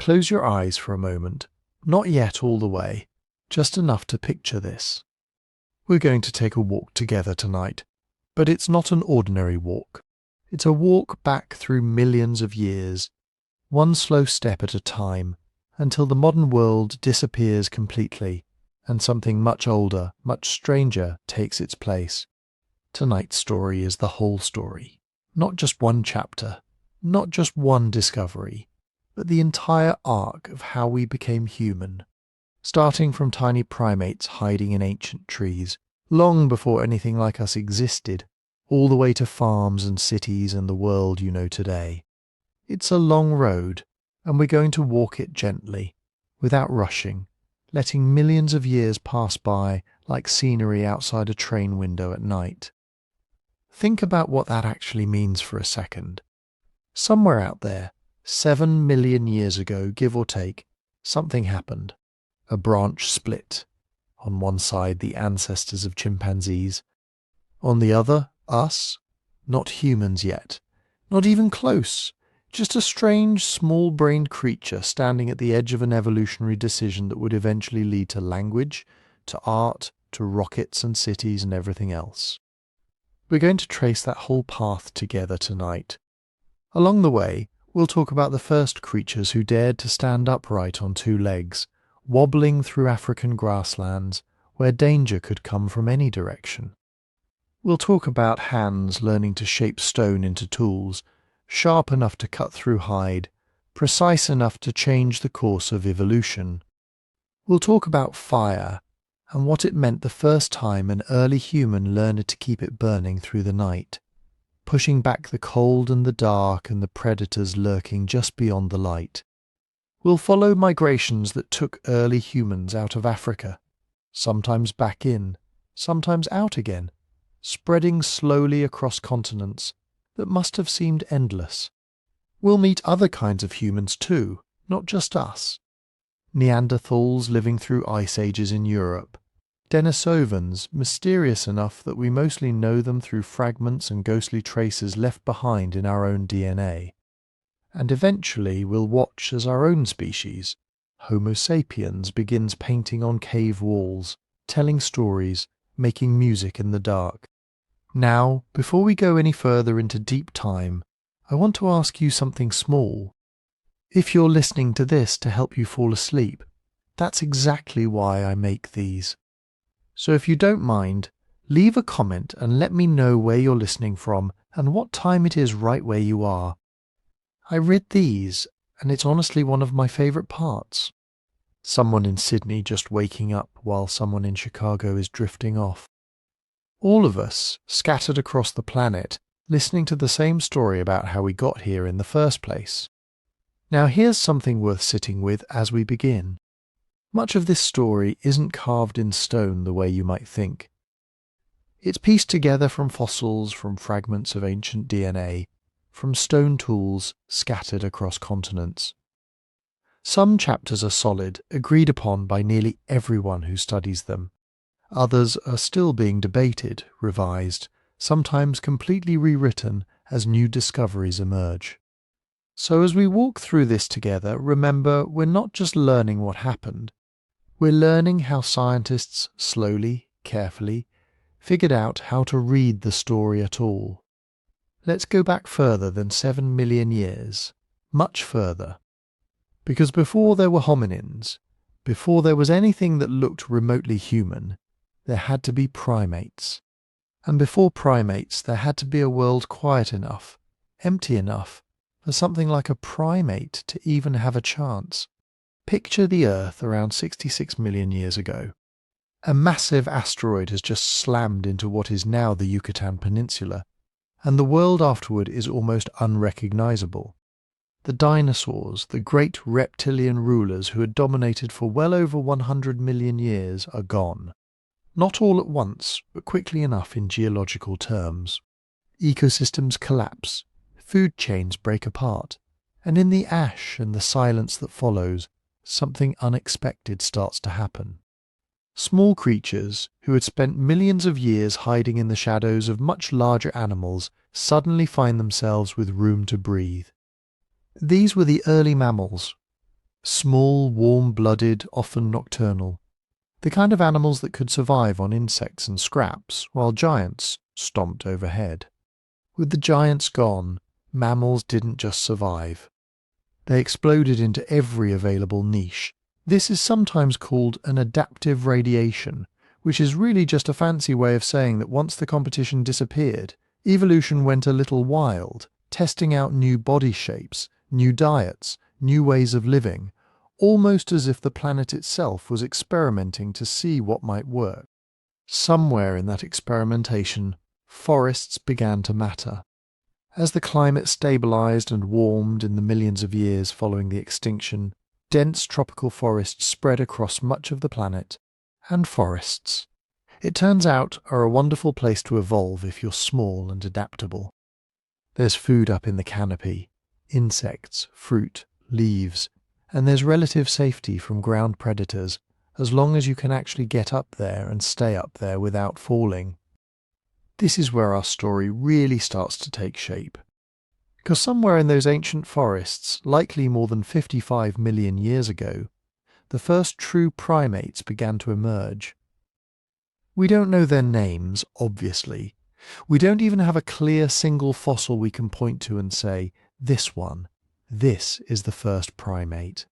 Close your eyes for a moment, not yet all the way, just enough to picture this. We're going to take a walk together tonight, but it's not an ordinary walk. It's a walk back through millions of years, one slow step at a time, until the modern world disappears completely and something much older, much stranger takes its place. Tonight's story is the whole story, not just one chapter, not just one discovery, but the entire arc of how we became human, starting from tiny primates hiding in ancient trees, long before anything like us existed, all the way to farms and cities and the world you know today. It's a long road, and we're going to walk it gently, without rushing, letting millions of years pass by like scenery outside a train window at night. Think about what that actually means for a second. Somewhere out there, 7 million years ago, give or take, something happened. A branch split. On one side, the ancestors of chimpanzees. On the other, us. Not humans yet. Not even close. Just a strange, small-brained creature standing at the edge of an evolutionary decision that would eventually lead to language, to art, to rockets and cities and everything else. We're going to trace that whole path together tonight. Along the way, we'll talk about the first creatures who dared to stand upright on two legs, wobbling through African grasslands where danger could come from any direction. We'll talk about hands learning to shape stone into tools, sharp enough to cut through hide, precise enough to change the course of evolution. We'll talk about fire and what it meant the first time an early human learned to keep it burning through the night, pushing back the cold and the dark and the predators lurking just beyond the light. We'll follow migrations that took early humans out of Africa, sometimes back in, sometimes out again, spreading slowly across continents that must have seemed endless. We'll meet other kinds of humans too, not just us. Neanderthals living through ice ages in Europe. Denisovans, mysterious enough that we mostly know them through fragments and ghostly traces left behind in our own DNA. And eventually we'll watch as our own species, Homo sapiens, begins painting on cave walls, telling stories, making music in the dark. Now, before we go any further into deep time, I want to ask you something small. If you're listening to this to help you fall asleep, that's exactly why I make these. So if you don't mind, leave a comment and let me know where you're listening from and what time it is right where you are. I read these, and it's honestly one of my favourite parts. Someone in Sydney just waking up while someone in Chicago is drifting off. All of us, scattered across the planet, listening to the same story about how we got here in the first place. Now here's something worth sitting with as we begin. Much of this story isn't carved in stone the way you might think. It's pieced together from fossils, from fragments of ancient DNA, from stone tools scattered across continents. Some chapters are solid, agreed upon by nearly everyone who studies them. Others are still being debated, revised, sometimes completely rewritten as new discoveries emerge. So as we walk through this together, remember we're not just learning what happened. We're learning how scientists slowly, carefully, figured out how to read the story at all. Let's go back further than 7 million years, much further. Because before there were hominins, before there was anything that looked remotely human, there had to be primates. And before primates, there had to be a world quiet enough, empty enough, for something like a primate to even have a chance. Picture the Earth around 66 million years ago. A massive asteroid has just slammed into what is now the Yucatan Peninsula, and the world afterward is almost unrecognizable. The dinosaurs, the great reptilian rulers who had dominated for well over 100 million years, are gone. Not all at once, but quickly enough in geological terms. Ecosystems collapse, food chains break apart, and in the ash and the silence that follows, something unexpected starts to happen. Small creatures, who had spent millions of years hiding in the shadows of much larger animals, suddenly find themselves with room to breathe. These were the early mammals. Small, warm-blooded, often nocturnal. The kind of animals that could survive on insects and scraps, while giants stomped overhead. With the giants gone, mammals didn't just survive. They exploded into every available niche. This is sometimes called an adaptive radiation, which is really just a fancy way of saying that once the competition disappeared, evolution went a little wild, testing out new body shapes, new diets, new ways of living, almost as if the planet itself was experimenting to see what might work. Somewhere in that experimentation, forests began to matter. As the climate stabilized and warmed in the millions of years following the extinction, dense tropical forests spread across much of the planet, and forests, it turns out, are a wonderful place to evolve if you're small and adaptable. There's food up in the canopy, insects, fruit, leaves, and there's relative safety from ground predators as long as you can actually get up there and stay up there without falling. This is where our story really starts to take shape. Because somewhere in those ancient forests, likely more than 55 million years ago, the first true primates began to emerge. We don't know their names, obviously. We don't even have a clear single fossil we can point to and say, this is the first primate.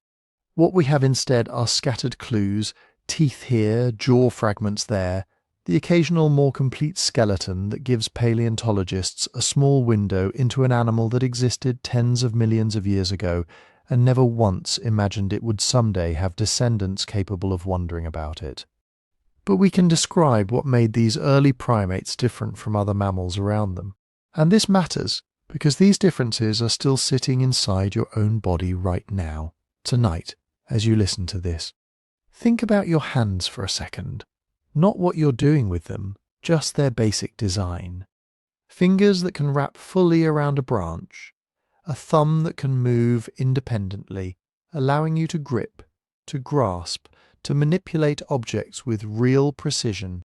What we have instead are scattered clues, teeth here, jaw fragments there, the occasional more complete skeleton that gives paleontologists a small window into an animal that existed tens of millions of years ago and never once imagined it would someday have descendants capable of wondering about it. But we can describe what made these early primates different from other mammals around them. And this matters because these differences are still sitting inside your own body right now, tonight, as you listen to this. Think about your hands for a second. Not what you're doing with them, just their basic design. Fingers that can wrap fully around a branch, a thumb that can move independently, allowing you to grip, to grasp, to manipulate objects with real precision.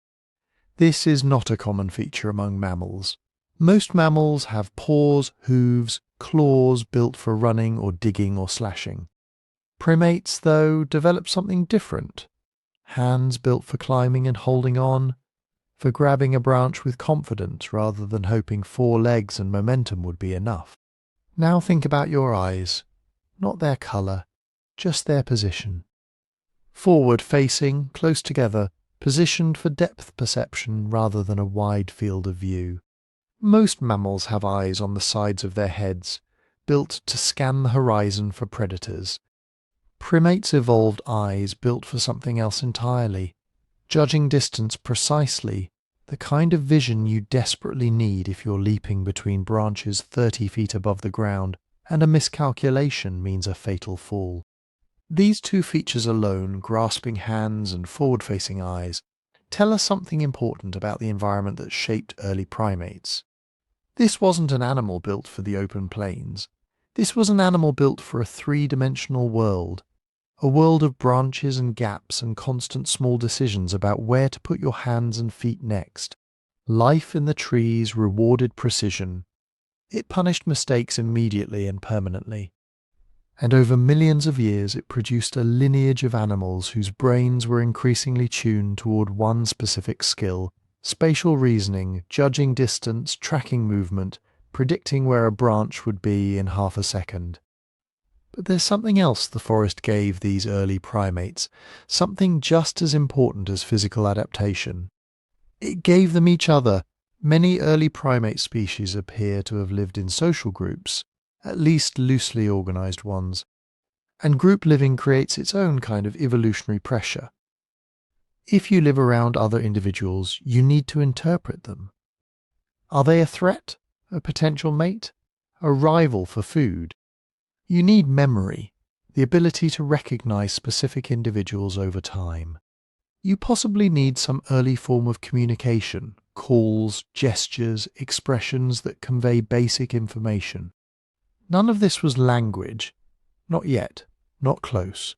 This is not a common feature among mammals. Most mammals have paws, hooves, claws built for running or digging or slashing. Primates, though, develop something different. Hands built for climbing and holding on, for grabbing a branch with confidence rather than hoping 4 legs and momentum would be enough. Now think about your eyes, not their colour, just their position. Forward facing, close together, positioned for depth perception rather than a wide field of view. Most mammals have eyes on the sides of their heads, built to scan the horizon for predators. Primates evolved eyes built for something else entirely, judging distance precisely, the kind of vision you desperately need if you're leaping between branches 30 feet above the ground and a miscalculation means a fatal fall. These 2 features alone, grasping hands and forward-facing eyes, tell us something important about the environment that shaped early primates. This wasn't an animal built for the open plains. This was an animal built for a 3-dimensional world. A world of branches and gaps and constant small decisions about where to put your hands and feet next. Life in the trees rewarded precision. It punished mistakes immediately and permanently. And over millions of years it produced a lineage of animals whose brains were increasingly tuned toward one specific skill: spatial reasoning, judging distance, tracking movement, predicting where a branch would be in half a second. But there's something else the forest gave these early primates, something just as important as physical adaptation. It gave them each other. Many early primate species appear to have lived in social groups, at least loosely organized ones, and group living creates its own kind of evolutionary pressure. If you live around other individuals, you need to interpret them. Are they a threat, a potential mate, a rival for food? You need memory, the ability to recognize specific individuals over time. You possibly need some early form of communication, calls, gestures, expressions that convey basic information. None of this was language, not yet, not close,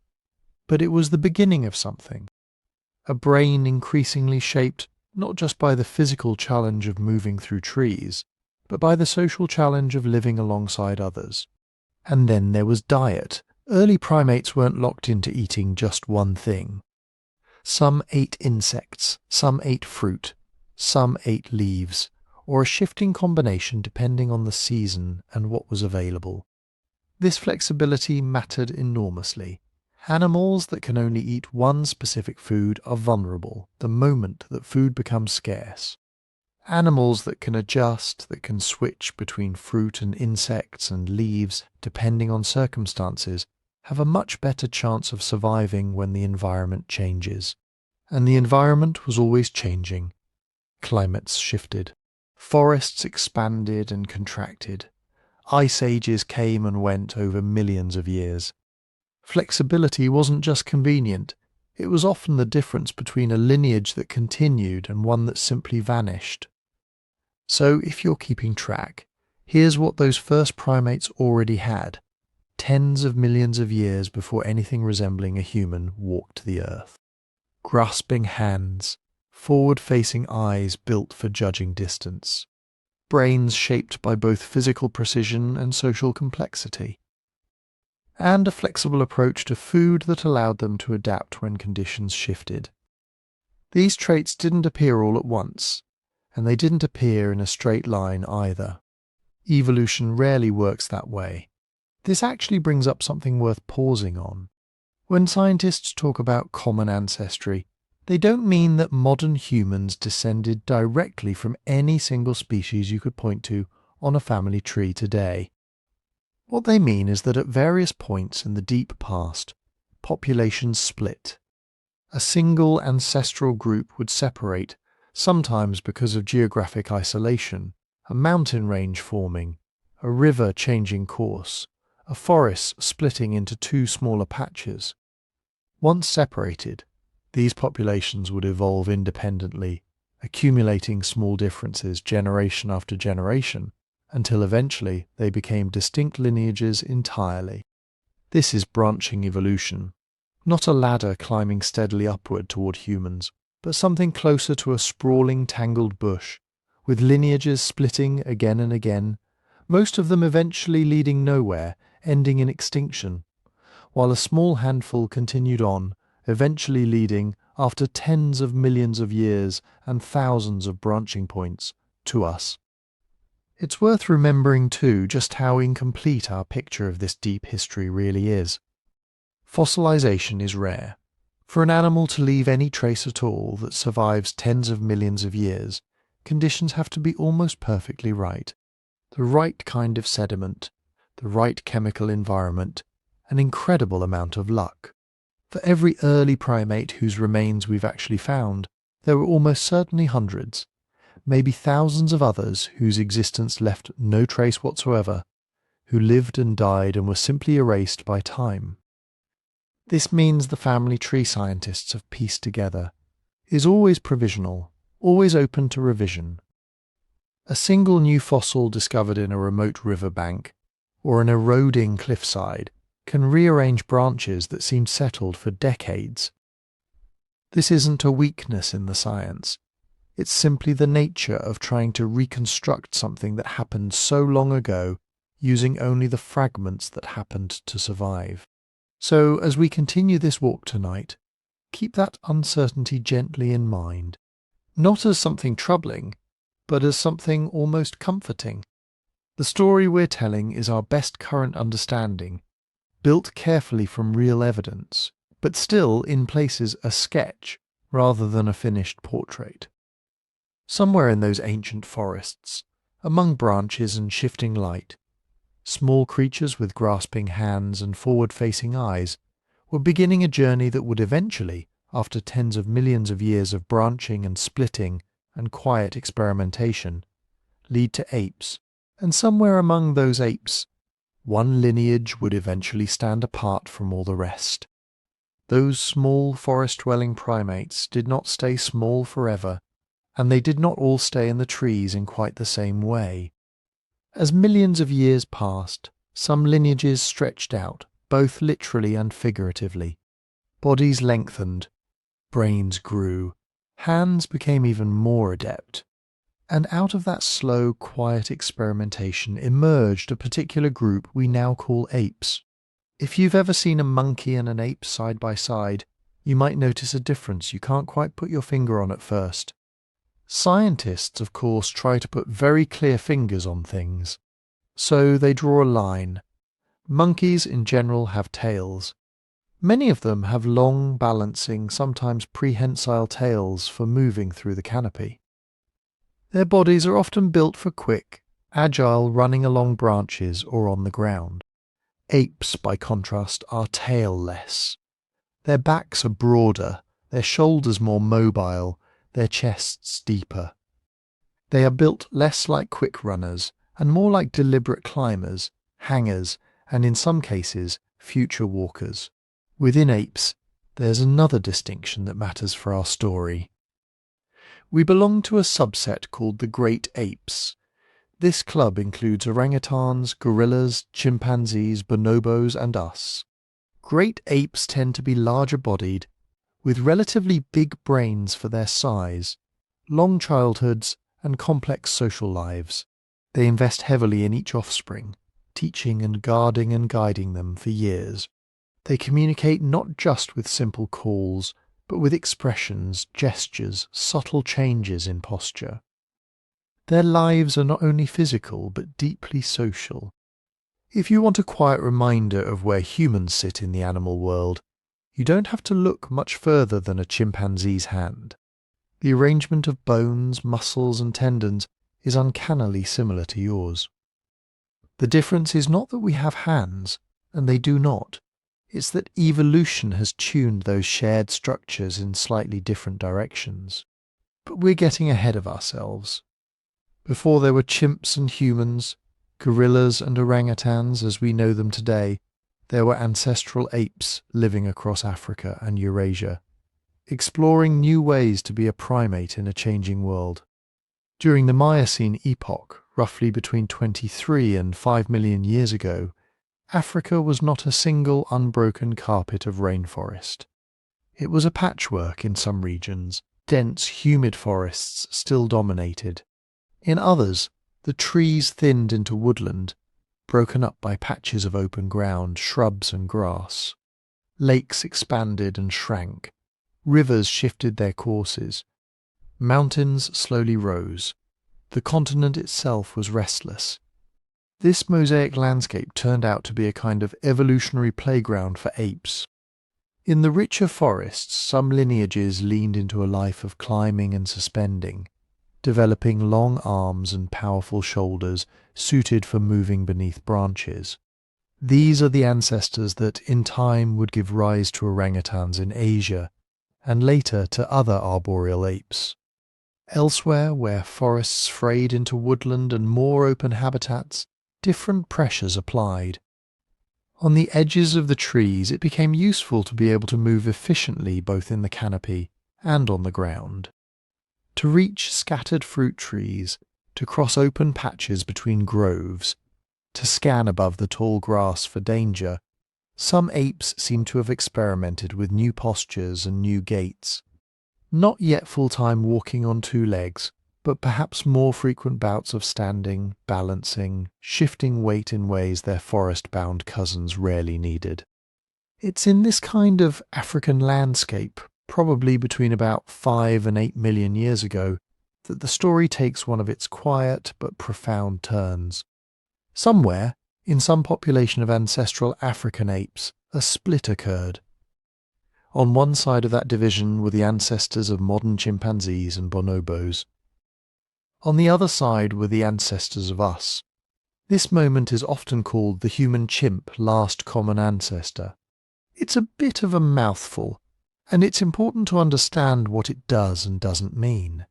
but it was the beginning of something. A brain increasingly shaped not just by the physical challenge of moving through trees, but by the social challenge of living alongside others. And then there was diet, Early primates weren't locked into eating just one thing. Some ate insects, some ate fruit, some ate leaves, or a shifting combination depending on the season and what was available. This flexibility mattered enormously. Animals that can only eat one specific food are vulnerable the moment that food becomes scarce. Animals that can adjust, that can switch between fruit and insects and leaves depending on circumstances, have a much better chance of surviving when the environment changes. And the environment was always changing. Climates shifted. Forests expanded and contracted. Ice ages came and went over millions of years. Flexibility wasn't just convenient, it was often the difference between a lineage that continued and one that simply vanished. So if you're keeping track, here's what those first primates already had, tens of millions of years before anything resembling a human walked the earth. Grasping hands, forward-facing eyes built for judging distance, brains shaped by both physical precision and social complexity, and a flexible approach to food that allowed them to adapt when conditions shifted. These traits didn't appear all at once, and they didn't appear in a straight line either. Evolution rarely works that way. This actually brings up something worth pausing on. When scientists talk about common ancestry, they don't mean that modern humans descended directly from any single species you could point to on a family tree today. What they mean is that at various points in the deep past, populations split. A single ancestral group would separate, sometimes because of geographic isolation, a mountain range forming, a river changing course, a forest splitting into two smaller patches. Once separated, these populations would evolve independently, accumulating small differences generation after generation, until eventually they became distinct lineages entirely. This is branching evolution, not a ladder climbing steadily upward toward humans, but something closer to a sprawling tangled bush, with lineages splitting again and again, most of them eventually leading nowhere, ending in extinction, while a small handful continued on, eventually leading, after tens of millions of years and thousands of branching points, to us. It's worth remembering too just how incomplete our picture of this deep history really is. Fossilization is rare. For an animal to leave any trace at all that survives tens of millions of years, conditions have to be almost perfectly right. The right kind of sediment, the right chemical environment, an incredible amount of luck. For every early primate whose remains we've actually found, there were almost certainly hundreds, maybe thousands of others whose existence left no trace whatsoever, who lived and died and were simply erased by time. This means the family tree scientists have pieced together is always provisional, always open to revision. A single new fossil discovered in a remote riverbank or an eroding cliffside can rearrange branches that seemed settled for decades. This isn't a weakness in the science. It's simply the nature of trying to reconstruct something that happened so long ago using only the fragments that happened to survive. So, as we continue this walk tonight, keep that uncertainty gently in mind, not as something troubling, but as something almost comforting. The story we're telling is our best current understanding, built carefully from real evidence, but still in places a sketch rather than a finished portrait. Somewhere in those ancient forests, among branches and shifting light, small creatures with grasping hands and forward-facing eyes were beginning a journey that would eventually, after tens of millions of years of branching and splitting and quiet experimentation, lead to apes. And somewhere among those apes, one lineage would eventually stand apart from all the rest. Those small forest-dwelling primates did not stay small forever, and they did not all stay in the trees in quite the same way. As millions of years passed, some lineages stretched out, both literally and figuratively. Bodies lengthened, brains grew, hands became even more adept. And out of that slow, quiet experimentation emerged a particular group we now call apes. If you've ever seen a monkey and an ape side by side, you might notice a difference you can't quite put your finger on at first. Scientists, of course, try to put very clear fingers on things. So they draw a line. Monkeys in general have tails. Many of them have long, balancing, sometimes prehensile tails for moving through the canopy. Their bodies are often built for quick, agile running along branches or on the ground. Apes, by contrast, are tailless. Their backs are broader, their shoulders more mobile, their chests deeper. They are built less like quick runners and more like deliberate climbers, hangers, and in some cases, future walkers. Within apes, there's another distinction that matters for our story. We belong to a subset called the Great Apes. This club includes orangutans, gorillas, chimpanzees, bonobos, and us. Great apes tend to be larger-bodied, with relatively big brains for their size, long childhoods, and complex social lives. They invest heavily in each offspring, teaching and guarding and guiding them for years. They communicate not just with simple calls, but with expressions, gestures, subtle changes in posture. Their lives are not only physical, but deeply social. If you want a quiet reminder of where humans sit in the animal world, you don't have to look much further than a chimpanzee's hand. The arrangement of bones, muscles, and tendons is uncannily similar to yours. The difference is not that we have hands, and they do not. It's that evolution has tuned those shared structures in slightly different directions. But we're getting ahead of ourselves. Before there were chimps and humans, gorillas and orangutans as we know them today, there were ancestral apes living across Africa and Eurasia, exploring new ways to be a primate in a changing world. During the Miocene epoch, roughly between 23 and 5 million years ago, Africa was not a single unbroken carpet of rainforest. It was a patchwork in some regions. Dense, humid forests still dominated. In others, the trees thinned into woodland, broken up by patches of open ground, shrubs and grass. Lakes expanded and shrank. Rivers shifted their courses. Mountains slowly rose. The continent itself was restless. This mosaic landscape turned out to be a kind of evolutionary playground for apes. In the richer forests, some lineages leaned into a life of climbing and suspending, developing long arms and powerful shoulders suited for moving beneath branches. These are the ancestors that, in time, would give rise to orangutans in Asia, and later to other arboreal apes. Elsewhere, where forests frayed into woodland and more open habitats, different pressures applied. On the edges of the trees, it became useful to be able to move efficiently both in the canopy and on the ground. To reach scattered fruit trees, to cross open patches between groves, to scan above the tall grass for danger, some apes seem to have experimented with new postures and new gaits. Not yet full-time walking on two legs, but perhaps more frequent bouts of standing, balancing, shifting weight in ways their forest-bound cousins rarely needed. It's in this kind of African landscape, probably between about 5 and 8 million years ago, that the story takes one of its quiet but profound turns. Somewhere, in some population of ancestral African apes, a split occurred. On one side of that division were the ancestors of modern chimpanzees and bonobos. On the other side were the ancestors of us. This moment is often called the human-chimp last common ancestor. It's a bit of a mouthful, and it's important to understand what it does and doesn't mean.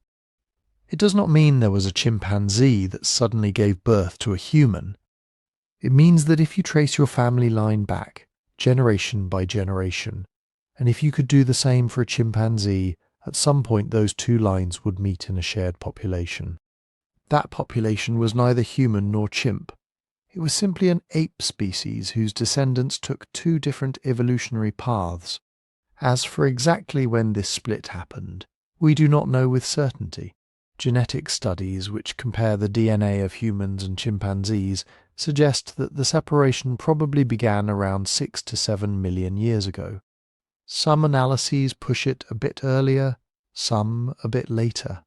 It does not mean there was a chimpanzee that suddenly gave birth to a human. It means that if you trace your family line back, generation by generation, and if you could do the same for a chimpanzee, at some point those two lines would meet in a shared population. That population was neither human nor chimp. It was simply an ape species whose descendants took two different evolutionary paths. As for exactly when this split happened, we do not know with certainty. Genetic studies which compare the DNA of humans and chimpanzees suggest that the separation probably began around 6 to 7 million years ago. Some analyses push it a bit earlier, some a bit later.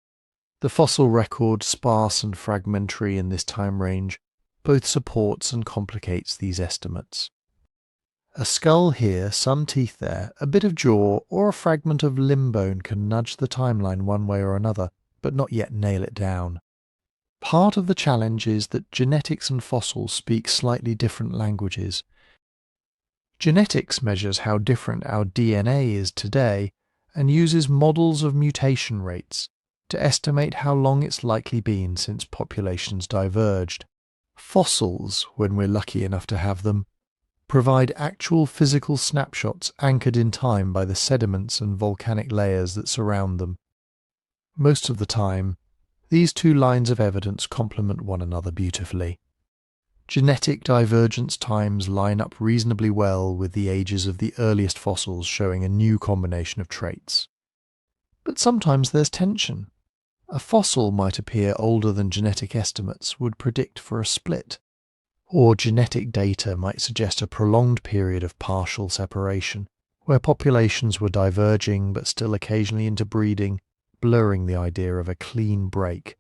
The fossil record, sparse and fragmentary in this time range, both supports and complicates these estimates. A skull here, some teeth there, a bit of jaw, or a fragment of limb bone can nudge the timeline one way or another, but not yet nail it down. Part of the challenge is that genetics and fossils speak slightly different languages. Genetics measures how different our DNA is today and uses models of mutation rates to estimate how long it's likely been since populations diverged. Fossils, when we're lucky enough to have them, provide actual physical snapshots anchored in time by the sediments and volcanic layers that surround them. Most of the time, these two lines of evidence complement one another beautifully. Genetic divergence times line up reasonably well with the ages of the earliest fossils showing a new combination of traits. But sometimes there's tension. A fossil might appear older than genetic estimates would predict for a split, or genetic data might suggest a prolonged period of partial separation, where populations were diverging but still occasionally interbreeding, blurring the idea of a clean break.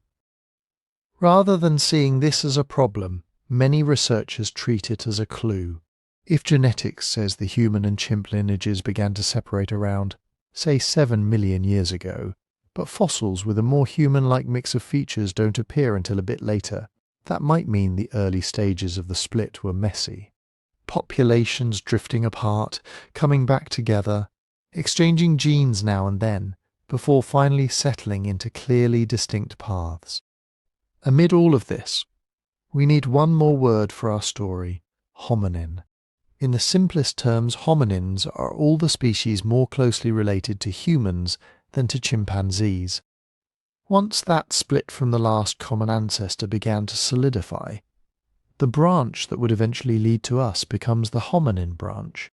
Rather than seeing this as a problem, many researchers treat it as a clue. If genetics says the human and chimp lineages began to separate around, say 7 million years ago, but fossils with a more human-like mix of features don't appear until a bit later, that might mean the early stages of the split were messy. Populations drifting apart, coming back together, exchanging genes now and then, before finally settling into clearly distinct paths. Amid all of this, we need one more word for our story: hominin. In the simplest terms, hominins are all the species more closely related to humans than to chimpanzees. Once that split from the last common ancestor began to solidify, the branch that would eventually lead to us becomes the hominin branch.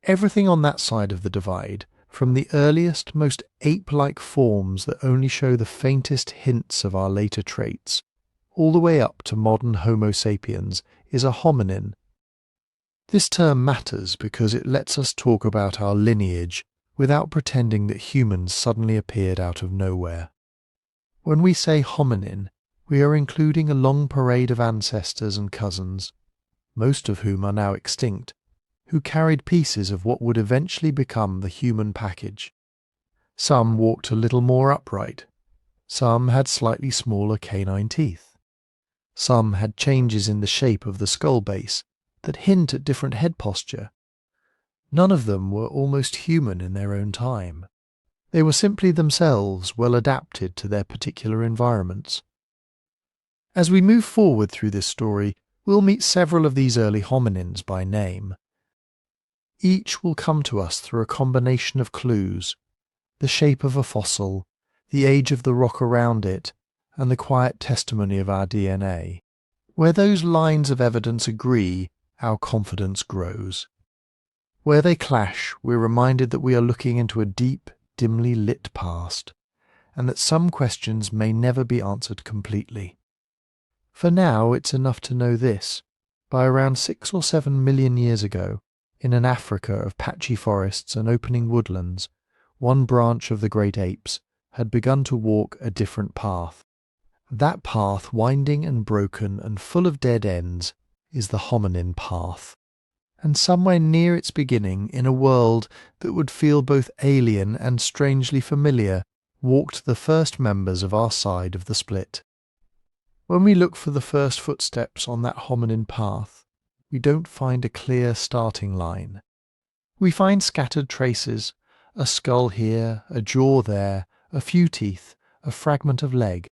Everything on that side of the divide, from the earliest, most ape-like forms that only show the faintest hints of our later traits, all the way up to modern Homo sapiens, is a hominin. This term matters because it lets us talk about our lineage without pretending that humans suddenly appeared out of nowhere. When we say hominin, we are including a long parade of ancestors and cousins, most of whom are now extinct, who carried pieces of what would eventually become the human package. Some walked a little more upright. Some had slightly smaller canine teeth. Some had changes in the shape of the skull base that hint at different head posture. None of them were almost human in their own time. They were simply themselves well adapted to their particular environments. As we move forward through this story, we'll meet several of these early hominins by name. Each will come to us through a combination of clues: the shape of a fossil, the age of the rock around it, and the quiet testimony of our DNA. Where those lines of evidence agree, our confidence grows. Where they clash, we're reminded that we are looking into a deep, dimly lit past, and that some questions may never be answered completely. For now, it's enough to know this: by around 6 or 7 million years ago, in an Africa of patchy forests and opening woodlands, one branch of the great apes had begun to walk a different path. That path, winding and broken and full of dead ends, is the hominin path. And somewhere near its beginning, in a world that would feel both alien and strangely familiar, walked the first members of our side of the split. When we look for the first footsteps on that hominin path, we don't find a clear starting line. We find scattered traces: a skull here, a jaw there, a few teeth, a fragment of leg.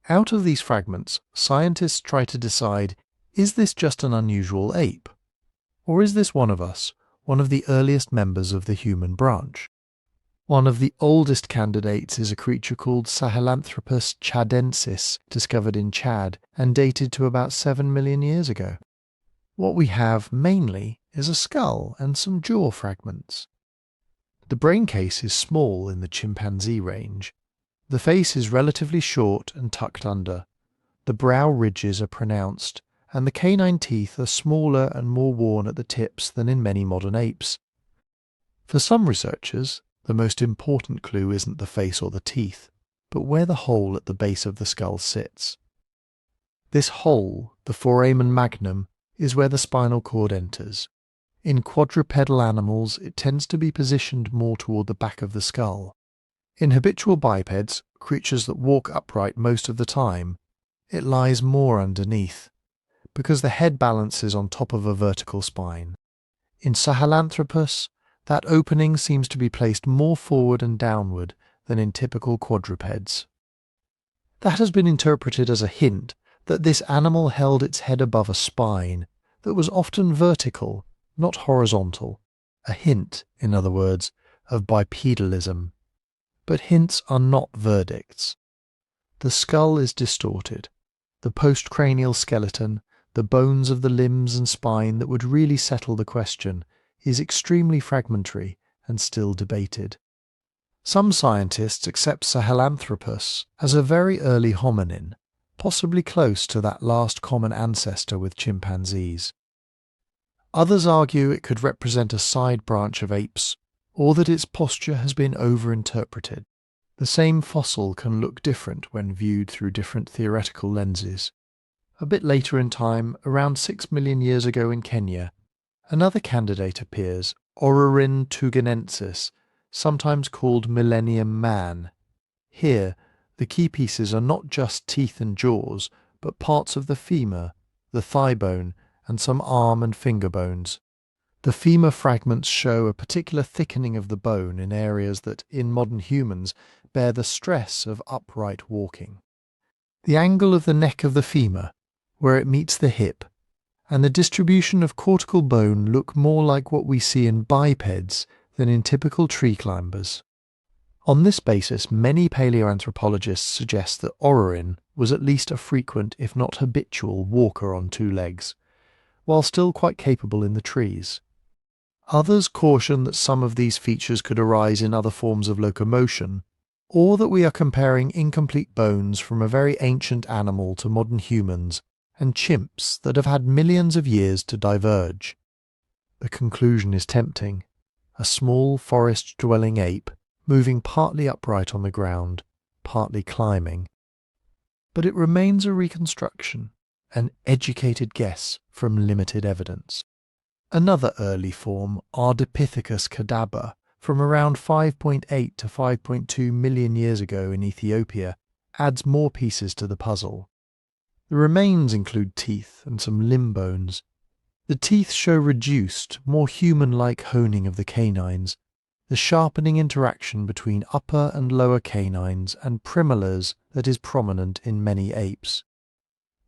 Out of these fragments, scientists try to decide, is this just an unusual ape? Or is this one of us, one of the earliest members of the human branch? One of the oldest candidates is a creature called Sahelanthropus chadensis, discovered in Chad and dated to about 7 million years ago. What we have mainly is a skull and some jaw fragments. The brain case is small in the chimpanzee range. The face is relatively short and tucked under. The brow ridges are pronounced, and the canine teeth are smaller and more worn at the tips than in many modern apes. For some researchers, the most important clue isn't the face or the teeth, but where the hole at the base of the skull sits. This hole, the foramen magnum, is where the spinal cord enters. In quadrupedal animals, it tends to be positioned more toward the back of the skull. In habitual bipeds, creatures that walk upright most of the time, it lies more underneath, because the head balances on top of a vertical spine. In Sahelanthropus, that opening seems to be placed more forward and downward than in typical quadrupeds. That has been interpreted as a hint that this animal held its head above a spine that was often vertical, not horizontal, a hint, in other words, of bipedalism. But hints are not verdicts. The skull is distorted. The postcranial skeleton, the bones of the limbs and spine that would really settle the question, is extremely fragmentary and still debated. Some scientists accept Sahelanthropus as a very early hominin, possibly close to that last common ancestor with chimpanzees. Others argue it could represent a side branch of apes, or that its posture has been overinterpreted. The same fossil can look different when viewed through different theoretical lenses. A bit later in time, around 6 million years ago in Kenya, another candidate appears, Australopithecus, sometimes called Millennium Man. Here, the key pieces are not just teeth and jaws, but parts of the femur, the thigh bone, and some arm and finger bones. The femur fragments show a particular thickening of the bone in areas that, in modern humans, bear the stress of upright walking. The angle of the neck of the femur, where it meets the hip, and the distribution of cortical bone look more like what we see in bipeds than in typical tree climbers. On this basis, many paleoanthropologists suggest that Aurorin was at least a frequent, if not habitual, walker on two legs, while still quite capable in the trees. Others caution that some of these features could arise in other forms of locomotion, or that we are comparing incomplete bones from a very ancient animal to modern humans and chimps that have had millions of years to diverge. The conclusion is tempting. A small forest-dwelling ape, moving partly upright on the ground, partly climbing. But it remains a reconstruction, an educated guess from limited evidence. Another early form, Ardipithecus cadaver, from around 5.8 to 5.2 million years ago in Ethiopia, adds more pieces to the puzzle. The remains include teeth and some limb bones. The teeth show reduced, more human-like honing of the canines, the sharpening interaction between upper and lower canines and premolars that is prominent in many apes.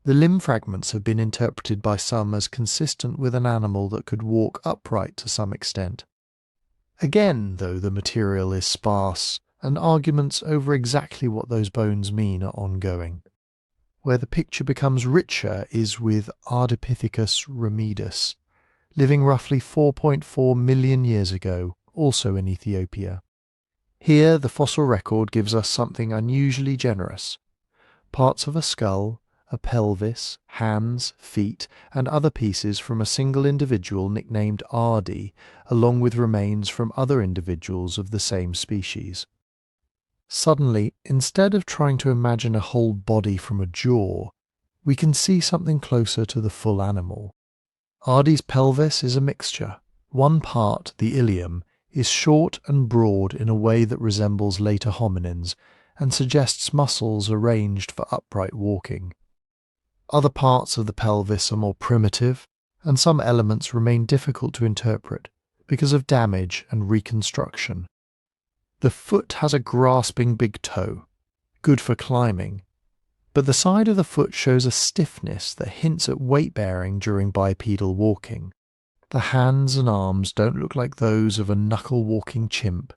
The limb fragments have been interpreted by some as consistent with an animal that could walk upright to some extent. Again, though, the material is sparse, and arguments over exactly what those bones mean are ongoing. Where the picture becomes richer is with Ardipithecus ramidus, living roughly 4.4 million years ago, also in Ethiopia. Here the fossil record gives us something unusually generous. Parts of a skull, a pelvis, hands, feet, and other pieces from a single individual nicknamed Ardi, along with remains from other individuals of the same species. Suddenly, instead of trying to imagine a whole body from a jaw, we can see something closer to the full animal. Ardi's pelvis is a mixture. One part, the ilium, is short and broad in a way that resembles later hominins and suggests muscles arranged for upright walking. Other parts of the pelvis are more primitive, and some elements remain difficult to interpret because of damage and reconstruction. The foot has a grasping big toe, good for climbing, but the side of the foot shows a stiffness that hints at weight-bearing during bipedal walking. The hands and arms don't look like those of a knuckle-walking chimp.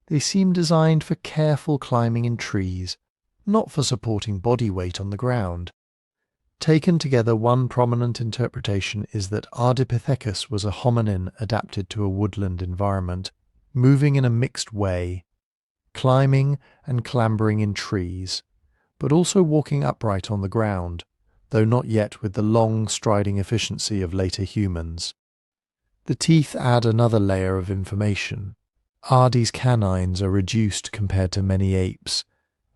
They seem designed for careful climbing in trees, not for supporting body weight on the ground. Taken together, one prominent interpretation is that Ardipithecus was a hominin adapted to a woodland environment, moving in a mixed way, climbing and clambering in trees, but also walking upright on the ground, though not yet with the long striding efficiency of later humans. The teeth add another layer of information. Ardi's canines are reduced compared to many apes,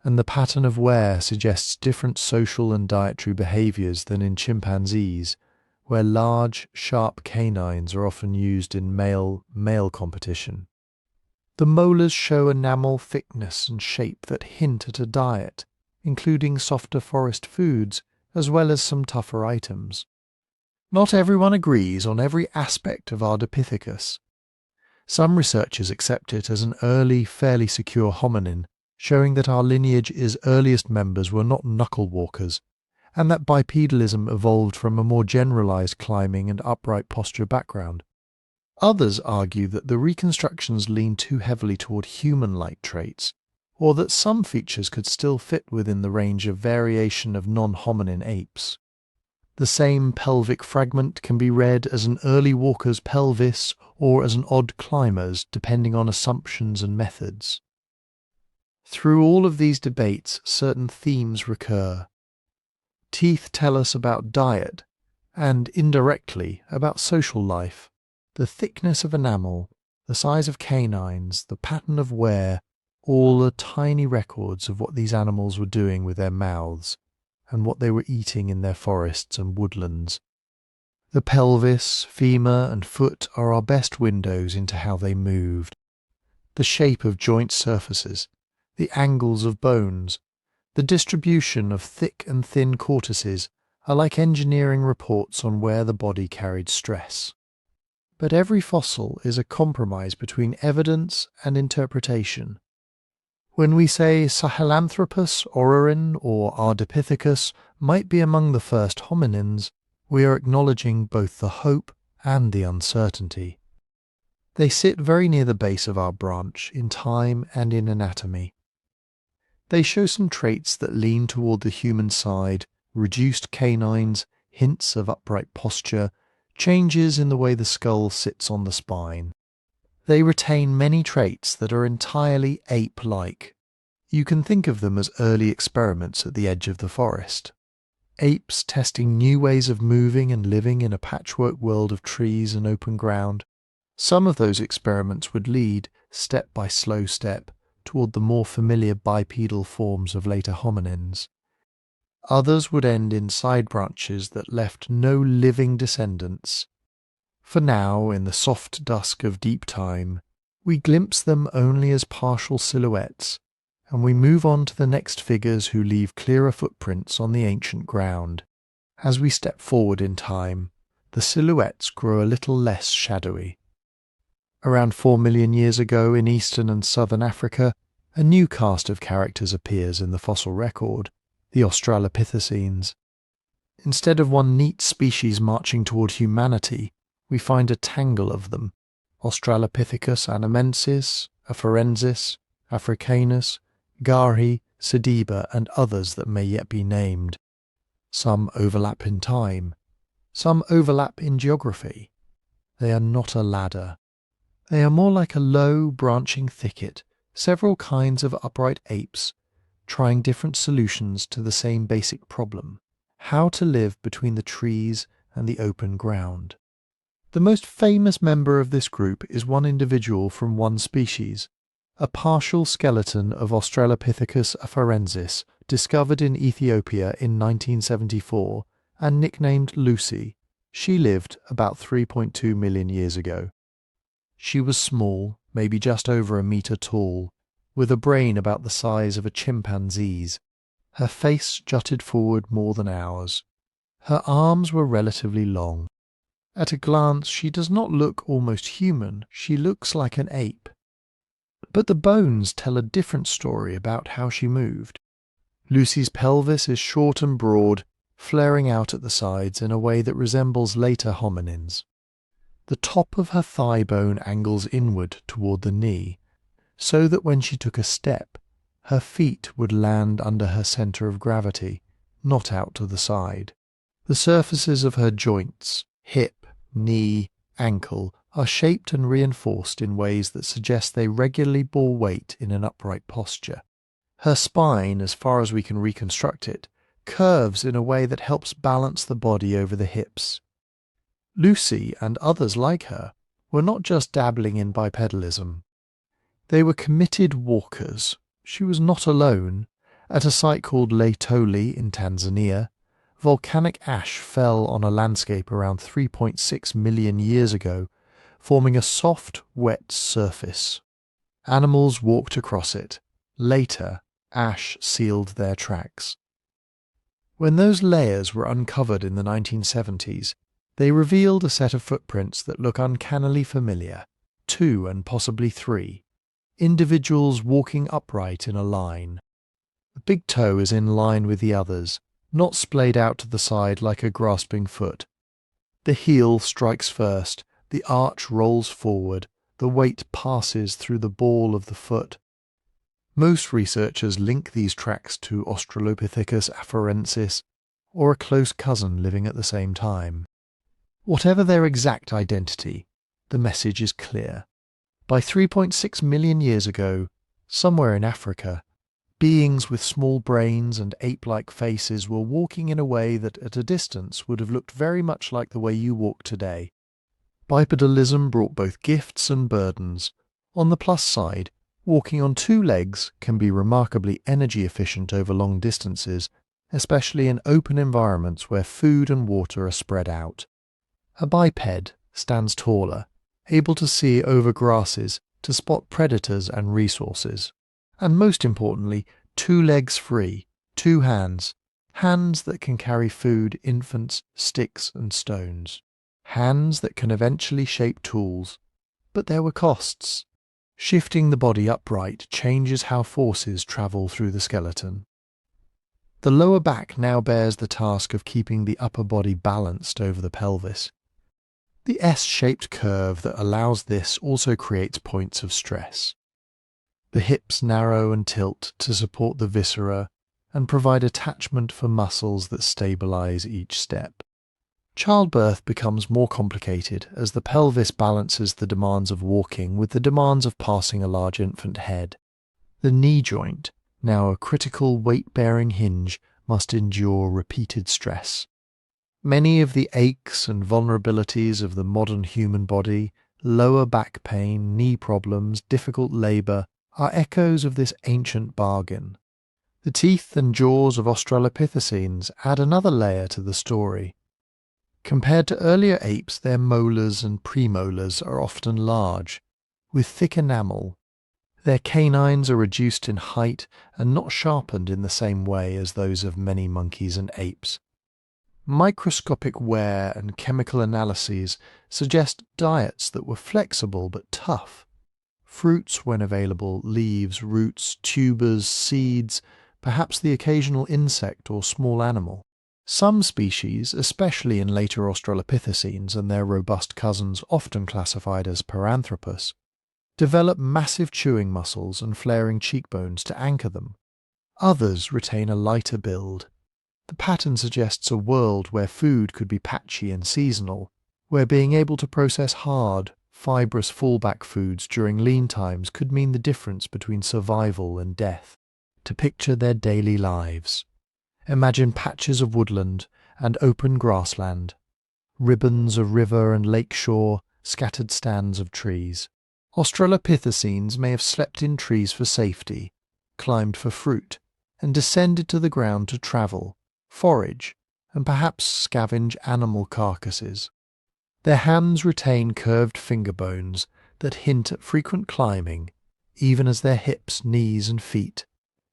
and the pattern of wear suggests different social and dietary behaviors than in chimpanzees, where large, sharp canines are often used in male-male competition. The molars show enamel thickness and shape that hint at a diet, including softer forest foods as well as some tougher items. Not everyone agrees on every aspect of Ardipithecus. Some researchers accept it as an early, fairly secure hominin, showing that our lineage's earliest members were not knuckle walkers, and that bipedalism evolved from a more generalized climbing and upright posture background. Others argue that the reconstructions lean too heavily toward human-like traits, or that some features could still fit within the range of variation of non-hominin apes. The same pelvic fragment can be read as an early walker's pelvis or as an odd climber's, depending on assumptions and methods. Through all of these debates, certain themes recur. Teeth tell us about diet, and indirectly about social life. The thickness of enamel, the size of canines, the pattern of wear, all are tiny records of what these animals were doing with their mouths, and what they were eating in their forests and woodlands. The pelvis, femur, and foot are our best windows into how they moved. The shape of joint surfaces, the angles of bones, the distribution of thick and thin cortices are like engineering reports on where the body carried stress. But every fossil is a compromise between evidence and interpretation. When we say Sahelanthropus, Aurorin, or Ardipithecus might be among the first hominins, we are acknowledging both the hope and the uncertainty. They sit very near the base of our branch in time and in anatomy. They show some traits that lean toward the human side, reduced canines, hints of upright posture, changes in the way the skull sits on the spine. They retain many traits that are entirely ape-like. You can think of them as early experiments at the edge of the forest. Apes testing new ways of moving and living in a patchwork world of trees and open ground. Some of those experiments would lead, step by slow step, toward the more familiar bipedal forms of later hominins. Others would end in side branches that left no living descendants. For now, in the soft dusk of deep time, we glimpse them only as partial silhouettes, and we move on to the next figures who leave clearer footprints on the ancient ground. As we step forward in time, the silhouettes grow a little less shadowy. Around 4 million years ago in eastern and southern Africa, a new cast of characters appears in the fossil record, the Australopithecines. Instead of one neat species marching toward humanity, we find a tangle of them: Australopithecus anamensis, afarensis, africanus, Garhi, Sediba, and others that may yet be named. Some overlap in time. Some overlap in geography. They are not a ladder. They are more like a low, branching thicket, several kinds of upright apes, trying different solutions to the same basic problem: how to live between the trees and the open ground. The most famous member of this group is one individual from one species, a partial skeleton of Australopithecus afarensis, discovered in Ethiopia in 1974 and nicknamed Lucy. She lived about 3.2 million years ago. She was small, maybe just over a metre tall, with a brain about the size of a chimpanzee's. Her face jutted forward more than ours. Her arms were relatively long. At a glance, she does not look almost human, she looks like an ape. But the bones tell a different story about how she moved. Lucy's pelvis is short and broad, flaring out at the sides in a way that resembles later hominins. The top of her thigh bone angles inward toward the knee, so that when she took a step, her feet would land under her centre of gravity, not out to the side. The surfaces of her joints, hip, knee, ankle, are shaped and reinforced in ways that suggest they regularly bore weight in an upright posture. Her spine, as far as we can reconstruct it, curves in a way that helps balance the body over the hips. Lucy and others like her were not just dabbling in bipedalism. They were committed walkers. She was not alone. At a site called Laetoli in Tanzania, volcanic ash fell on a landscape around 3.6 million years ago, forming a soft, wet surface. Animals walked across it. Later, ash sealed their tracks. When those layers were uncovered in the 1970s, they revealed a set of footprints that look uncannily familiar, 2 and possibly 3, individuals walking upright in a line. The big toe is in line with the others, not splayed out to the side like a grasping foot. The heel strikes first, the arch rolls forward, the weight passes through the ball of the foot. Most researchers link these tracks to Australopithecus afarensis, or a close cousin living at the same time. Whatever their exact identity, the message is clear. By 3.6 million years ago, somewhere in Africa, beings with small brains and ape-like faces were walking in a way that at a distance would have looked very much like the way you walk today. Bipedalism brought both gifts and burdens. On the plus side, walking on 2 legs can be remarkably energy efficient over long distances, especially in open environments where food and water are spread out. A biped stands taller, able to see over grasses to spot predators and resources. And most importantly, 2 legs free, 2 hands, hands that can carry food, infants, sticks and stones. Hands that can eventually shape tools. But there were costs. Shifting the body upright changes how forces travel through the skeleton. The lower back now bears the task of keeping the upper body balanced over the pelvis. The S-shaped curve that allows this also creates points of stress. The hips narrow and tilt to support the viscera and provide attachment for muscles that stabilize each step. Childbirth becomes more complicated as the pelvis balances the demands of walking with the demands of passing a large infant head. The knee joint, now a critical weight-bearing hinge, must endure repeated stress. Many of the aches and vulnerabilities of the modern human body, lower back pain, knee problems, difficult labour, are echoes of this ancient bargain. The teeth and jaws of Australopithecines add another layer to the story. Compared to earlier apes, their molars and premolars are often large, with thick enamel. Their canines are reduced in height and not sharpened in the same way as those of many monkeys and apes. Microscopic wear and chemical analyses suggest diets that were flexible but tough. Fruits when available, leaves, roots, tubers, seeds, perhaps the occasional insect or small animal. Some species, especially in later Australopithecines and their robust cousins often classified as Paranthropus, develop massive chewing muscles and flaring cheekbones to anchor them. Others retain a lighter build. The pattern suggests a world where food could be patchy and seasonal, where being able to process hard, fibrous fallback foods during lean times could mean the difference between survival and death. To picture their daily lives. Imagine patches of woodland and open grassland, ribbons of river and lake shore, scattered stands of trees. Australopithecines may have slept in trees for safety, climbed for fruit, and descended to the ground to travel, forage, and perhaps scavenge animal carcasses. Their hands retain curved finger bones that hint at frequent climbing, even as their hips, knees, and feet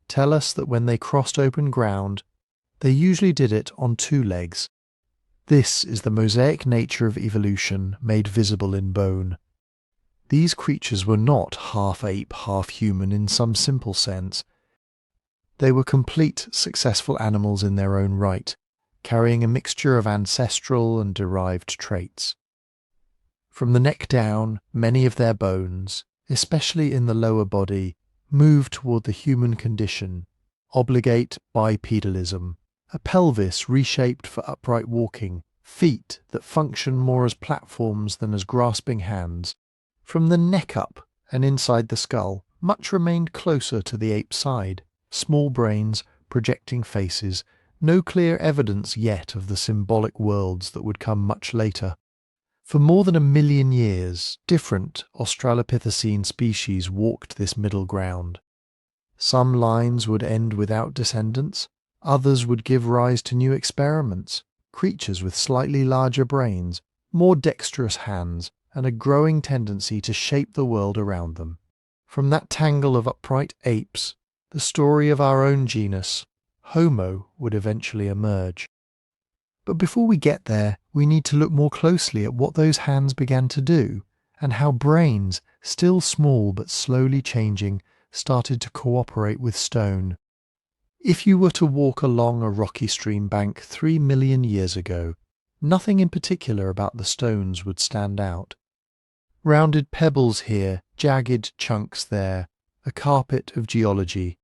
tell us that when they crossed open ground, they usually did it on 2 legs. This is the mosaic nature of evolution made visible in bone. These creatures were not half ape, half human in some simple sense. They were complete, successful animals in their own right, carrying a mixture of ancestral and derived traits. From the neck down, many of their bones, especially in the lower body, move toward the human condition, obligate bipedalism, a pelvis reshaped for upright walking, feet that function more as platforms than as grasping hands. From the neck up and inside the skull, much remained closer to the ape side, small brains, projecting faces, No clear evidence yet of the symbolic worlds that would come much later. For more than 1 million years, different Australopithecine species walked this middle ground. Some lines would end without descendants, others would give rise to new experiments, creatures with slightly larger brains, more dexterous hands, and a growing tendency to shape the world around them. From that tangle of upright apes, the story of our own genus, Homo, would eventually emerge. But before we get there, we need to look more closely at what those hands began to do, and how brains, still small but slowly changing, started to cooperate with stone. If you were to walk along a rocky stream bank 3 million years ago, nothing in particular about the stones would stand out. Rounded pebbles here, jagged chunks there, a carpet of geology.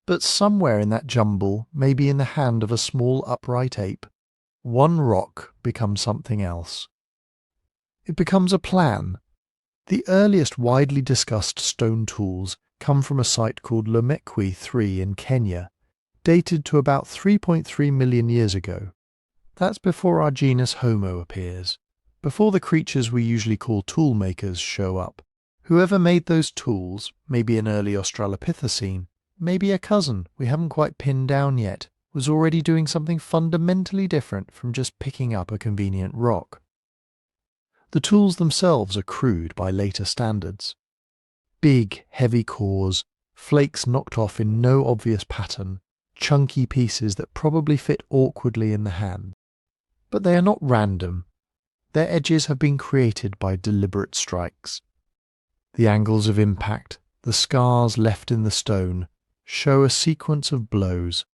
But somewhere in that jumble, maybe in the hand of a small upright ape, one rock becomes something else. It becomes a plan. The earliest widely discussed stone tools come from a site called Lomekwi 3 in Kenya, dated to about 3.3 million years ago. That's before our genus Homo appears, before the creatures we usually call tool makers show up. Whoever made those tools, maybe an early Australopithecine, maybe a cousin we haven't quite pinned down yet, was already doing something fundamentally different from just picking up a convenient rock. The tools themselves are crude by later standards. Big, heavy cores, flakes knocked off in no obvious pattern, chunky pieces that probably fit awkwardly in the hand. But they are not random. Their edges have been created by deliberate strikes. The angles of impact, the scars left in the stone, show a sequence of blows.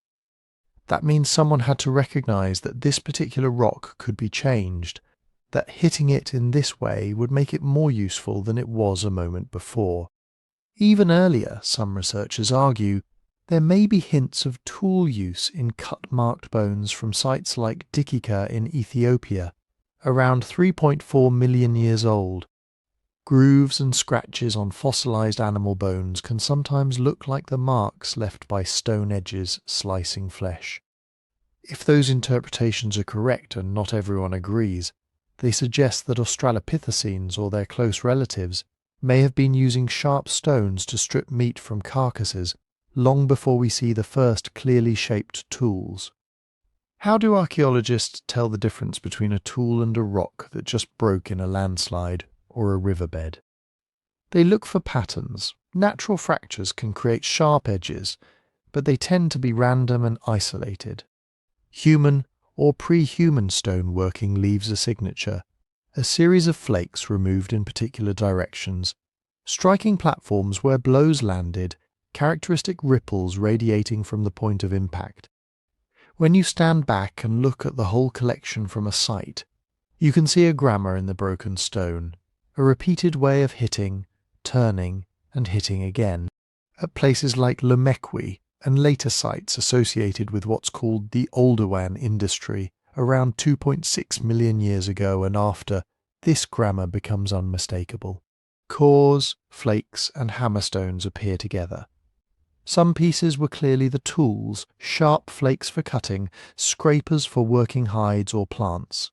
That means someone had to recognize that this particular rock could be changed, that hitting it in this way would make it more useful than it was a moment before. Even earlier, some researchers argue, there may be hints of tool use in cut-marked bones from sites like Dikika in Ethiopia, around 3.4 million years old. Grooves and scratches on fossilized animal bones can sometimes look like the marks left by stone edges slicing flesh. If those interpretations are correct, and not everyone agrees, they suggest that Australopithecines or their close relatives may have been using sharp stones to strip meat from carcasses long before we see the first clearly shaped tools. How do archaeologists tell the difference between a tool and a rock that just broke in a landslide or a riverbed? They look for patterns. Natural fractures can create sharp edges, but they tend to be random and isolated. Human or pre-human stoneworking leaves a signature, a series of flakes removed in particular directions, striking platforms where blows landed, characteristic ripples radiating from the point of impact. When you stand back and look at the whole collection from a site, you can see a grammar in the broken stone, a repeated way of hitting, turning, and hitting again. At places like Lomekwi and later sites associated with what's called the Oldowan industry, around 2.6 million years ago and after, this grammar becomes unmistakable. Cores, flakes, and hammerstones appear together. Some pieces were clearly the tools, sharp flakes for cutting, scrapers for working hides or plants.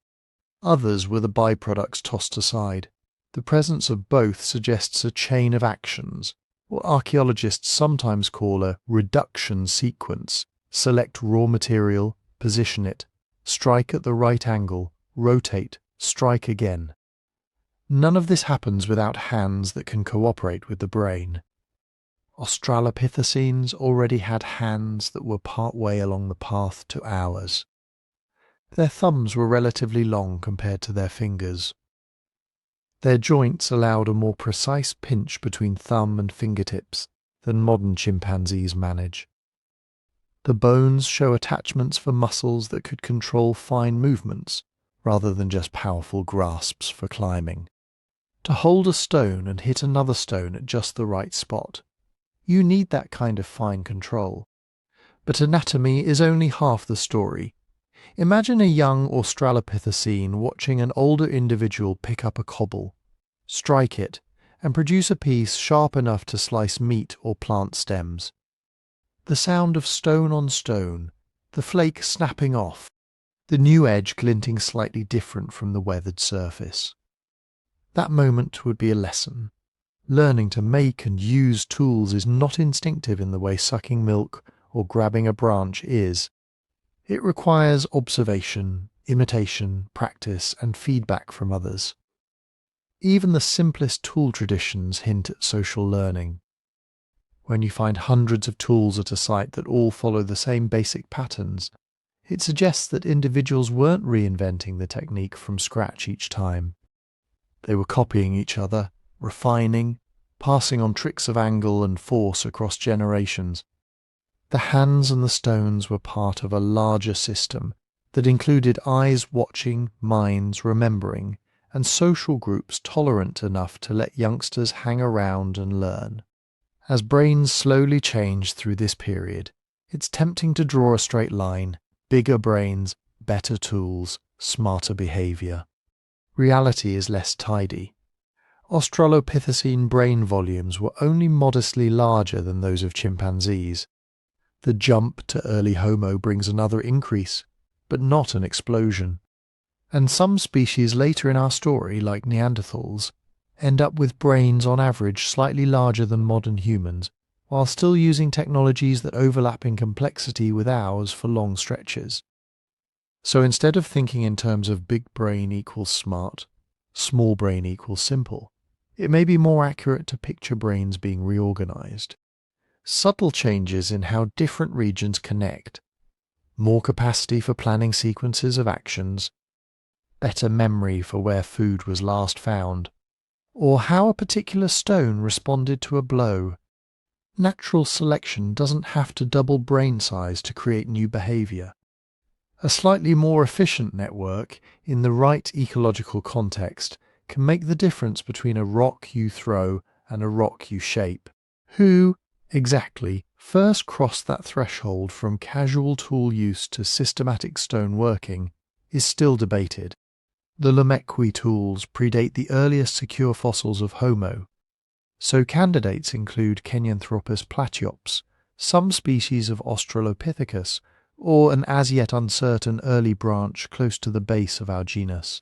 Others were the byproducts tossed aside. The presence of both suggests a chain of actions, what archaeologists sometimes call a reduction sequence. Select raw material, position it, strike at the right angle, rotate, strike again. None of this happens without hands that can cooperate with the brain. Australopithecines already had hands that were part way along the path to ours. Their thumbs were relatively long compared to their fingers. Their joints allowed a more precise pinch between thumb and fingertips than modern chimpanzees manage. The bones show attachments for muscles that could control fine movements, rather than just powerful grasps for climbing. To hold a stone and hit another stone at just the right spot, you need that kind of fine control. But anatomy is only half the story. Imagine a young Australopithecine watching an older individual pick up a cobble, strike it, and produce a piece sharp enough to slice meat or plant stems. The sound of stone on stone, the flake snapping off, the new edge glinting slightly different from the weathered surface. That moment would be a lesson. Learning to make and use tools is not instinctive in the way sucking milk or grabbing a branch is. It requires observation, imitation, practice, and feedback from others. Even the simplest tool traditions hint at social learning. When you find hundreds of tools at a site that all follow the same basic patterns, it suggests that individuals weren't reinventing the technique from scratch each time. They were copying each other, refining, passing on tricks of angle and force across generations. The hands and the stones were part of a larger system that included eyes watching, minds remembering, and social groups tolerant enough to let youngsters hang around and learn. As brains slowly change through this period, it's tempting to draw a straight line: bigger brains, better tools, smarter behaviour. Reality is less tidy. Australopithecine brain volumes were only modestly larger than those of chimpanzees. The jump to early Homo brings another increase, but not an explosion. And some species later in our story, like Neanderthals, end up with brains on average slightly larger than modern humans, while still using technologies that overlap in complexity with ours for long stretches. So instead of thinking in terms of big brain equals smart, small brain equals simple, it may be more accurate to picture brains being reorganized. Subtle changes in how different regions connect, more capacity for planning sequences of actions, better memory for where food was last found, or how a particular stone responded to a blow. Natural selection doesn't have to double brain size to create new behavior. A slightly more efficient network in the right ecological context can make the difference between a rock you throw and a rock you shape. Who, exactly, first crossed that threshold from casual tool use to systematic stone working is still debated. The Lamecqui tools predate the earliest secure fossils of Homo, so candidates include Kenyanthropus platyops, some species of Australopithecus, or an as yet uncertain early branch close to the base of our genus.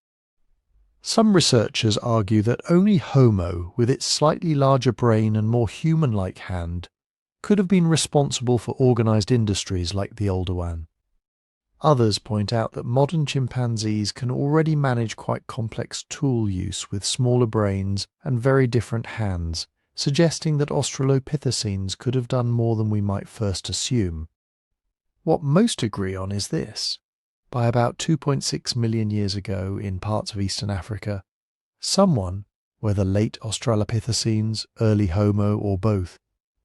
Some researchers argue that only Homo, with its slightly larger brain and more human-like hand, could have been responsible for organized industries like the older one. Others point out that modern chimpanzees can already manage quite complex tool use with smaller brains and very different hands, suggesting that Australopithecines could have done more than we might first assume. What most agree on is this. By about 2.6 million years ago in parts of eastern Africa, someone, whether late Australopithecines, early Homo or both,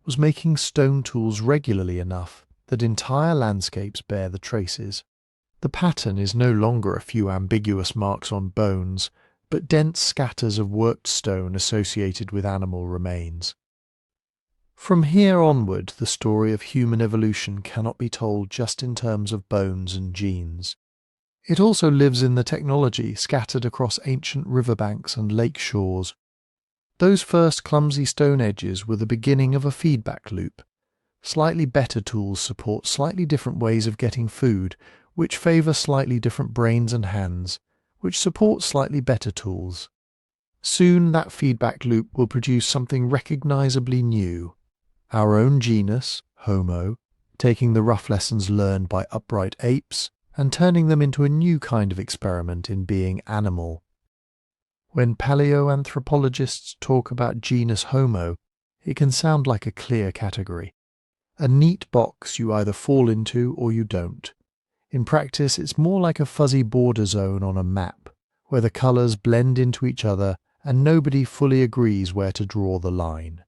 was making stone tools regularly enough that entire landscapes bear the traces. The pattern is no longer a few ambiguous marks on bones, but dense scatters of worked stone associated with animal remains. From here onward, the story of human evolution cannot be told just in terms of bones and genes. It also lives in the technology scattered across ancient riverbanks and lake shores. Those first clumsy stone edges were the beginning of a feedback loop. Slightly better tools support slightly different ways of getting food, which favour slightly different brains and hands, which support slightly better tools. Soon that feedback loop will produce something recognisably new. Our own genus, Homo, taking the rough lessons learned by upright apes and turning them into a new kind of experiment in being animal. When paleoanthropologists talk about genus Homo, it can sound like a clear category. A neat box you either fall into or you don't. In practice, it's more like a fuzzy border zone on a map, where the colours blend into each other and nobody fully agrees where to draw the line.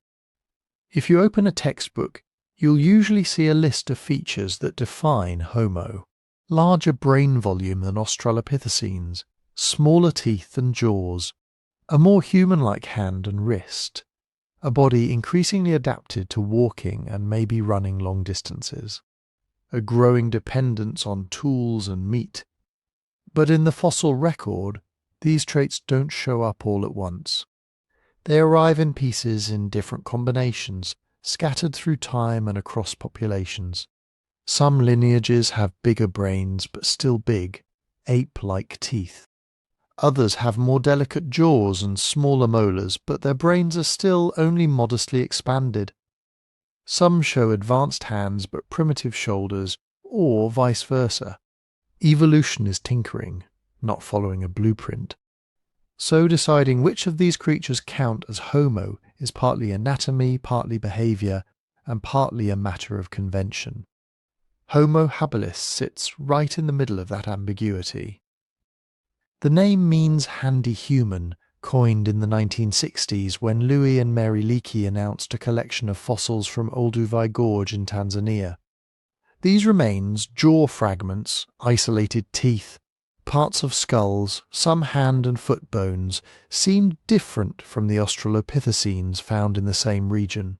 If you open a textbook, you'll usually see a list of features that define Homo. Larger brain volume than Australopithecines, smaller teeth and jaws, a more human-like hand and wrist, a body increasingly adapted to walking and maybe running long distances, a growing dependence on tools and meat. But in the fossil record, these traits don't show up all at once. They arrive in pieces in different combinations, scattered through time and across populations. Some lineages have bigger brains but still big, ape-like teeth. Others have more delicate jaws and smaller molars, but their brains are still only modestly expanded. Some show advanced hands but primitive shoulders, or vice versa. Evolution is tinkering, not following a blueprint. So deciding which of these creatures count as Homo is partly anatomy, partly behaviour, and partly a matter of convention. Homo habilis sits right in the middle of that ambiguity. The name means handy human, coined in the 1960s when Louis and Mary Leakey announced a collection of fossils from Olduvai Gorge in Tanzania. These remains, jaw fragments, isolated teeth, parts of skulls, some hand and foot bones, seemed different from the Australopithecines found in the same region.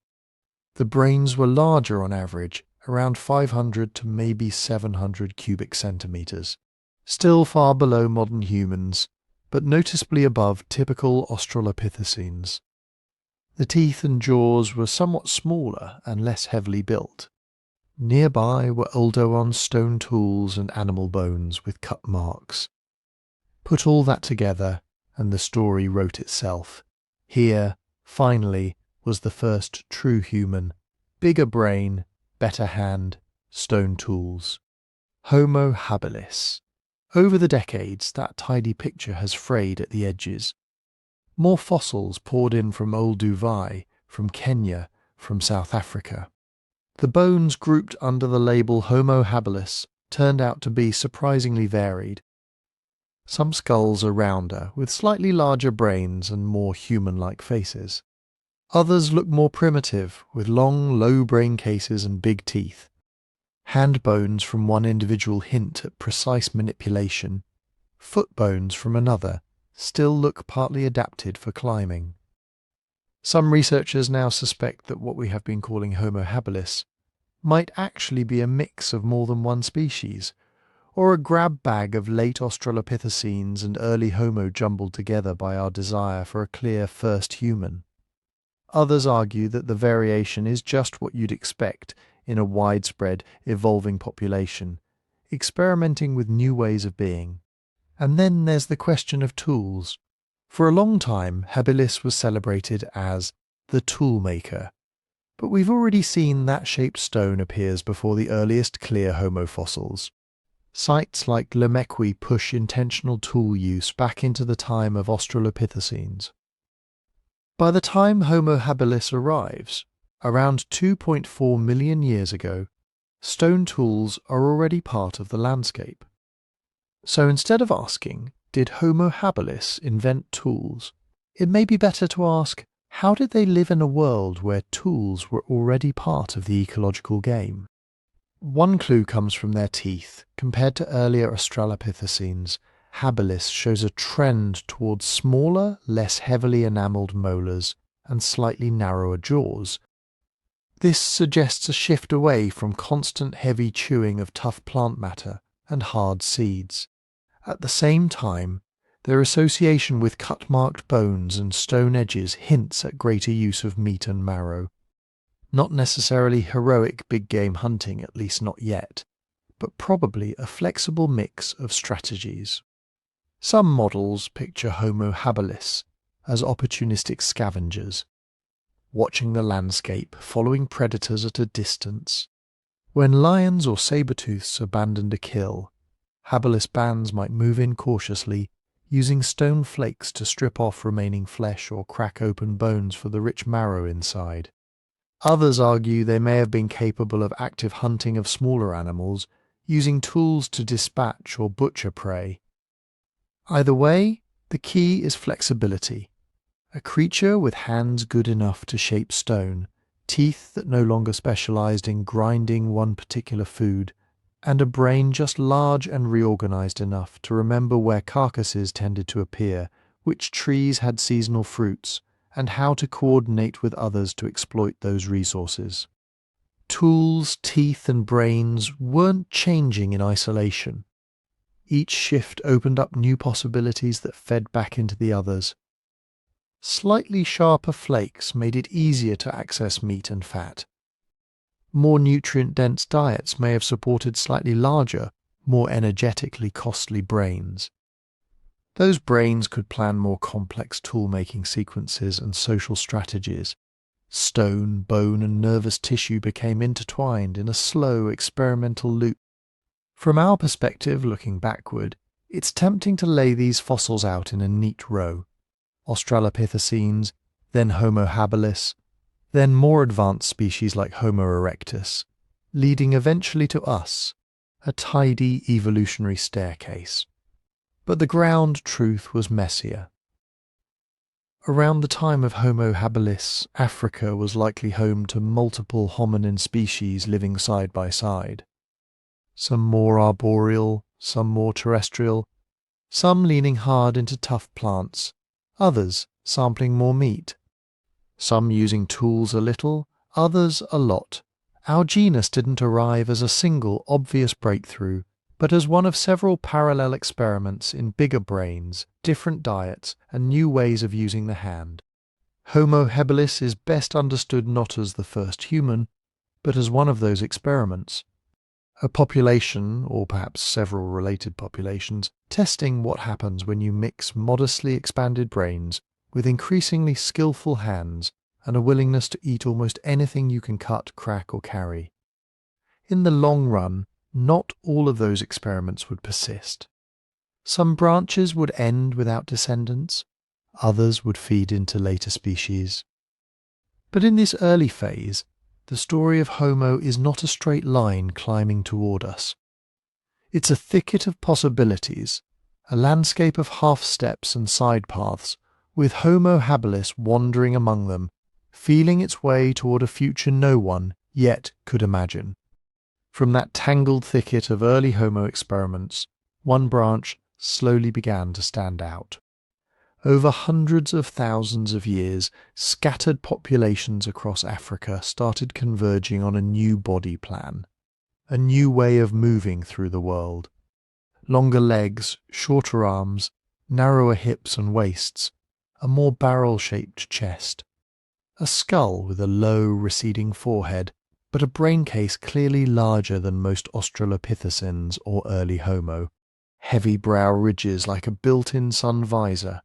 The brains were larger on average, around 500 to maybe 700 cubic centimetres. Still far below modern humans, but noticeably above typical Australopithecines. The teeth and jaws were somewhat smaller and less heavily built. Nearby were Oldowan's stone tools and animal bones with cut marks. Put all that together, and the story wrote itself. Here, finally, was the first true human. Bigger brain, better hand, stone tools. Homo habilis. Over the decades, that tidy picture has frayed at the edges. More fossils poured in from Olduvai, from Kenya, from South Africa. The bones grouped under the label Homo habilis turned out to be surprisingly varied. Some skulls are rounder, with slightly larger brains and more human-like faces. Others look more primitive, with long, low brain cases and big teeth. Hand bones from one individual hint at precise manipulation. Foot bones from another still look partly adapted for climbing. Some researchers now suspect that what we have been calling Homo habilis might actually be a mix of more than one species, or a grab bag of late Australopithecines and early Homo jumbled together by our desire for a clear first human. Others argue that the variation is just what you'd expect in a widespread, evolving population, experimenting with new ways of being. And then there's the question of tools. For a long time, habilis was celebrated as the tool maker, but we've already seen that shaped stone appears before the earliest clear Homo fossils. Sites like Lemequi push intentional tool use back into the time of Australopithecines. By the time Homo habilis arrives, around 2.4 million years ago, stone tools are already part of the landscape. So instead of asking, did Homo habilis invent tools, it may be better to ask, how did they live in a world where tools were already part of the ecological game? One clue comes from their teeth. Compared to earlier Australopithecines, habilis shows a trend towards smaller, less heavily enamelled molars and slightly narrower jaws. This suggests a shift away from constant heavy chewing of tough plant matter and hard seeds. At the same time, their association with cut-marked bones and stone edges hints at greater use of meat and marrow. Not necessarily heroic big-game hunting, at least not yet, but probably a flexible mix of strategies. Some models picture Homo habilis as opportunistic scavengers, watching the landscape, following predators at a distance. When lions or saber-tooths abandoned a kill, habilis bands might move in cautiously, using stone flakes to strip off remaining flesh or crack open bones for the rich marrow inside. Others argue they may have been capable of active hunting of smaller animals, using tools to dispatch or butcher prey. Either way, the key is flexibility. A creature with hands good enough to shape stone, teeth that no longer specialized in grinding one particular food, and a brain just large and reorganized enough to remember where carcasses tended to appear, which trees had seasonal fruits, and how to coordinate with others to exploit those resources. Tools, teeth, and brains weren't changing in isolation. Each shift opened up new possibilities that fed back into the others. Slightly sharper flakes made it easier to access meat and fat. More nutrient-dense diets may have supported slightly larger, more energetically costly brains. Those brains could plan more complex tool-making sequences and social strategies. Stone, bone, and nervous tissue became intertwined in a slow, experimental loop. From our perspective, looking backward, it's tempting to lay these fossils out in a neat row. Australopithecines, then Homo habilis, then more advanced species like Homo erectus, leading eventually to us, a tidy evolutionary staircase. But the ground truth was messier. Around the time of Homo habilis, Africa was likely home to multiple hominin species living side by side. Some more arboreal, some more terrestrial, some leaning hard into tough plants, others sampling more meat. Some using tools a little, others a lot. Our genus didn't arrive as a single obvious breakthrough, but as one of several parallel experiments in bigger brains, different diets, and new ways of using the hand. Homo habilis is best understood not as the first human, but as one of those experiments. A population, or perhaps several related populations, testing what happens when you mix modestly expanded brains with increasingly skillful hands and a willingness to eat almost anything you can cut, crack, or carry. In the long run, not all of those experiments would persist. Some branches would end without descendants, others would feed into later species. But in this early phase, the story of Homo is not a straight line climbing toward us. It's a thicket of possibilities, a landscape of half-steps and side paths, with Homo habilis wandering among them, feeling its way toward a future no one yet could imagine. From that tangled thicket of early Homo experiments, one branch slowly began to stand out. Over hundreds of thousands of years, scattered populations across Africa started converging on a new body plan, a new way of moving through the world. Longer legs, shorter arms, narrower hips and waists, a more barrel-shaped chest, a skull with a low, receding forehead, but a brain case clearly larger than most Australopithecines or early Homo, heavy brow ridges like a built-in sun visor,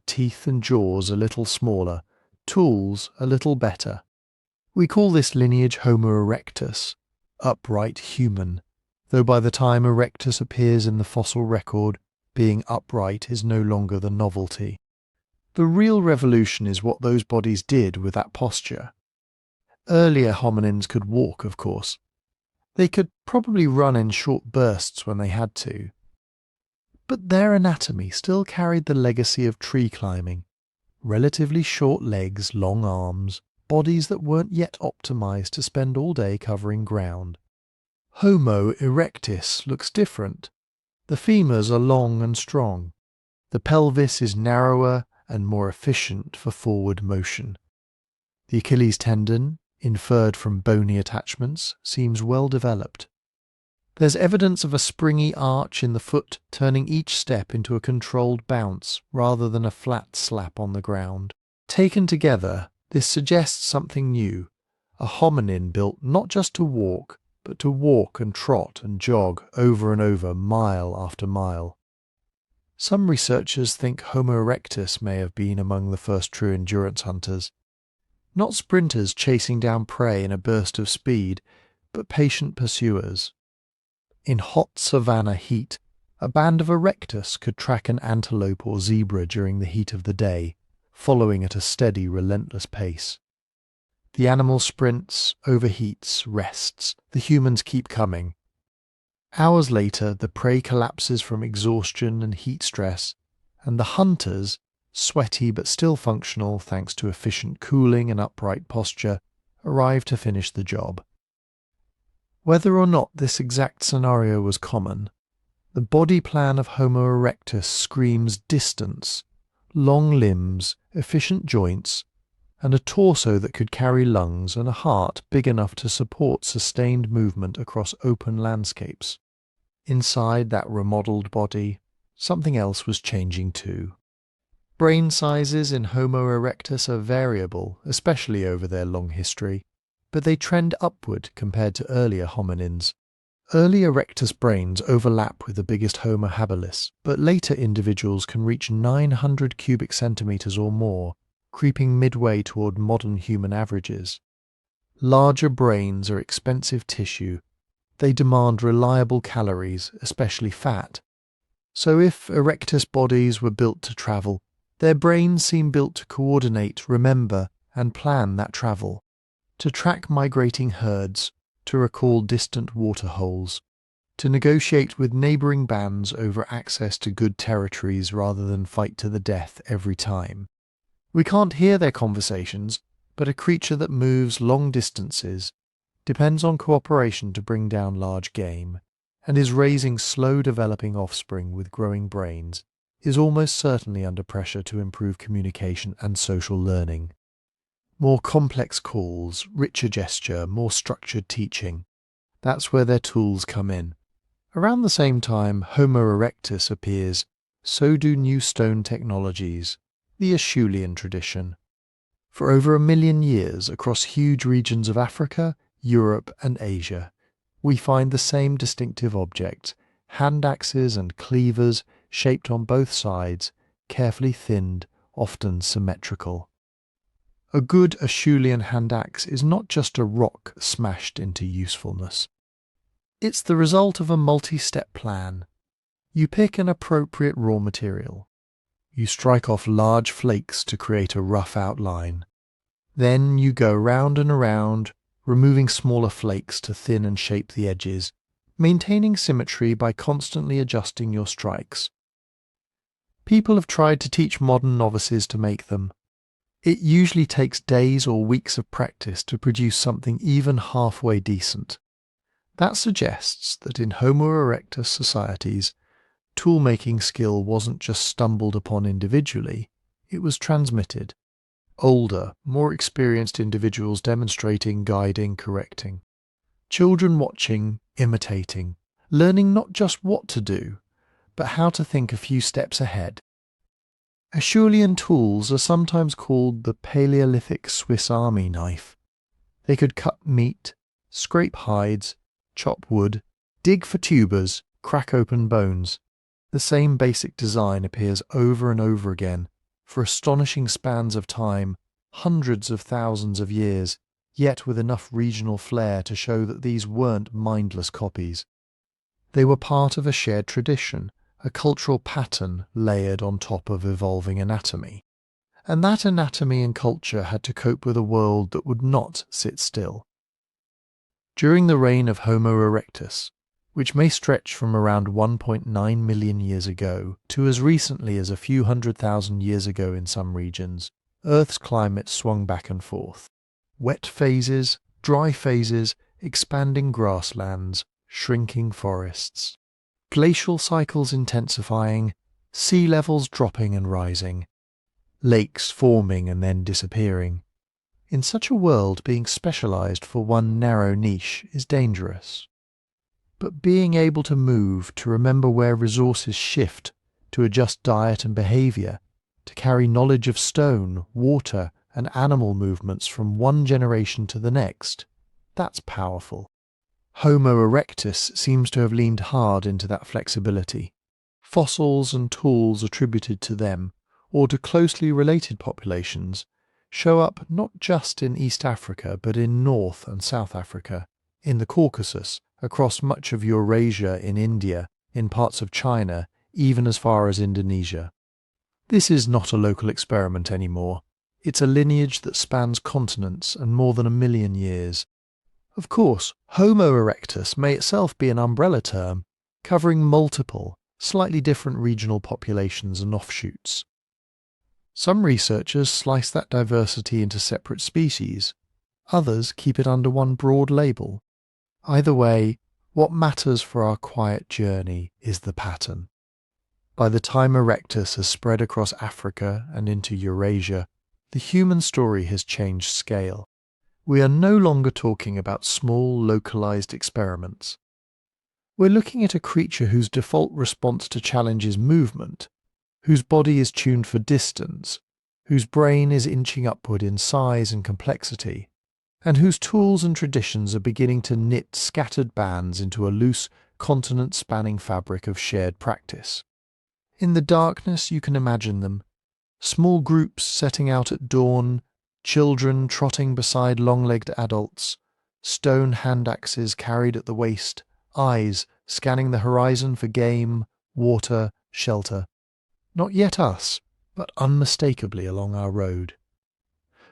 teeth and jaws a little smaller, tools a little better. We call this lineage Homo erectus, upright human, though by the time erectus appears in the fossil record, being upright is no longer the novelty. The real revolution is what those bodies did with that posture. Earlier hominins could walk, of course. They could probably run in short bursts when they had to. But their anatomy still carried the legacy of tree climbing. Relatively short legs, long arms, bodies that weren't yet optimized to spend all day covering ground. Homo erectus looks different. The femurs are long and strong. The pelvis is narrower and more efficient for forward motion. The Achilles tendon, inferred from bony attachments, seems well developed. There's evidence of a springy arch in the foot, turning each step into a controlled bounce rather than a flat slap on the ground. Taken together, this suggests something new, a hominin built not just to walk, but to walk and trot and jog over and over, mile after mile. Some researchers think Homo erectus may have been among the first true endurance hunters. Not sprinters chasing down prey in a burst of speed, but patient pursuers. In hot savanna heat, a band of erectus could track an antelope or zebra during the heat of the day, following at a steady, relentless pace. The animal sprints, overheats, rests. The humans keep coming. Hours later, the prey collapses from exhaustion and heat stress, and the hunters, sweaty but still functional thanks to efficient cooling and upright posture, arrive to finish the job. Whether or not this exact scenario was common, the body plan of Homo erectus screams distance, long limbs, efficient joints, and a torso that could carry lungs and a heart big enough to support sustained movement across open landscapes. Inside that remodeled body, something else was changing too. Brain sizes in Homo erectus are variable, especially over their long history, but they trend upward compared to earlier hominins. Early erectus brains overlap with the biggest Homo habilis, but later individuals can reach 900 cubic centimeters or more, creeping midway toward modern human averages. Larger brains are expensive tissue. They demand reliable calories, especially fat. So if erectus bodies were built to travel, their brains seem built to coordinate, remember, and plan that travel, to track migrating herds, to recall distant waterholes, to negotiate with neighbouring bands over access to good territories rather than fight to the death every time. We can't hear their conversations, but a creature that moves long distances, depends on cooperation to bring down large game, and is raising slow-developing offspring with growing brains, is almost certainly under pressure to improve communication and social learning. More complex calls, richer gesture, more structured teaching. That's where their tools come in. Around the same time Homo erectus appears, so do new stone technologies, the Acheulean tradition. For over 1 million years across huge regions of Africa, Europe and Asia, we find the same distinctive objects, hand axes and cleavers shaped on both sides, carefully thinned, often symmetrical. A good Acheulean hand axe is not just a rock smashed into usefulness. It's the result of a multi-step plan. You pick an appropriate raw material. You strike off large flakes to create a rough outline. Then you go round and around, removing smaller flakes to thin and shape the edges, maintaining symmetry by constantly adjusting your strikes. People have tried to teach modern novices to make them. It usually takes days or weeks of practice to produce something even halfway decent. That suggests that in Homo erectus societies, tool-making skill wasn't just stumbled upon individually, it was transmitted. Older, more experienced individuals demonstrating, guiding, correcting. Children watching, imitating, learning not just what to do, but how to think a few steps ahead. Acheulean tools are sometimes called the Paleolithic Swiss Army knife. They could cut meat, scrape hides, chop wood, dig for tubers, crack open bones. The same basic design appears over and over again, for astonishing spans of time, hundreds of thousands of years, yet with enough regional flair to show that these weren't mindless copies. They were part of a shared tradition, a cultural pattern layered on top of evolving anatomy. And that anatomy and culture had to cope with a world that would not sit still. During the reign of Homo erectus, which may stretch from around 1.9 million years ago to as recently as a few 100,000 years ago in some regions, Earth's climate swung back and forth. Wet phases, dry phases, expanding grasslands, shrinking forests. Glacial cycles intensifying, sea levels dropping and rising. Lakes forming and then disappearing. In such a world, being specialized for one narrow niche is dangerous. But being able to move, to remember where resources shift, to adjust diet and behavior, to carry knowledge of stone, water, and animal movements from one generation to the next, that's powerful. Homo erectus seems to have leaned hard into that flexibility. Fossils and tools attributed to them, or to closely related populations, show up not just in East Africa but in North and South Africa, in the Caucasus, across much of Eurasia, in India, in parts of China, even as far as Indonesia. This is not a local experiment anymore. It's a lineage that spans continents and more than 1 million years. Of course, Homo erectus may itself be an umbrella term, covering multiple, slightly different regional populations and offshoots. Some researchers slice that diversity into separate species. Others keep it under one broad label. Either way, what matters for our quiet journey is the pattern. By the time erectus has spread across Africa and into Eurasia, the human story has changed scale. We are no longer talking about small, localized experiments. We're looking at a creature whose default response to challenge is movement, whose body is tuned for distance, whose brain is inching upward in size and complexity, and whose tools and traditions are beginning to knit scattered bands into a loose, continent-spanning fabric of shared practice. In the darkness you can imagine them, small groups setting out at dawn, children trotting beside long-legged adults, stone hand-axes carried at the waist, eyes scanning the horizon for game, water, shelter. Not yet us, but unmistakably along our road.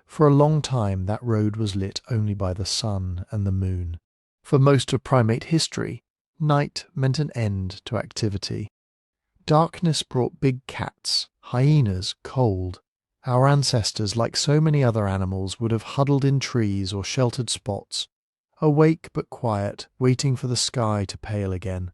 For a long time that road was lit only by the sun and the moon. For most of primate history, night meant an end to activity. Darkness brought big cats, hyenas, cold. Our ancestors, like so many other animals, would have huddled in trees or sheltered spots, awake but quiet, waiting for the sky to pale again.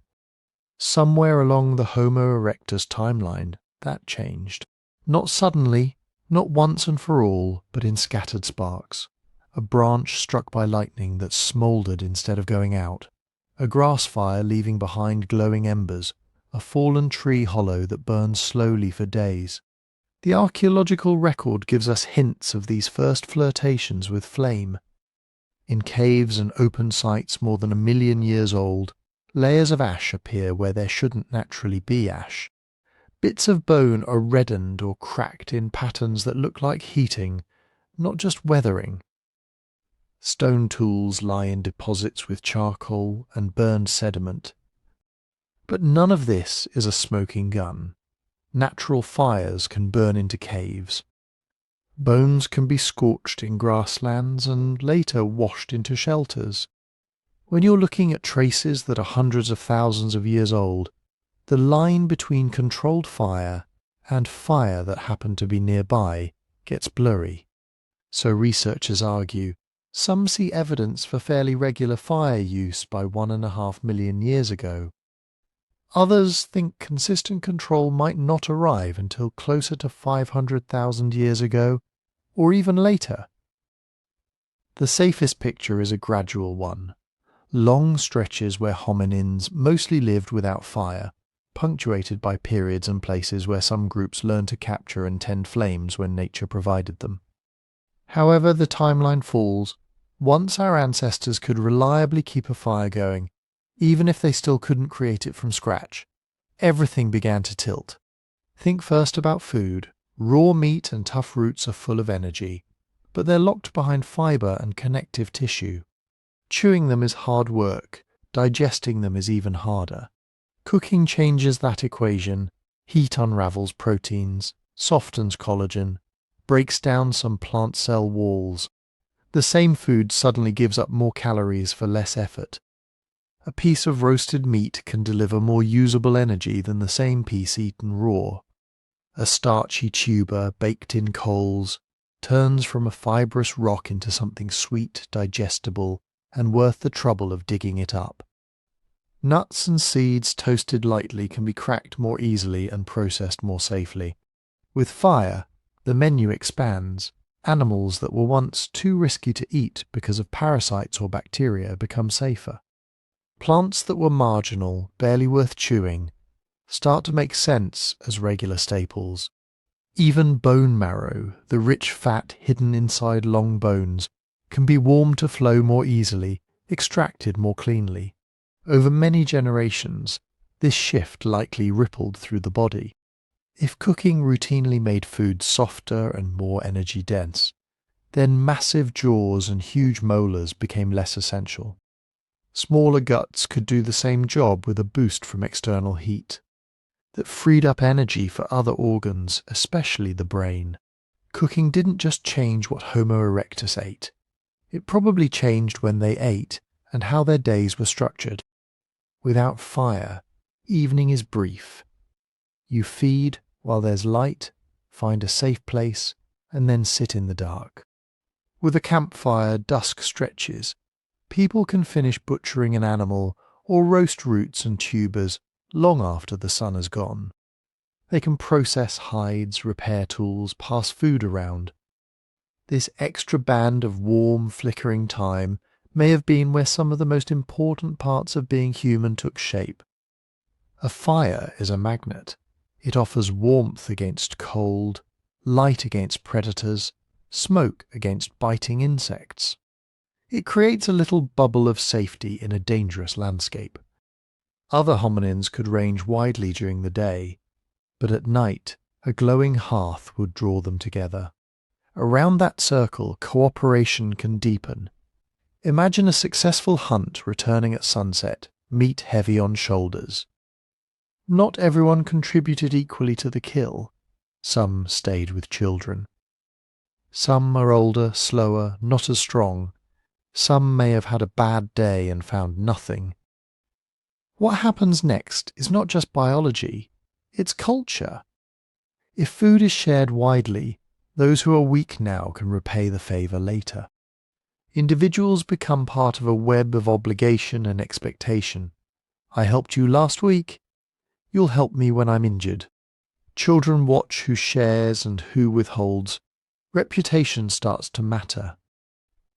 Somewhere along the Homo erectus timeline, that changed. Not suddenly, not once and for all, but in scattered sparks. A branch struck by lightning that smouldered instead of going out. A grass fire leaving behind glowing embers. A fallen tree hollow that burns slowly for days. The archaeological record gives us hints of these first flirtations with flame. In caves and open sites more than 1 million years old, layers of ash appear where there shouldn't naturally be ash. Bits of bone are reddened or cracked in patterns that look like heating, not just weathering. Stone tools lie in deposits with charcoal and burned sediment. But none of this is a smoking gun. Natural fires can burn into caves. Bones can be scorched in grasslands and later washed into shelters. When you're looking at traces that are hundreds of thousands of years old, the line between controlled fire and fire that happened to be nearby gets blurry. So researchers argue, some see evidence for fairly regular fire use by 1.5 million years ago. Others think consistent control might not arrive until closer to 500,000 years ago, or even later. The safest picture is a gradual one. Long stretches where hominins mostly lived without fire, punctuated by periods and places where some groups learned to capture and tend flames when nature provided them. However the timeline falls, once our ancestors could reliably keep a fire going, even if they still couldn't create it from scratch, everything began to tilt. Think first about food. Raw meat and tough roots are full of energy, but they're locked behind fibre and connective tissue. Chewing them is hard work, digesting them is even harder. Cooking changes that equation. Heat unravels proteins, softens collagen, breaks down some plant cell walls. The same food suddenly gives up more calories for less effort. A piece of roasted meat can deliver more usable energy than the same piece eaten raw. A starchy tuber baked in coals turns from a fibrous rock into something sweet, digestible, and worth the trouble of digging it up. Nuts and seeds toasted lightly can be cracked more easily and processed more safely. With fire, the menu expands. Animals that were once too risky to eat because of parasites or bacteria become safer. Plants that were marginal, barely worth chewing, start to make sense as regular staples. Even bone marrow, the rich fat hidden inside long bones, can be warmed to flow more easily, extracted more cleanly. Over many generations, this shift likely rippled through the body. If cooking routinely made food softer and more energy-dense, then massive jaws and huge molars became less essential. Smaller guts could do the same job with a boost from external heat. That freed up energy for other organs, especially the brain. Cooking didn't just change what Homo erectus ate. It probably changed when they ate and how their days were structured. Without fire, evening is brief. You feed while there's light, find a safe place, and then sit in the dark. With a campfire, dusk stretches. People can finish butchering an animal or roast roots and tubers long after the sun has gone. They can process hides, repair tools, pass food around. This extra band of warm, flickering time may have been where some of the most important parts of being human took shape. A fire is a magnet. It offers warmth against cold, light against predators, smoke against biting insects. It creates a little bubble of safety in a dangerous landscape. Other hominins could range widely during the day, but at night a glowing hearth would draw them together. Around that circle, cooperation can deepen. Imagine a successful hunt returning at sunset, meat heavy on shoulders. Not everyone contributed equally to the kill. Some stayed with children. Some are older, slower, not as strong. Some may have had a bad day and found nothing. What happens next is not just biology, it's culture. If food is shared widely, those who are weak now can repay the favour later. Individuals become part of a web of obligation and expectation. I helped you last week. You'll help me when I'm injured. Children watch who shares and who withholds. Reputation starts to matter.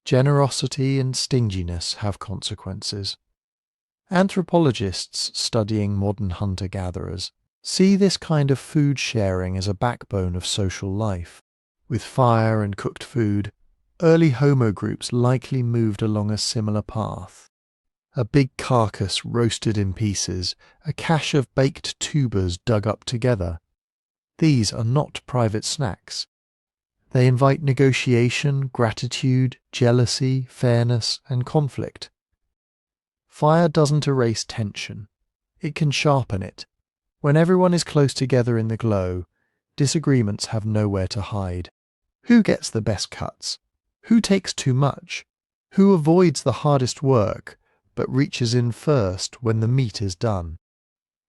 Generosity and stinginess have consequences. Anthropologists studying modern hunter-gatherers see this kind of food sharing as a backbone of social life. With fire and cooked food, early Homo groups likely moved along a similar path. A big carcass roasted in pieces, a cache of baked tubers dug up together. These are not private snacks. They invite negotiation, gratitude, jealousy, fairness, and conflict. Fire doesn't erase tension. It can sharpen it. When everyone is close together in the glow, disagreements have nowhere to hide. Who gets the best cuts? Who takes too much? Who avoids the hardest work, but reaches in first when the meat is done?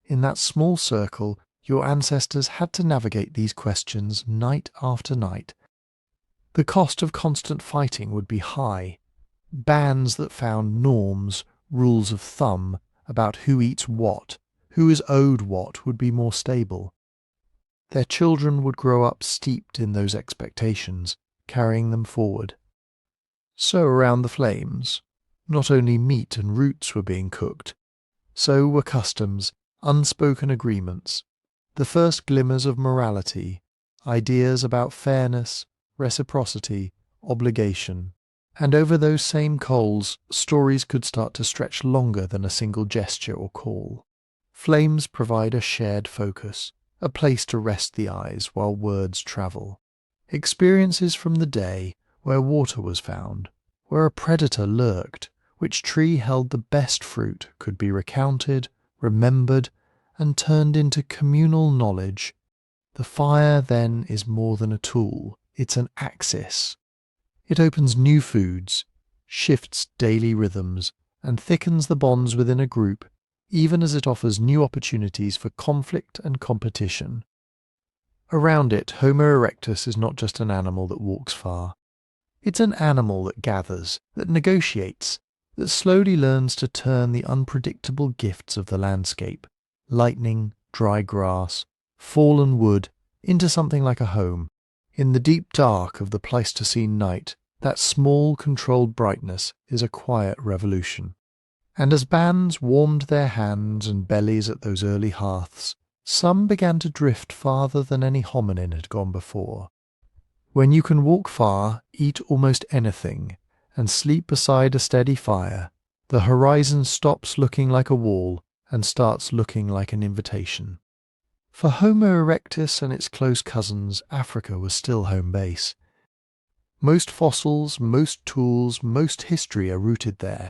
In that small circle, your ancestors had to navigate these questions night after night. The cost of constant fighting would be high. Bands that found norms, rules of thumb, about who eats what, who is owed what, would be more stable. Their children would grow up steeped in those expectations, carrying them forward. So around the flames, not only meat and roots were being cooked, so were customs, unspoken agreements, the first glimmers of morality, ideas about fairness, reciprocity, obligation. And over those same coals, stories could start to stretch longer than a single gesture or call. Flames provide a shared focus, a place to rest the eyes while words travel. Experiences from the day, where water was found, where a predator lurked, which tree held the best fruit, could be recounted, remembered, and turned into communal knowledge. The fire, then, is more than a tool. It's an axis. It opens new foods, shifts daily rhythms, and thickens the bonds within a group, even as it offers new opportunities for conflict and competition. Around it, Homo erectus is not just an animal that walks far. It's an animal that gathers, that negotiates, that slowly learns to turn the unpredictable gifts of the landscape, lightning, dry grass, fallen wood, into something like a home. In the deep dark of the Pleistocene night, that small controlled brightness is a quiet revolution. And as bands warmed their hands and bellies at those early hearths, some began to drift farther than any hominin had gone before. When you can walk far, eat almost anything, and sleep beside a steady fire, the horizon stops looking like a wall and starts looking like an invitation. For Homo erectus and its close cousins, Africa was still home base. Most fossils, most tools, most history are rooted there.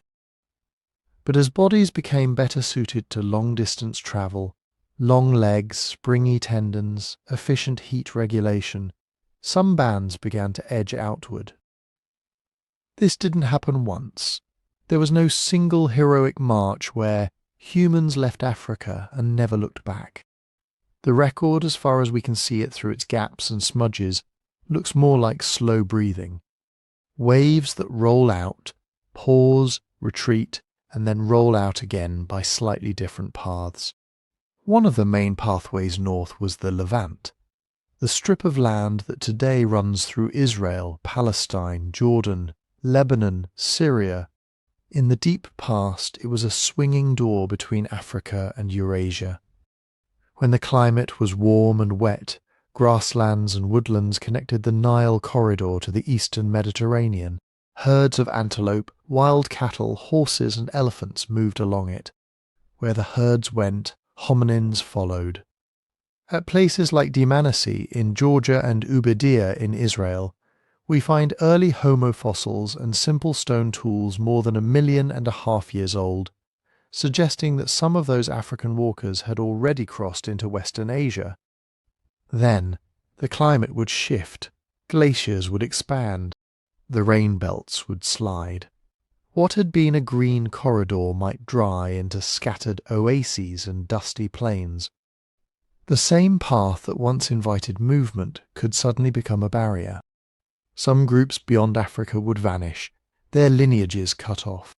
But as bodies became better suited to long-distance travel, long legs, springy tendons, efficient heat regulation, some bands began to edge outward. This didn't happen once. There was no single heroic march where humans left Africa and never looked back. The record, as far as we can see it through its gaps and smudges, looks more like slow breathing. Waves that roll out, pause, retreat, and then roll out again by slightly different paths. One of the main pathways north was the Levant, the strip of land that today runs through Israel, Palestine, Jordan, Lebanon, Syria. In the deep past, it was a swinging door between Africa and Eurasia. When the climate was warm and wet, grasslands and woodlands connected the Nile corridor to the eastern Mediterranean. Herds of antelope, wild cattle, horses and elephants moved along it. Where the herds went, hominins followed. At places like Dmanisi in Georgia and Ubadia in Israel, we find early Homo fossils and simple stone tools more than 1.5 million years old, suggesting that some of those African walkers had already crossed into Western Asia. Then, the climate would shift, glaciers would expand, the rain belts would slide. What had been a green corridor might dry into scattered oases and dusty plains. The same path that once invited movement could suddenly become a barrier. Some groups beyond Africa would vanish, their lineages cut off.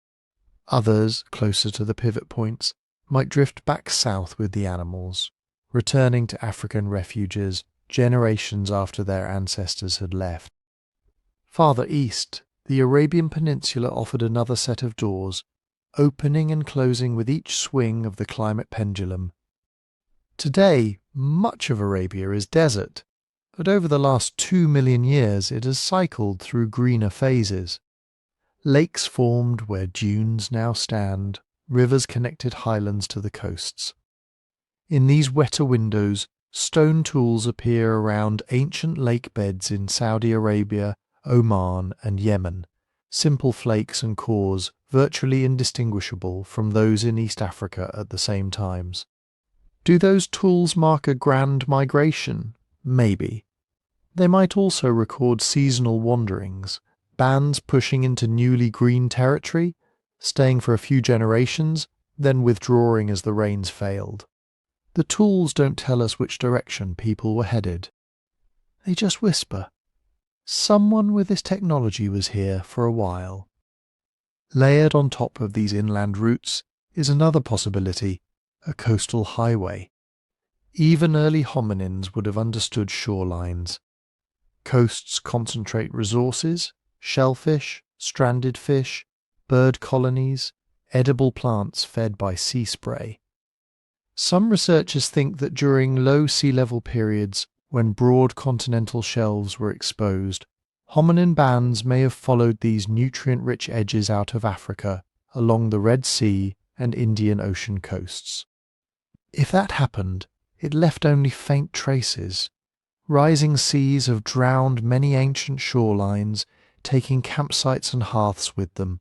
Others, closer to the pivot points, might drift back south with the animals, returning to African refuges generations after their ancestors had left. Farther east, the Arabian Peninsula offered another set of doors, opening and closing with each swing of the climate pendulum. Today, much of Arabia is desert, but over the last 2 million years it has cycled through greener phases. Lakes formed where dunes now stand, rivers connected highlands to the coasts. In these wetter windows, stone tools appear around ancient lake beds in Saudi Arabia, Oman and Yemen, simple flakes and cores virtually indistinguishable from those in East Africa at the same times. Do those tools mark a grand migration? Maybe. They might also record seasonal wanderings, bands pushing into newly green territory, staying for a few generations, then withdrawing as the rains failed. The tools don't tell us which direction people were headed. They just whisper. Someone with this technology was here for a while. Layered on top of these inland routes is another possibility, a coastal highway. Even early hominins would have understood shorelines. Coasts concentrate resources, shellfish, stranded fish, bird colonies, edible plants fed by sea spray. Some researchers think that during low sea level periods, when broad continental shelves were exposed, hominin bands may have followed these nutrient-rich edges out of Africa along the Red Sea and Indian Ocean coasts. If that happened, it left only faint traces. Rising seas have drowned many ancient shorelines, taking campsites and hearths with them.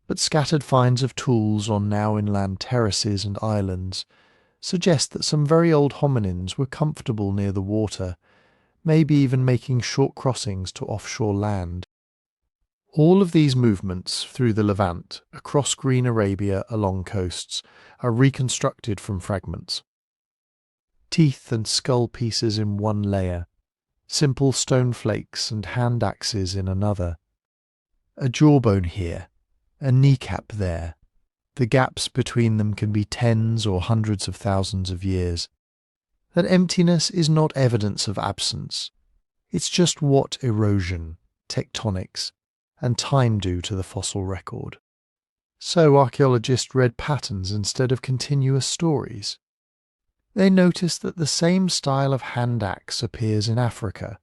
But scattered finds of tools on now inland terraces and islands suggest that some very old hominins were comfortable near the water, maybe even making short crossings to offshore land. All of these movements through the Levant, across green Arabia along coasts, are reconstructed from fragments. Teeth and skull pieces in one layer, simple stone flakes and hand axes in another. A jawbone here, a kneecap there. The gaps between them can be tens or hundreds of thousands of years. That emptiness is not evidence of absence. It's just what erosion, tectonics, and time do to the fossil record. So archaeologists read patterns instead of continuous stories. They noticed that the same style of hand axe appears in Africa,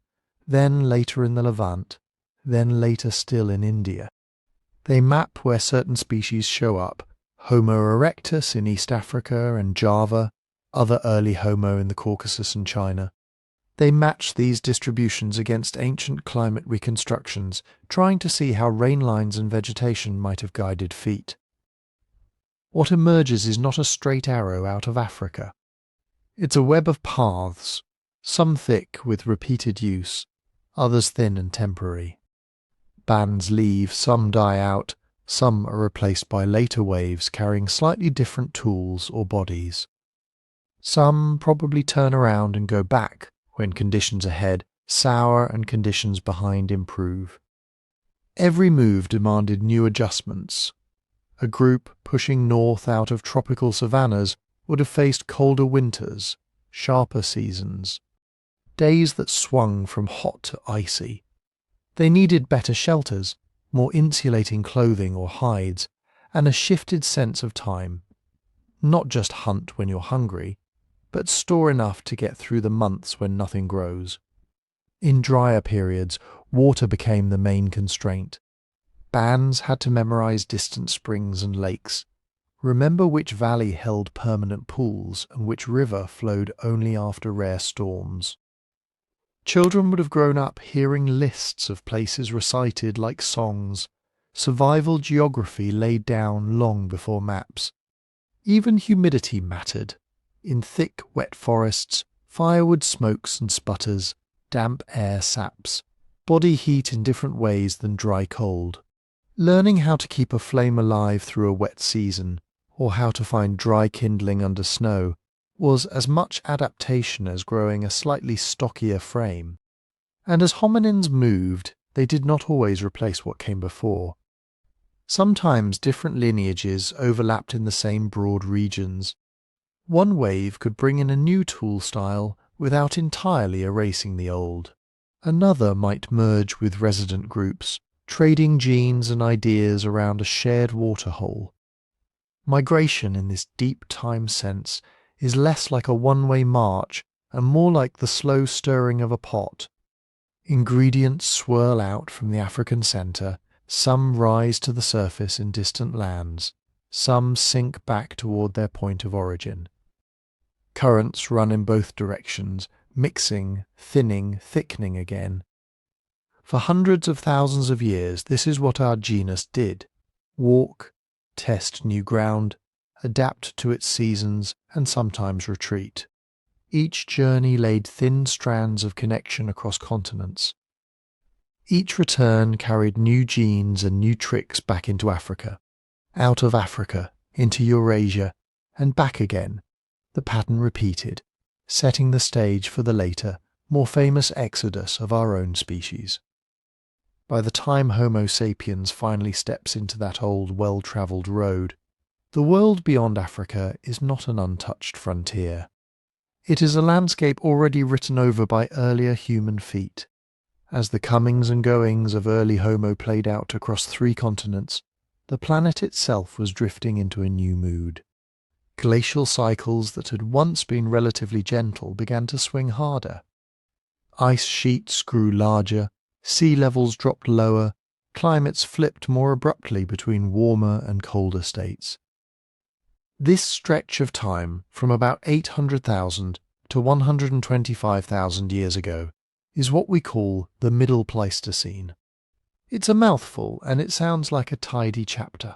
then later in the Levant, then later still in India. They map where certain species show up, Homo erectus in East Africa and Java, other early Homo in the Caucasus and China. They match these distributions against ancient climate reconstructions, trying to see how rain lines and vegetation might have guided feet. What emerges is not a straight arrow out of Africa. It's a web of paths, some thick with repeated use, others thin and temporary. Bands leave, some die out, some are replaced by later waves carrying slightly different tools or bodies. Some probably turn around and go back when conditions ahead sour and conditions behind improve. Every move demanded new adjustments. A group pushing north out of tropical savannas would have faced colder winters, sharper seasons, days that swung from hot to icy. They needed better shelters, more insulating clothing or hides, and a shifted sense of time. Not just hunt when you're hungry, but store enough to get through the months when nothing grows. In drier periods, water became the main constraint, Bands had to memorize distant springs and lakes, remember which valley held permanent pools and which river flowed only after rare storms. Children would have grown up hearing lists of places recited like songs, survival geography laid down long before maps. Even humidity mattered. In thick, wet forests, firewood smokes and sputters, damp air saps, body heat in different ways than dry cold. Learning how to keep a flame alive through a wet season, or how to find dry kindling under snow, was as much adaptation as growing a slightly stockier frame. And as hominins moved, they did not always replace what came before. Sometimes different lineages overlapped in the same broad regions. One wave could bring in a new tool style without entirely erasing the old. Another might merge with resident groups, trading genes and ideas around a shared waterhole. Migration in this deep time sense is less like a one-way march and more like the slow stirring of a pot. Ingredients swirl out from the African centre, some rise to the surface in distant lands, some sink back toward their point of origin. Currents run in both directions, mixing, thinning, thickening again. For hundreds of thousands of years, this is what our genus did: walk, test new ground, adapt to its seasons, and sometimes retreat. Each journey laid thin strands of connection across continents. Each return carried new genes and new tricks back into Africa, out of Africa, into Eurasia, and back again. The pattern repeated, setting the stage for the later, more famous exodus of our own species. By the time Homo sapiens finally steps into that old, well-travelled road, the world beyond Africa is not an untouched frontier. It is a landscape already written over by earlier human feet. As the comings and goings of early Homo played out across 3 continents, the planet itself was drifting into a new mood. Glacial cycles that had once been relatively gentle began to swing harder. Ice sheets grew larger, sea levels dropped lower, climates flipped more abruptly between warmer and colder states. This stretch of time, from about 800,000 to 125,000 years ago, is what we call the Middle Pleistocene. It's a mouthful and it sounds like a tidy chapter.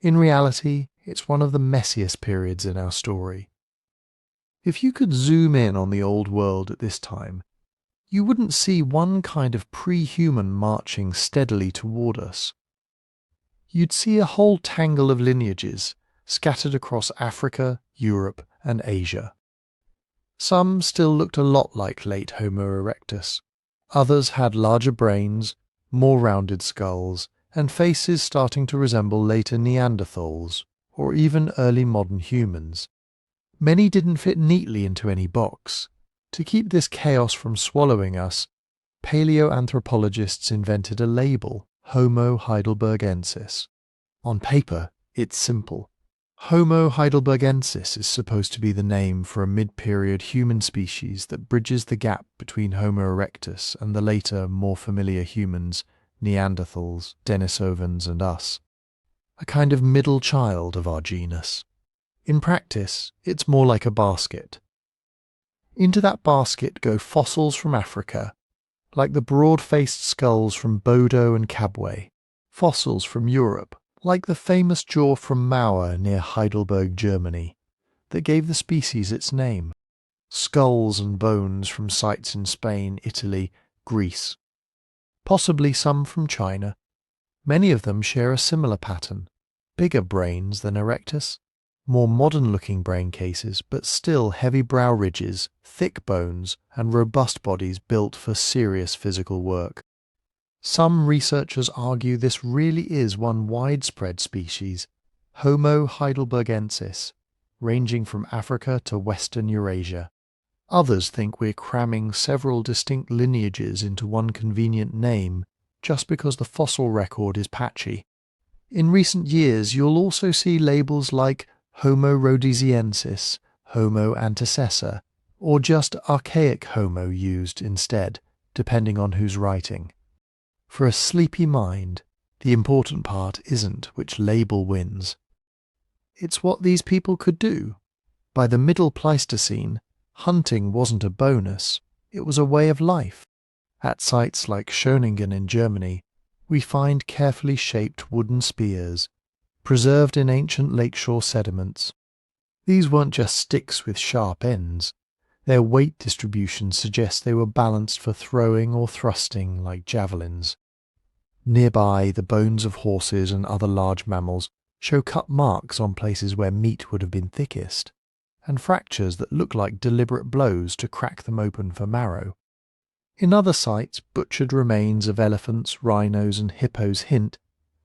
In reality, it's one of the messiest periods in our story. If you could zoom in on the old world at this time, you wouldn't see one kind of pre-human marching steadily toward us. You'd see a whole tangle of lineages scattered across Africa, Europe, and Asia. Some still looked a lot like late Homo erectus. Others had larger brains, more rounded skulls, and faces starting to resemble later Neanderthals, or even early modern humans. Many didn't fit neatly into any box. To keep this chaos from swallowing us, paleoanthropologists invented a label, Homo heidelbergensis. On paper, it's simple. Homo heidelbergensis is supposed to be the name for a mid-period human species that bridges the gap between Homo erectus and the later, more familiar humans, Neanderthals, Denisovans, and us. A kind of middle child of our genus. In practice, it's more like a basket. Into that basket go fossils from Africa, like the broad-faced skulls from Bodo and Kabwe, fossils from Europe, like the famous jaw from Mauer near Heidelberg, Germany, that gave the species its name, skulls and bones from sites in Spain, Italy, Greece, possibly some from China. Many of them share a similar pattern, bigger brains than erectus, more modern-looking brain cases, but still heavy brow ridges, thick bones, and robust bodies built for serious physical work. Some researchers argue this really is one widespread species, Homo heidelbergensis, ranging from Africa to Western Eurasia. Others think we're cramming several distinct lineages into one convenient name just because the fossil record is patchy. In recent years, you'll also see labels like Homo rhodesiensis, Homo antecessor, or just archaic Homo used instead, depending on who's writing. For a sleepy mind, The important part isn't which label wins. It's what these people could do. By the Middle Pleistocene, hunting wasn't a bonus, it was a way of life. At sites like Schöningen in Germany, we find carefully shaped wooden spears, preserved in ancient lakeshore sediments. These weren't just sticks with sharp ends. Their weight distribution suggests they were balanced for throwing or thrusting like javelins. Nearby, the bones of horses and other large mammals show cut marks on places where meat would have been thickest, and fractures that look like deliberate blows to crack them open for marrow. In other sites, butchered remains of elephants, rhinos and hippos hint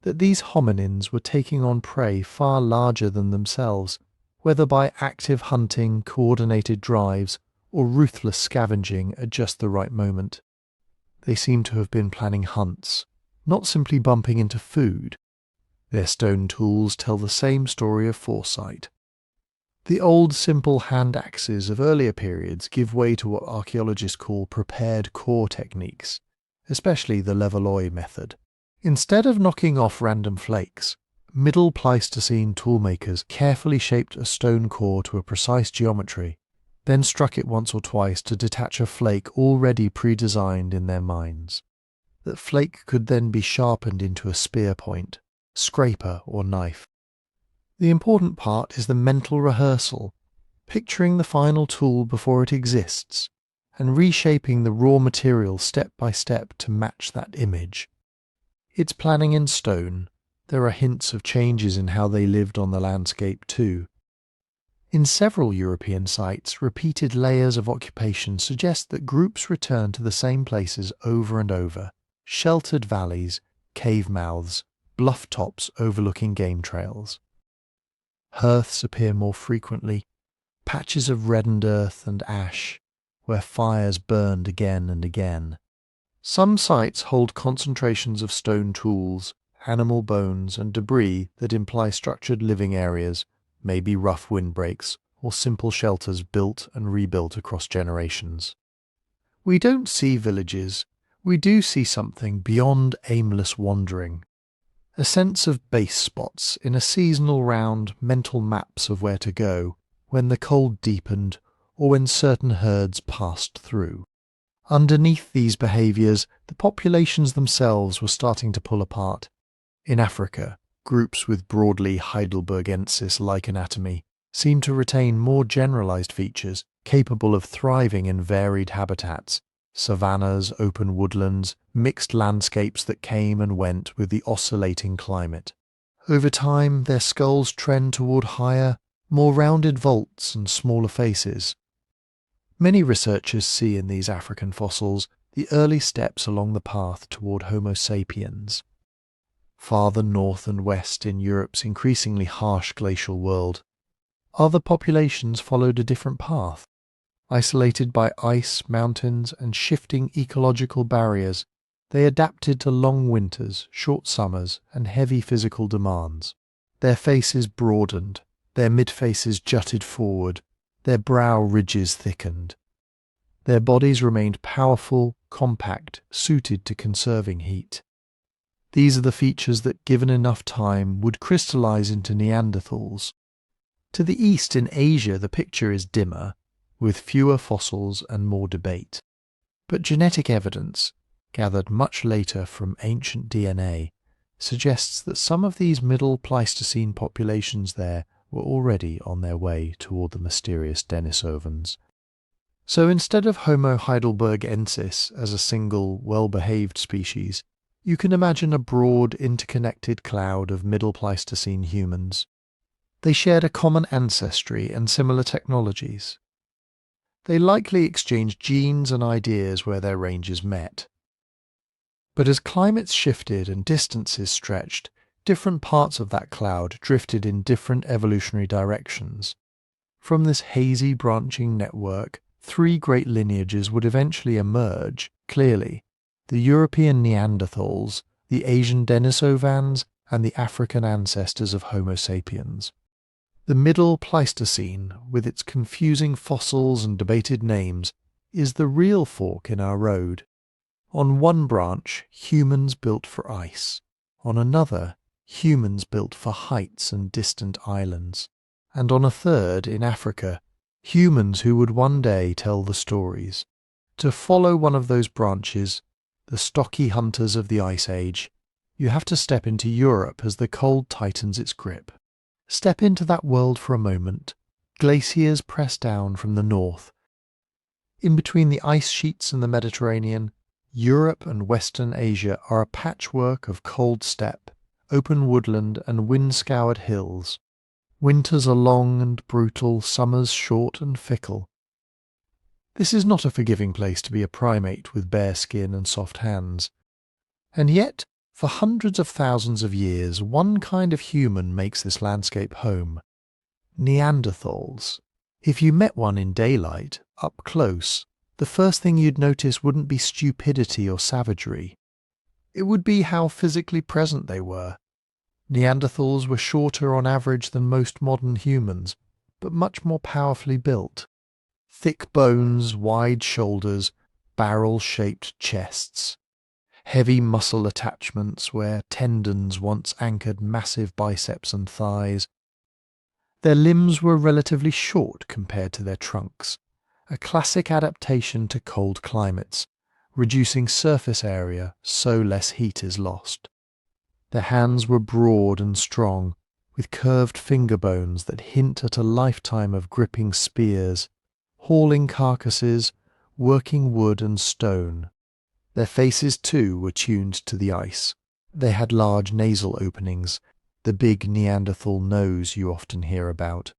that these hominins were taking on prey far larger than themselves, whether by active hunting, coordinated drives, or ruthless scavenging at just the right moment. They seem to have been planning hunts, not simply bumping into food. Their stone tools tell the same story of foresight. The old simple hand axes of earlier periods give way to what archaeologists call prepared core techniques, especially the Levallois method. Instead of knocking off random flakes, Middle Pleistocene toolmakers carefully shaped a stone core to a precise geometry, then struck it once or twice to detach a flake already pre-designed in their minds. That flake could then be sharpened into a spear point, scraper or knife. The important part is the mental rehearsal, picturing the final tool before it exists, and reshaping the raw material step by step to match that image. It's planning in stone. There are hints of changes in how they lived on the landscape too. In several European sites, repeated layers of occupation suggest that groups return to the same places over and over: sheltered valleys, cave mouths, bluff tops overlooking game trails. Hearths appear more frequently, patches of reddened earth and ash, where fires burned again and again. Some sites hold concentrations of stone tools, animal bones and debris that imply structured living areas, maybe rough windbreaks or simple shelters built and rebuilt across generations. We don't see villages, we do see something beyond aimless wandering. A sense of base spots in a seasonal round, mental maps of where to go when the cold deepened or when certain herds passed through. Underneath these behaviours, the populations themselves were starting to pull apart. In Africa, groups with broadly heidelbergensis-like anatomy seem to retain more generalised features capable of thriving in varied habitats: savannas, open woodlands, mixed landscapes that came and went with the oscillating climate. Over time, their skulls trend toward higher, more rounded vaults and smaller faces. Many researchers see in these African fossils the early steps along the path toward Homo sapiens. Farther north and west in Europe's increasingly harsh glacial world, other populations followed a different path. Isolated by ice, mountains, and shifting ecological barriers, they adapted to long winters, short summers, and heavy physical demands. Their faces broadened, their midfaces jutted forward, their brow ridges thickened. Their bodies remained powerful, compact, suited to conserving heat. These are the features that, given enough time, would crystallize into Neanderthals. To the east in Asia, the picture is dimmer, with fewer fossils and more debate. But genetic evidence, gathered much later from ancient DNA, suggests that some of these Middle Pleistocene populations there were already on their way toward the mysterious Denisovans. So instead of Homo heidelbergensis as a single, well-behaved species, you can imagine a broad, interconnected cloud of Middle Pleistocene humans. They shared a common ancestry and similar technologies. They likely exchanged genes and ideas where their ranges met. But as climates shifted and distances stretched, different parts of that cloud drifted in different evolutionary directions. From this hazy branching network, three great lineages would eventually emerge, clearly: the European Neanderthals, the Asian Denisovans, and the African ancestors of Homo sapiens. The Middle Pleistocene, with its confusing fossils and debated names, is the real fork in our road. On one branch, humans built for ice. On another, humans built for heights and distant islands. And on a third, in Africa, humans who would one day tell the stories. To follow one of those branches, the stocky hunters of the Ice Age, you have to step into Europe as the cold tightens its grip. Step into that world for a moment. Glaciers press down from the north. In between the ice sheets and the Mediterranean, Europe and Western Asia are a patchwork of cold steppe, open woodland and wind-scoured hills. Winters are long and brutal, summers short and fickle. This is not a forgiving place to be a primate with bare skin and soft hands. And yet, for hundreds of thousands of years, one kind of human makes this landscape home. Neanderthals. If you met one in daylight, up close, the first thing you'd notice wouldn't be stupidity or savagery. It would be how physically present they were. Neanderthals were shorter on average than most modern humans, but much more powerfully built. Thick bones, wide shoulders, barrel-shaped chests. Heavy muscle attachments where tendons once anchored massive biceps and thighs. Their limbs were relatively short compared to their trunks, a classic adaptation to cold climates, reducing surface area so less heat is lost. Their hands were broad and strong, with curved finger bones that hint at a lifetime of gripping spears, hauling carcasses, working wood and stone. Their faces, too, were tuned to the ice. They had large nasal openings, the big Neanderthal nose you often hear about.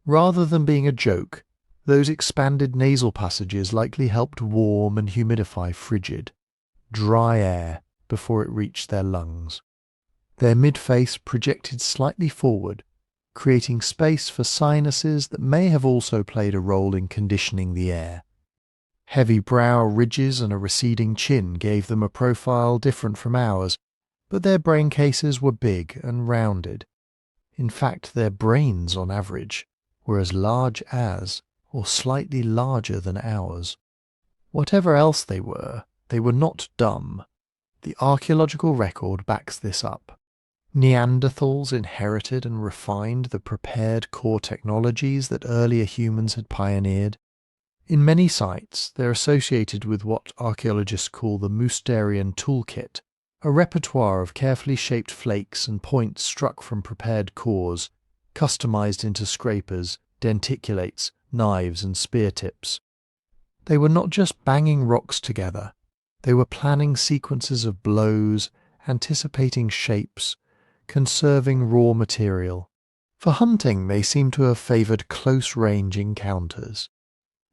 Rather than being a joke, those expanded nasal passages likely helped warm and humidify frigid, dry air before it reached their lungs. Their mid-face projected slightly forward, creating space for sinuses that may have also played a role in conditioning the air. Heavy brow ridges and a receding chin gave them a profile different from ours, but their brain cases were big and rounded. In fact, their brains, on average, were as large as, or slightly larger than ours. Whatever else they were not dumb. The archaeological record backs this up. Neanderthals inherited and refined the prepared core technologies that earlier humans had pioneered. In many sites, they're associated with what archaeologists call the Mousterian toolkit, a repertoire of carefully shaped flakes and points struck from prepared cores, customized into scrapers, denticulates, knives and spear tips. They were not just banging rocks together, they were planning sequences of blows, anticipating shapes, conserving raw material. For hunting, they seem to have favoured close-range encounters.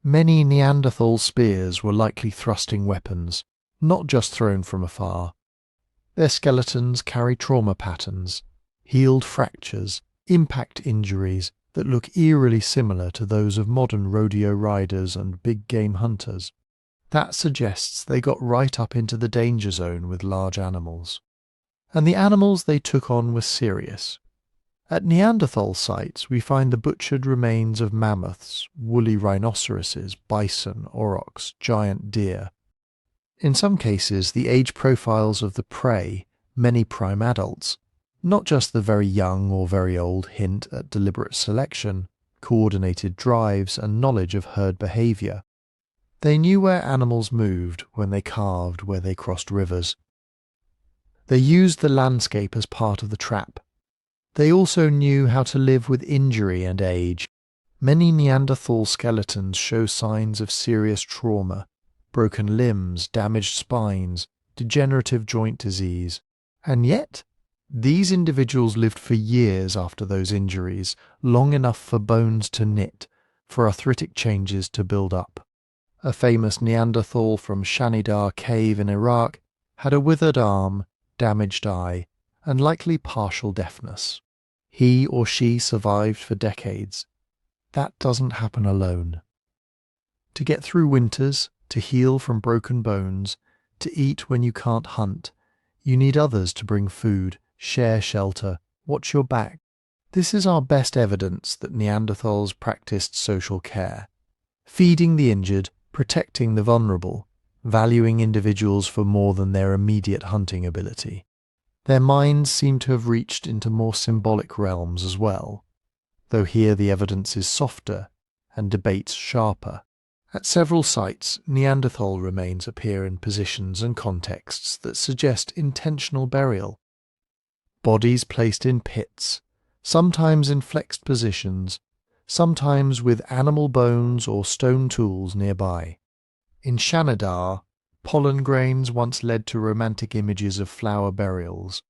Many Neanderthal spears were likely thrusting weapons, not just thrown from afar. Their skeletons carry trauma patterns, healed fractures, impact injuries that look eerily similar to those of modern rodeo riders and big game hunters. That suggests they got right up into the danger zone with large animals. And the animals they took on were serious. At Neanderthal sites we find the butchered remains of mammoths, woolly rhinoceroses, bison, aurochs, giant deer. In some cases the age profiles of the prey, many prime adults, not just the very young or very old, hint at deliberate selection, coordinated drives and knowledge of herd behaviour. They knew where animals moved when they carved, where they crossed rivers. They used the landscape as part of the trap. They also knew how to live with injury and age. Many Neanderthal skeletons show signs of serious trauma, broken limbs, damaged spines, degenerative joint disease. And yet, these individuals lived for years after those injuries, long enough for bones to knit, for arthritic changes to build up. A famous Neanderthal from Shanidar Cave in Iraq had a withered arm, damaged eye, and likely partial deafness. He or she survived for decades. That doesn't happen alone. To get through winters, to heal from broken bones, to eat when you can't hunt, you need others to bring food, share shelter, watch your back. This is our best evidence that Neanderthals practiced social care, feeding the injured, protecting the vulnerable, valuing individuals for more than their immediate hunting ability. Their minds seem to have reached into more symbolic realms as well, though here the evidence is softer and debates sharper. At several sites, Neanderthal remains appear in positions and contexts that suggest intentional burial. Bodies placed in pits, sometimes in flexed positions, sometimes with animal bones or stone tools nearby. In Shanidar, pollen grains once led to romantic images of flower burials,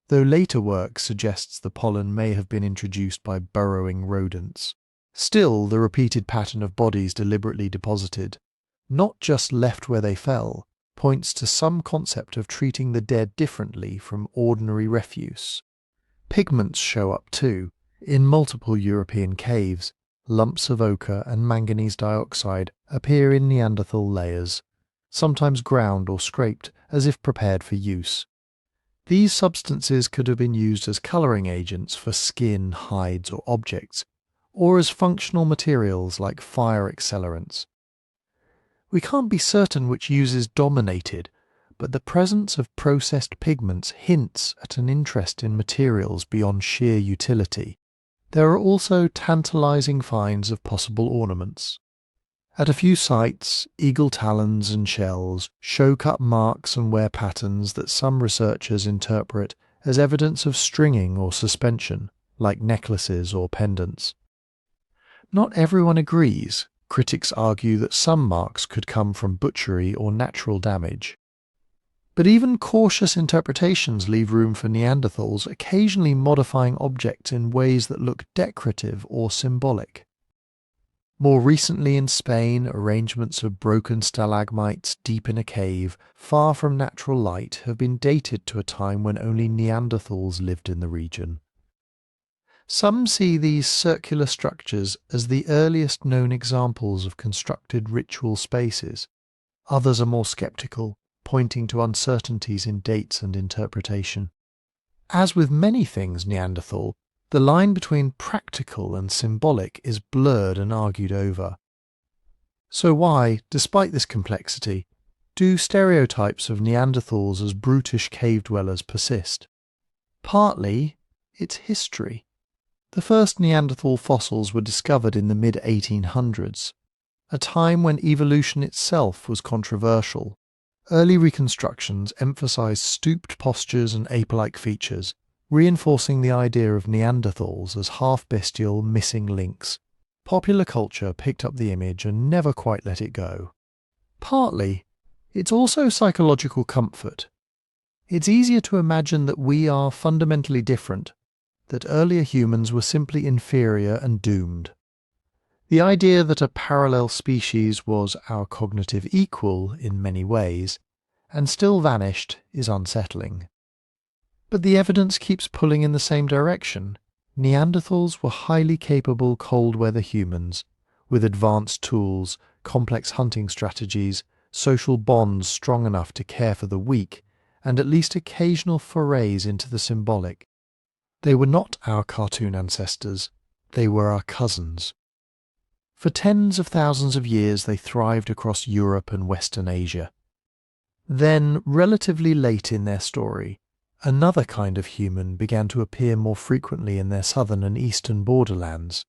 though later work suggests the pollen may have been introduced by burrowing rodents. Still, the repeated pattern of bodies deliberately deposited, not just left where they fell, points to some concept of treating the dead differently from ordinary refuse. Pigments show up too, in multiple European caves. Lumps of ochre and manganese dioxide appear in Neanderthal layers, sometimes ground or scraped as if prepared for use. These substances could have been used as colouring agents for skin, hides or objects, or as functional materials like fire accelerants. We can't be certain which uses dominated, but the presence of processed pigments hints at an interest in materials beyond sheer utility. There are also tantalizing finds of possible ornaments. At a few sites, eagle talons and shells show cut marks and wear patterns that some researchers interpret as evidence of stringing or suspension, like necklaces or pendants. Not everyone agrees. Critics argue that some marks could come from butchery or natural damage. But even cautious interpretations leave room for Neanderthals occasionally modifying objects in ways that look decorative or symbolic. More recently in Spain, arrangements of broken stalagmites deep in a cave, far from natural light, have been dated to a time when only Neanderthals lived in the region. Some see these circular structures as the earliest known examples of constructed ritual spaces. Others are more skeptical, pointing to uncertainties in dates and interpretation. As with many things Neanderthal, the line between practical and symbolic is blurred and argued over. So why, despite this complexity, do stereotypes of Neanderthals as brutish cave dwellers persist? Partly, it's history. The first Neanderthal fossils were discovered in the mid-1800s, a time when evolution itself was controversial. Early reconstructions emphasized stooped postures and ape-like features, reinforcing the idea of Neanderthals as half-bestial, missing links. Popular culture picked up the image and never quite let it go. Partly, it's also psychological comfort. It's easier to imagine that we are fundamentally different, that earlier humans were simply inferior and doomed. The idea that a parallel species was our cognitive equal in many ways, and still vanished, is unsettling. But the evidence keeps pulling in the same direction. Neanderthals were highly capable cold-weather humans, with advanced tools, complex hunting strategies, social bonds strong enough to care for the weak, and at least occasional forays into the symbolic. They were not our cartoon ancestors, they were our cousins. For tens of thousands of years they thrived across Europe and Western Asia. Then, relatively late in their story, another kind of human began to appear more frequently in their southern and eastern borderlands.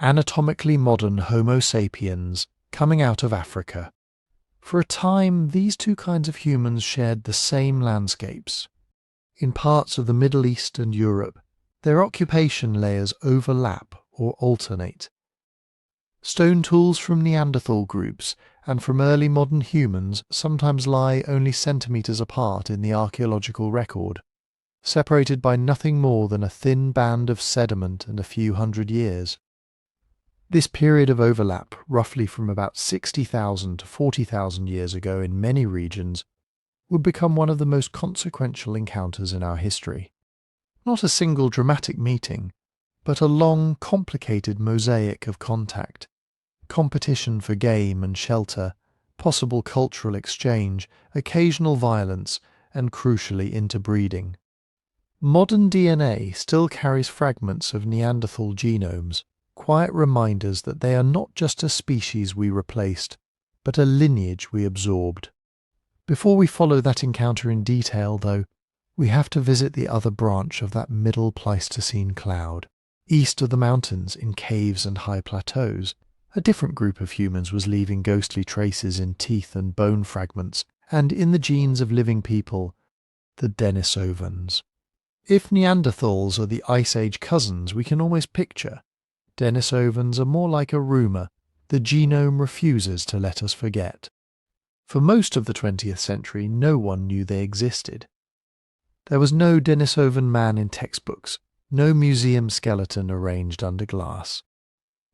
Anatomically modern Homo sapiens coming out of Africa. For a time, these two kinds of humans shared the same landscapes. In parts of the Middle East and Europe, their occupation layers overlap or alternate. Stone tools from Neanderthal groups and from early modern humans sometimes lie only centimetres apart in the archaeological record, separated by nothing more than a thin band of sediment and a few hundred years. This period of overlap, roughly from about 60,000 to 40,000 years ago in many regions, would become one of the most consequential encounters in our history. Not a single dramatic meeting, but a long, complicated mosaic of contact, competition for game and shelter, possible cultural exchange, occasional violence, and crucially interbreeding. Modern DNA still carries fragments of Neanderthal genomes, quiet reminders that they are not just a species we replaced, but a lineage we absorbed. Before we follow that encounter in detail, though, we have to visit the other branch of that middle Pleistocene cloud. East of the mountains, in caves and high plateaus, a different group of humans was leaving ghostly traces in teeth and bone fragments, and in the genes of living people, the Denisovans. If Neanderthals are the Ice Age cousins we can always picture, Denisovans are more like a rumour the genome refuses to let us forget. For most of the 20th century, no one knew they existed. There was no Denisovan man in textbooks, no museum skeleton arranged under glass.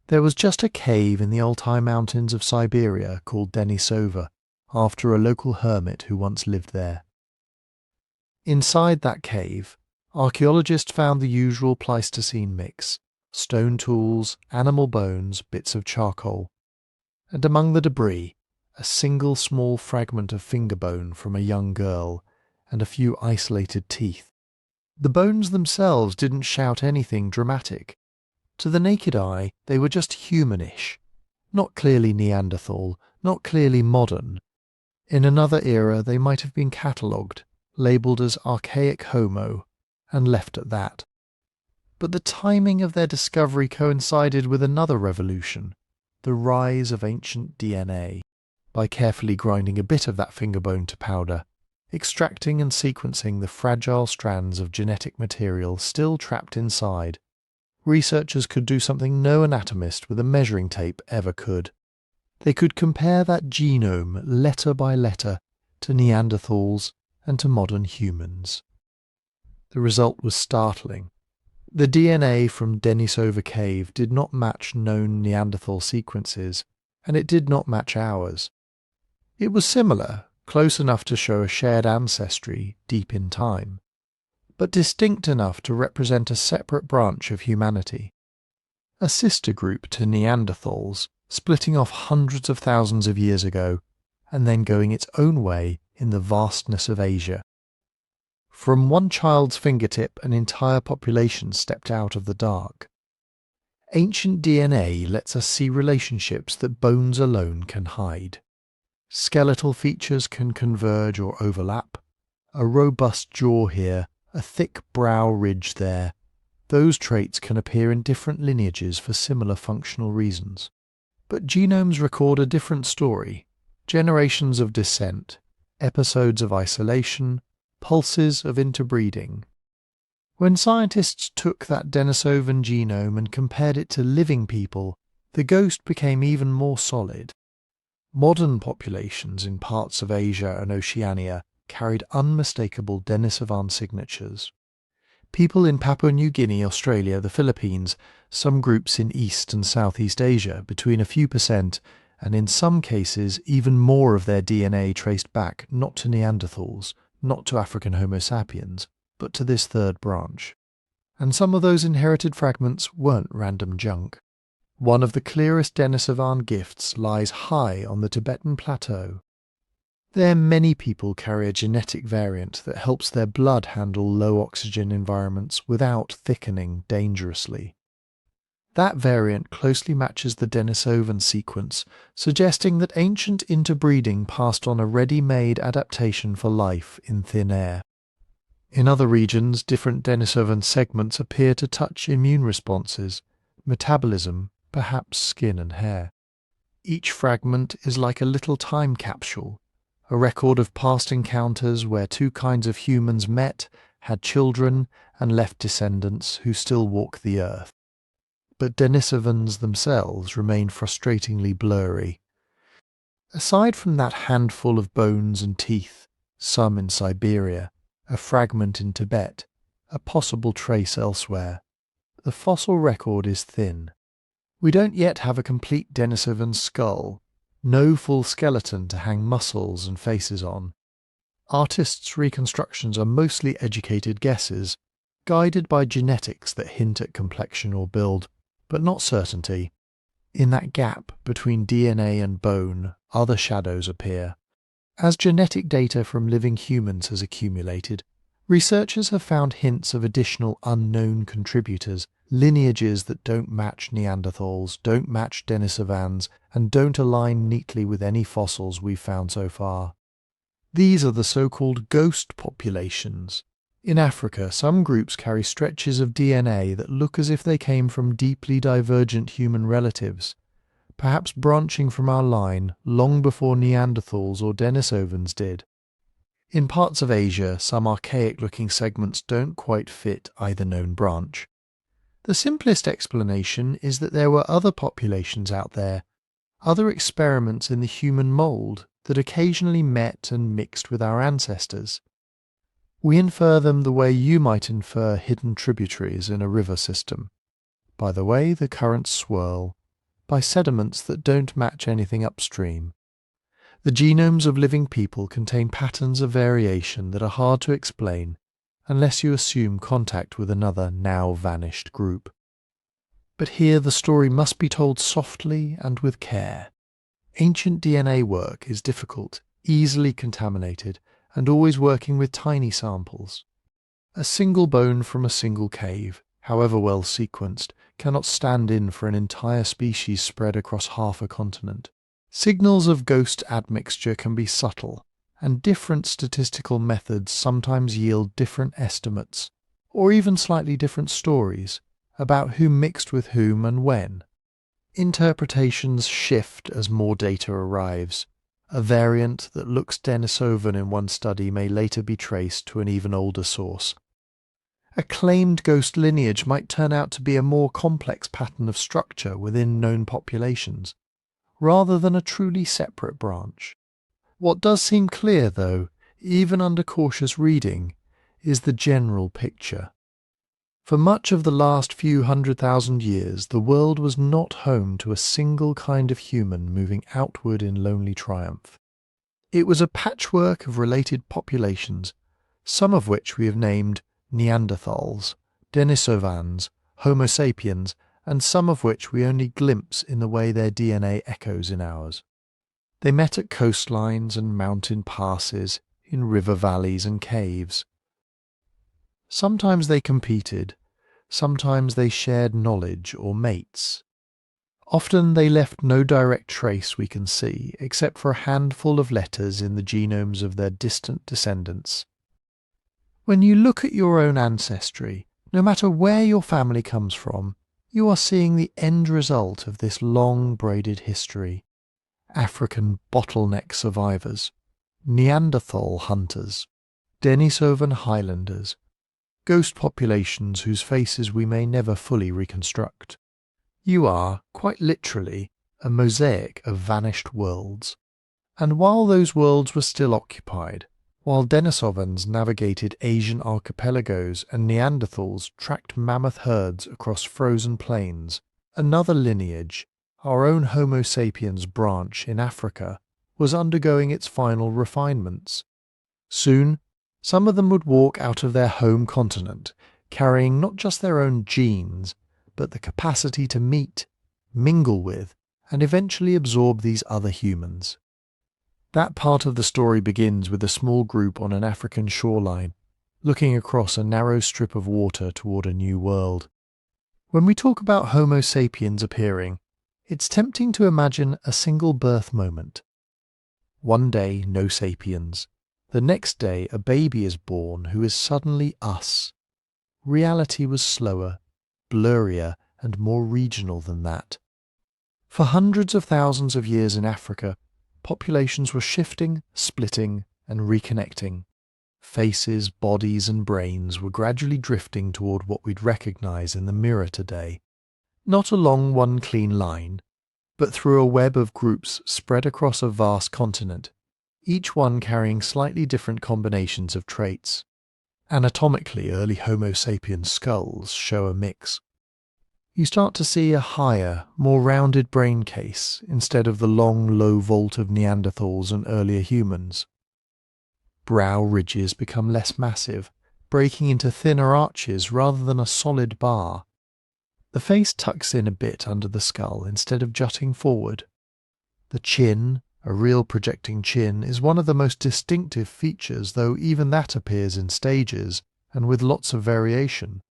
There was just a cave in the Altai Mountains of Siberia called Denisova, after a local hermit who once lived there. Inside that cave, archaeologists found the usual Pleistocene mix: stone tools, animal bones, bits of charcoal. And among the debris, a single small fragment of finger bone from a young girl, and a few isolated teeth. The bones themselves didn't shout anything dramatic. To the naked eye, they were just humanish, not clearly Neanderthal, not clearly modern. In another era they might have been catalogued, labelled as archaic Homo, and left at that. But the timing of their discovery coincided with another revolution, the rise of ancient DNA. By carefully grinding a bit of that finger bone to powder, extracting and sequencing the fragile strands of genetic material still trapped inside, researchers could do something no anatomist with a measuring tape ever could. They could compare that genome letter by letter to Neanderthals and to modern humans. The result was startling. The DNA from Denisova Cave did not match known Neanderthal sequences, and it did not match ours. It was similar, close enough to show a shared ancestry deep in time, but distinct enough to represent a separate branch of humanity. A sister group to Neanderthals, splitting off hundreds of thousands of years ago, and then going its own way in the vastness of Asia. From one child's fingertip, an entire population stepped out of the dark. Ancient DNA lets us see relationships that bones alone can hide. Skeletal features can converge or overlap. A robust jaw here, a thick brow ridge there. Those traits can appear in different lineages for similar functional reasons. But genomes record a different story. Generations of descent, episodes of isolation, pulses of interbreeding. When scientists took that Denisovan genome and compared it to living people, the ghost became even more solid. Modern populations in parts of Asia and Oceania carried unmistakable Denisovan signatures. People in Papua New Guinea, Australia, the Philippines, some groups in East and Southeast Asia, between a few percent, and in some cases even more of their DNA traced back not to Neanderthals, not to African Homo sapiens, but to this third branch. And some of those inherited fragments weren't random junk. One of the clearest Denisovan gifts lies high on the Tibetan plateau. There many people carry a genetic variant that helps their blood handle low oxygen environments without thickening dangerously. That variant closely matches the Denisovan sequence, suggesting that ancient interbreeding passed on a ready-made adaptation for life in thin air. In other regions, different Denisovan segments appear to touch immune responses, metabolism, perhaps skin and hair. Each fragment is like a little time capsule, a record of past encounters where two kinds of humans met, had children, and left descendants who still walk the earth. But Denisovans themselves remain frustratingly blurry. Aside from that handful of bones and teeth, some in Siberia, a fragment in Tibet, a possible trace elsewhere, the fossil record is thin. We don't yet have a complete Denisovan skull, no full skeleton to hang muscles and faces on. Artists' reconstructions are mostly educated guesses, guided by genetics that hint at complexion or build, but not certainty. In that gap between DNA and bone, other shadows appear. As genetic data from living humans has accumulated, researchers have found hints of additional unknown contributors, lineages that don't match Neanderthals, don't match Denisovans, and don't align neatly with any fossils we've found so far. These are the so-called ghost populations, In Africa, some groups carry stretches of DNA that look as if they came from deeply divergent human relatives, perhaps branching from our line long before Neanderthals or Denisovans did. In parts of Asia, some archaic-looking segments don't quite fit either known branch. The simplest explanation is that there were other populations out there, other experiments in the human mould that occasionally met and mixed with our ancestors. We infer them the way you might infer hidden tributaries in a river system, by the way the currents swirl, by sediments that don't match anything upstream. The genomes of living people contain patterns of variation that are hard to explain unless you assume contact with another now vanished group. But here the story must be told softly and with care. Ancient DNA work is difficult, easily contaminated, and always working with tiny samples. A single bone from a single cave, however well sequenced, cannot stand in for an entire species spread across half a continent. Signals of ghost admixture can be subtle, and different statistical methods sometimes yield different estimates, or even slightly different stories, about who mixed with whom and when. Interpretations shift as more data arrives. A variant that looks Denisovan in one study may later be traced to an even older source. A claimed ghost lineage might turn out to be a more complex pattern of structure within known populations, rather than a truly separate branch. What does seem clear, though, even under cautious reading, is the general picture. For much of the last few 100,000 years, the world was not home to a single kind of human moving outward in lonely triumph. It was a patchwork of related populations, some of which we have named Neanderthals, Denisovans, Homo sapiens, and some of which we only glimpse in the way their DNA echoes in ours. They met at coastlines and mountain passes, in river valleys and caves. Sometimes they competed, sometimes they shared knowledge or mates. Often they left no direct trace we can see, except for a handful of letters in the genomes of their distant descendants. When you look at your own ancestry, no matter where your family comes from, you are seeing the end result of this long braided history. African bottleneck survivors, Neanderthal hunters, Denisovan highlanders, ghost populations whose faces we may never fully reconstruct. You are, quite literally, a mosaic of vanished worlds. And while those worlds were still occupied, while Denisovans navigated Asian archipelagos and Neanderthals tracked mammoth herds across frozen plains, another lineage, our own Homo sapiens branch in Africa, was undergoing its final refinements. Soon, some of them would walk out of their home continent, carrying not just their own genes, but the capacity to meet, mingle with, and eventually absorb these other humans. That part of the story begins with a small group on an African shoreline, looking across a narrow strip of water toward a new world. When we talk about Homo sapiens appearing, it's tempting to imagine a single birth moment. One day, no sapiens. The next day, a baby is born who is suddenly us. Reality was slower, blurrier, and more regional than that. For hundreds of thousands of years in Africa, populations were shifting, splitting, and reconnecting. Faces, bodies, and brains were gradually drifting toward what we'd recognize in the mirror today. Not along one clean line, but through a web of groups spread across a vast continent, each one carrying slightly different combinations of traits. Anatomically, early Homo sapiens skulls show a mix. You start to see a higher, more rounded brain case instead of the long, low vault of Neanderthals and earlier humans. Brow ridges become less massive, breaking into thinner arches rather than a solid bar. The face tucks in a bit under the skull instead of jutting forward. The chin, a real projecting chin, is one of the most distinctive features, though even that appears in stages and with lots of variation.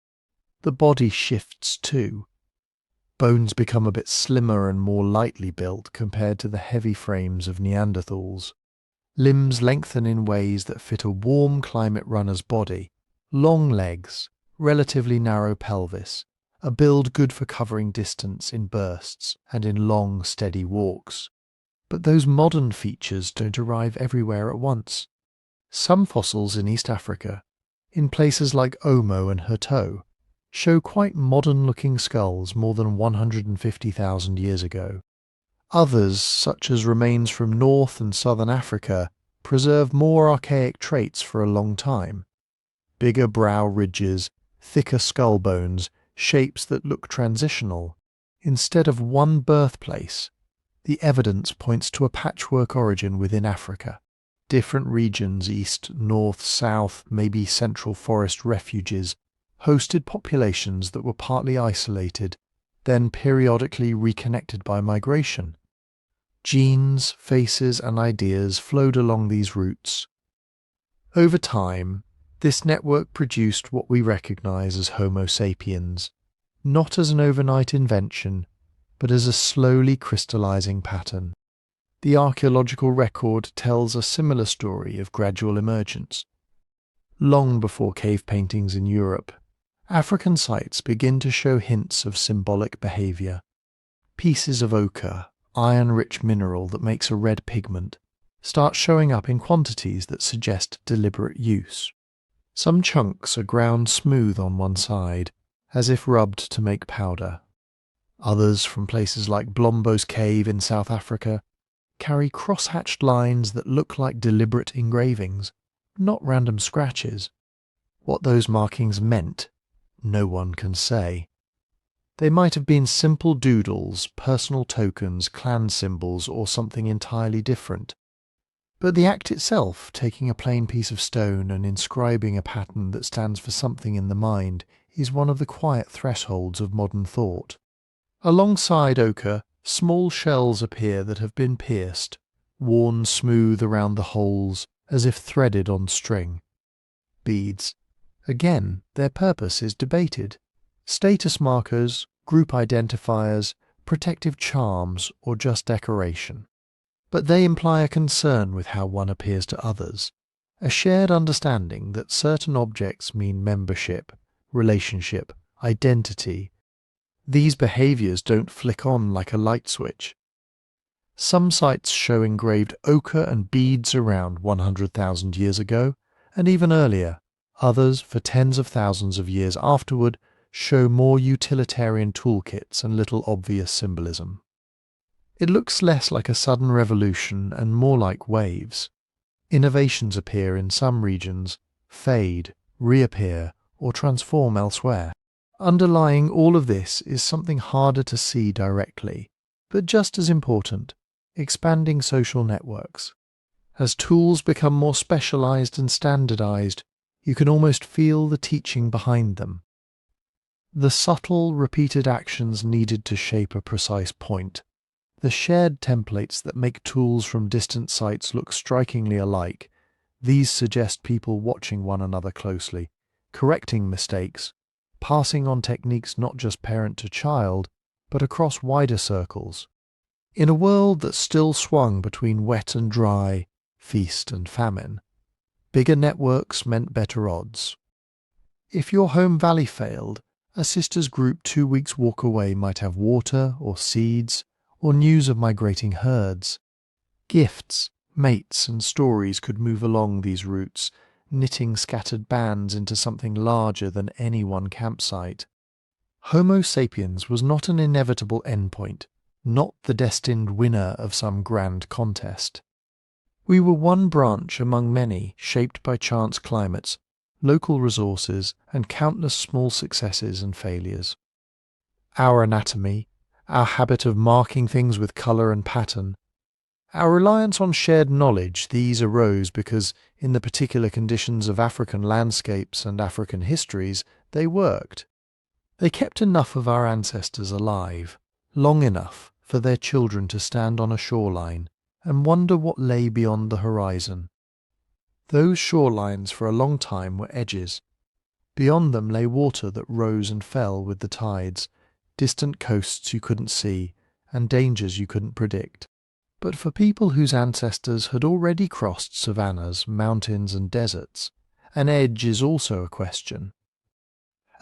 The body shifts too. Bones become a bit slimmer and more lightly built compared to the heavy frames of Neanderthals. Limbs lengthen in ways that fit a warm climate runner's body, long legs, relatively narrow pelvis, a build good for covering distance in bursts and in long, steady walks. But those modern features don't arrive everywhere at once. Some fossils in East Africa, in places like Omo and Hato, show quite modern-looking skulls more than 150,000 years ago. Others, such as remains from North and Southern Africa, preserve more archaic traits for a long time. Bigger brow ridges, thicker skull bones, shapes that look transitional. Instead of one birthplace, the evidence points to a patchwork origin within Africa. Different regions, east, north, south, maybe central forest refuges, hosted populations that were partly isolated, then periodically reconnected by migration. Genes, faces, and ideas flowed along these routes. Over time, this network produced what we recognize as Homo sapiens, not as an overnight invention, but as a slowly crystallizing pattern. The archaeological record tells a similar story of gradual emergence. Long before cave paintings in Europe, African sites begin to show hints of symbolic behavior. Pieces of ochre, iron-rich mineral that makes a red pigment, start showing up in quantities that suggest deliberate use. Some chunks are ground smooth on one side, as if rubbed to make powder. Others, from places like Blombo's Cave in South Africa, carry cross-hatched lines that look like deliberate engravings, not random scratches. What those markings meant, no one can say. They might have been simple doodles, personal tokens, clan symbols, or something entirely different. But the act itself, taking a plain piece of stone and inscribing a pattern that stands for something in the mind, is one of the quiet thresholds of modern thought. Alongside ochre, small shells appear that have been pierced, worn smooth around the holes as if threaded on string. Beads. Again, their purpose is debated. Status markers, group identifiers, protective charms, or just decoration. But they imply a concern with how one appears to others, a shared understanding that certain objects mean membership, relationship, identity. These behaviors don't flick on like a light switch. Some sites show engraved ochre and beads around 100,000 years ago, and even earlier. Others, for tens of thousands of years afterward, show more utilitarian toolkits and little obvious symbolism. It looks less like a sudden revolution and more like waves. Innovations appear in some regions, fade, reappear, or transform elsewhere. Underlying all of this is something harder to see directly, but just as important, expanding social networks. As tools become more specialized and standardized, you can almost feel the teaching behind them. The subtle, repeated actions needed to shape a precise point. The shared templates that make tools from distant sites look strikingly alike. These suggest people watching one another closely, correcting mistakes, passing on techniques not just parent to child, but across wider circles. In a world that still swung between wet and dry, feast and famine, bigger networks meant better odds. If your home valley failed, a sisters group 2 weeks' walk away might have water or seeds or news of migrating herds. Gifts, mates, and stories could move along these routes, knitting scattered bands into something larger than any one campsite. Homo sapiens was not an inevitable endpoint, not the destined winner of some grand contest. We were one branch among many shaped by chance climates, local resources, and countless small successes and failures. Our anatomy, our habit of marking things with colour and pattern, our reliance on shared knowledge, these arose because, in the particular conditions of African landscapes and African histories, they worked. They kept enough of our ancestors alive, long enough for their children to stand on a shoreline and wonder what lay beyond the horizon. Those shorelines for a long time were edges. Beyond them lay water that rose and fell with the tides, distant coasts you couldn't see, and dangers you couldn't predict. But for people whose ancestors had already crossed savannas, mountains, and deserts, An edge is also a question.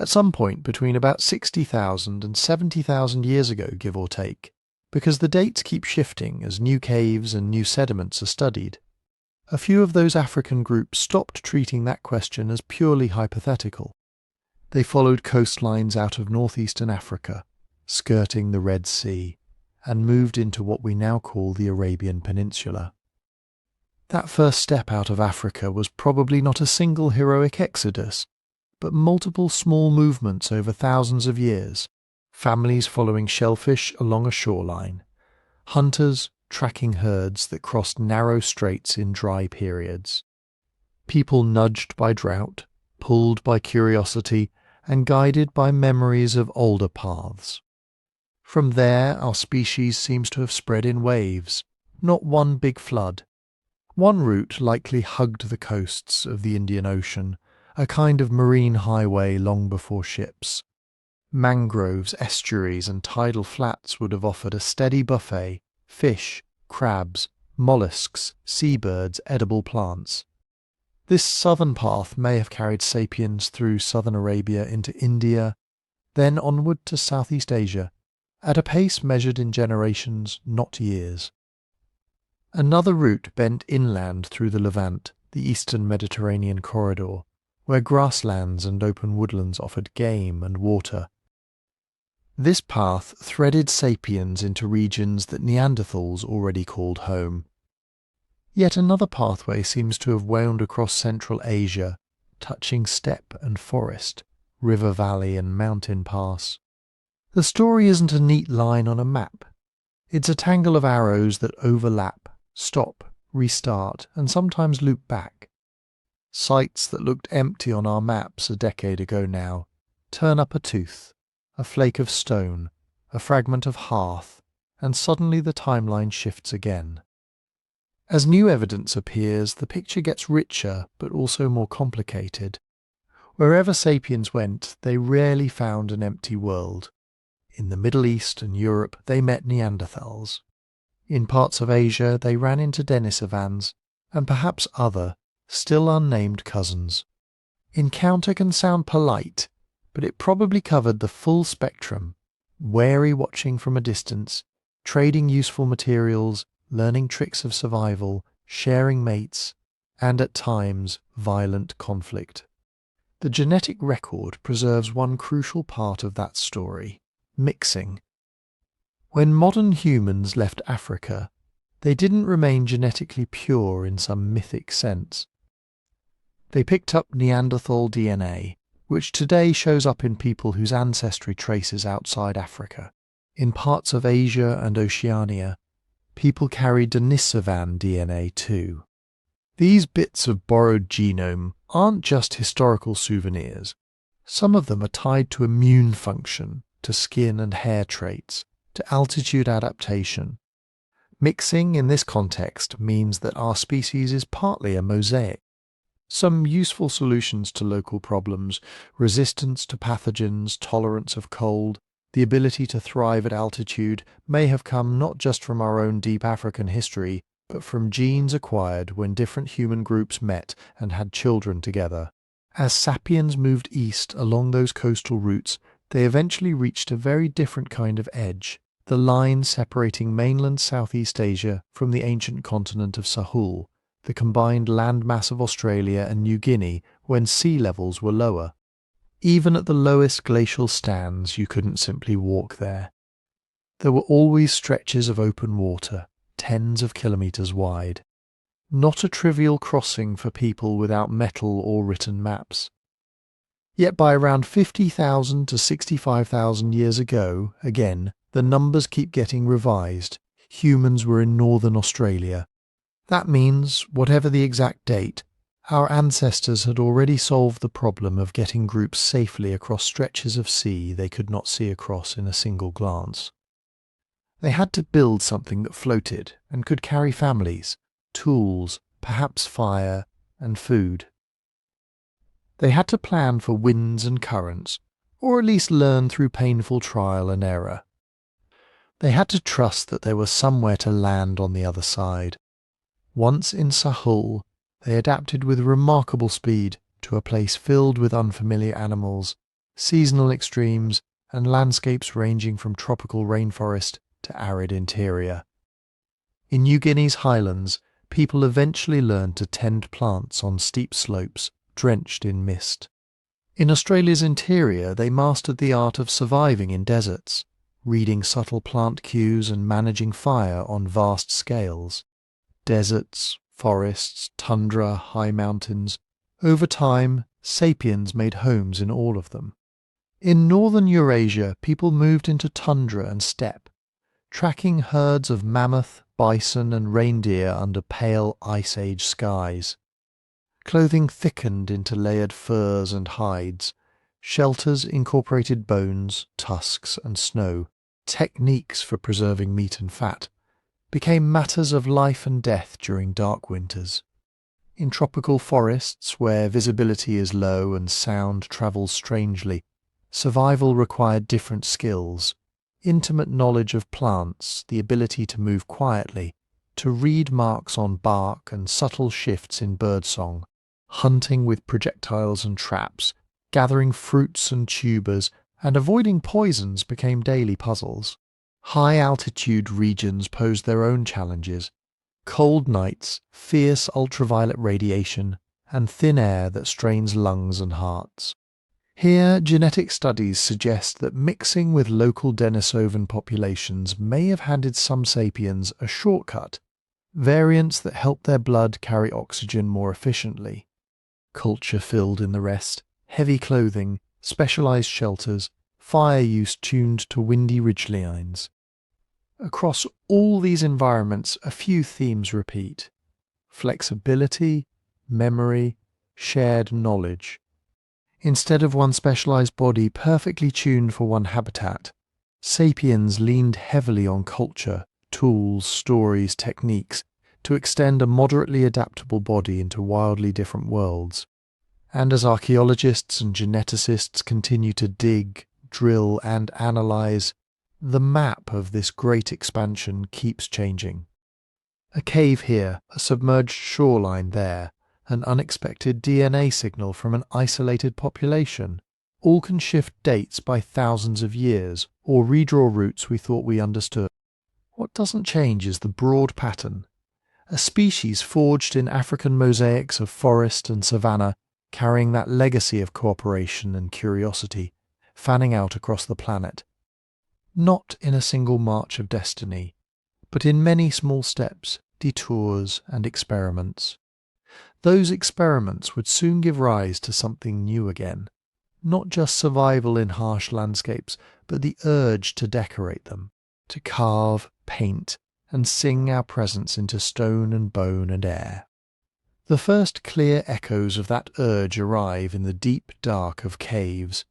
At some point between about 60,000 and 70,000 years ago, give or take, because the dates keep shifting as new caves and new sediments are studied, a few of those African groups stopped treating that question as purely hypothetical. They followed coastlines out of northeastern Africa, skirting the Red Sea, and moved into what we now call the Arabian Peninsula. That first step out of Africa was probably not a single heroic exodus, but multiple small movements over thousands of years, families following shellfish along a shoreline, hunters tracking herds that crossed narrow straits in dry periods, people nudged by drought, pulled by curiosity, and guided by memories of older paths. From there, our species seems to have spread in waves, not one big flood. One route likely hugged the coasts of the Indian Ocean, a kind of marine highway long before ships. Mangroves, estuaries, and tidal flats would have offered a steady buffet: fish, crabs, mollusks, seabirds, edible plants. This southern path may have carried sapiens through southern Arabia into India, then onward to Southeast Asia, at a pace measured in generations, not years. Another route bent inland through the Levant, the eastern Mediterranean corridor, where grasslands and open woodlands offered game and water. This path threaded sapiens into regions that Neanderthals already called home. Yet another pathway seems to have wound across Central Asia, touching steppe and forest, river valley and mountain pass. The story isn't a neat line on a map. It's a tangle of arrows that overlap, stop, restart, and sometimes loop back. Sites that looked empty on our maps a decade ago now turn up a tooth, a flake of stone, a fragment of hearth, and suddenly the timeline shifts again. As new evidence appears, the picture gets richer but also more complicated. Wherever sapiens went, they rarely found an empty world. In the Middle East and Europe, they met Neanderthals. In parts of Asia, they ran into Denisovans, and perhaps other, still unnamed cousins. Encounter can sound polite, but it probably covered the full spectrum: wary watching from a distance, trading useful materials, learning tricks of survival, sharing mates, and at times violent conflict. The genetic record preserves one crucial part of that story: mixing. When modern humans left Africa, they didn't remain genetically pure in some mythic sense. They picked up Neanderthal DNA, which today shows up in people whose ancestry traces outside Africa. In parts of Asia and Oceania, people carry Denisovan DNA too. These bits of borrowed genome aren't just historical souvenirs. Some of them are tied to immune function, to skin and hair traits, to altitude adaptation. Mixing in this context means that our species is partly a mosaic. Some useful solutions to local problems: resistance to pathogens, tolerance of cold, the ability to thrive at altitude, may have come not just from our own deep African history, but from genes acquired when different human groups met and had children together. As sapiens moved east along those coastal routes, they eventually reached a very different kind of edge, the line separating mainland Southeast Asia from the ancient continent of Sahul, the combined landmass of Australia and New Guinea when sea levels were lower. Even at the lowest glacial stands, you couldn't simply walk there. There were always stretches of open water, tens of kilometres wide. Not a trivial crossing for people without metal or written maps. Yet by around 50,000 to 65,000 years ago, again, the numbers keep getting revised. Humans were in northern Australia. That means, whatever the exact date, our ancestors had already solved the problem of getting groups safely across stretches of sea they could not see across in a single glance. They had to build something that floated and could carry families, tools, perhaps fire, and food. They had to plan for winds and currents, or at least learn through painful trial and error. They had to trust that there was somewhere to land on the other side. Once in Sahul, they adapted with remarkable speed to a place filled with unfamiliar animals, seasonal extremes, and landscapes ranging from tropical rainforest to arid interior. In New Guinea's highlands, people eventually learned to tend plants on steep slopes, drenched in mist. In Australia's interior, they mastered the art of surviving in deserts, reading subtle plant cues and managing fire on vast scales. Deserts, forests, tundra, high mountains. Over time, sapiens made homes in all of them. In northern Eurasia, people moved into tundra and steppe, tracking herds of mammoth, bison and reindeer under pale Ice Age skies. Clothing thickened into layered furs and hides. Shelters incorporated bones, tusks and snow. Techniques for preserving meat and fat became matters of life and death during dark winters. In tropical forests, where visibility is low and sound travels strangely, survival required different skills. Intimate knowledge of plants, the ability to move quietly, to read marks on bark and subtle shifts in birdsong, hunting with projectiles and traps, gathering fruits and tubers, and avoiding poisons became daily puzzles. High-altitude regions posed their own challenges. Cold nights, fierce ultraviolet radiation, and thin air that strains lungs and hearts. Here, genetic studies suggest that mixing with local Denisovan populations may have handed some sapiens a shortcut, variants that helped their blood carry oxygen more efficiently. Culture filled in the rest, heavy clothing, specialized shelters, fire use tuned to windy ridgelines. Across all these environments, a few themes repeat: flexibility, memory, shared knowledge. Instead of one specialized body perfectly tuned for one habitat, sapiens leaned heavily on culture, tools, stories, techniques to extend a moderately adaptable body into wildly different worlds. And as archaeologists and geneticists continue to dig, drill and analyze, the map of this great expansion keeps changing. A cave here, a submerged shoreline there, an unexpected DNA signal from an isolated population. All can shift dates by thousands of years, or redraw routes we thought we understood. What doesn't change is the broad pattern. A species forged in African mosaics of forest and savanna, carrying that legacy of cooperation and curiosity, fanning out across the planet. Not in a single march of destiny, but in many small steps, detours and experiments. Those experiments would soon give rise to something new again, not just survival in harsh landscapes, but the urge to decorate them, to carve, paint, and sing our presence into stone and bone and air. The first clear echoes of that urge arrive in the deep dark of caves,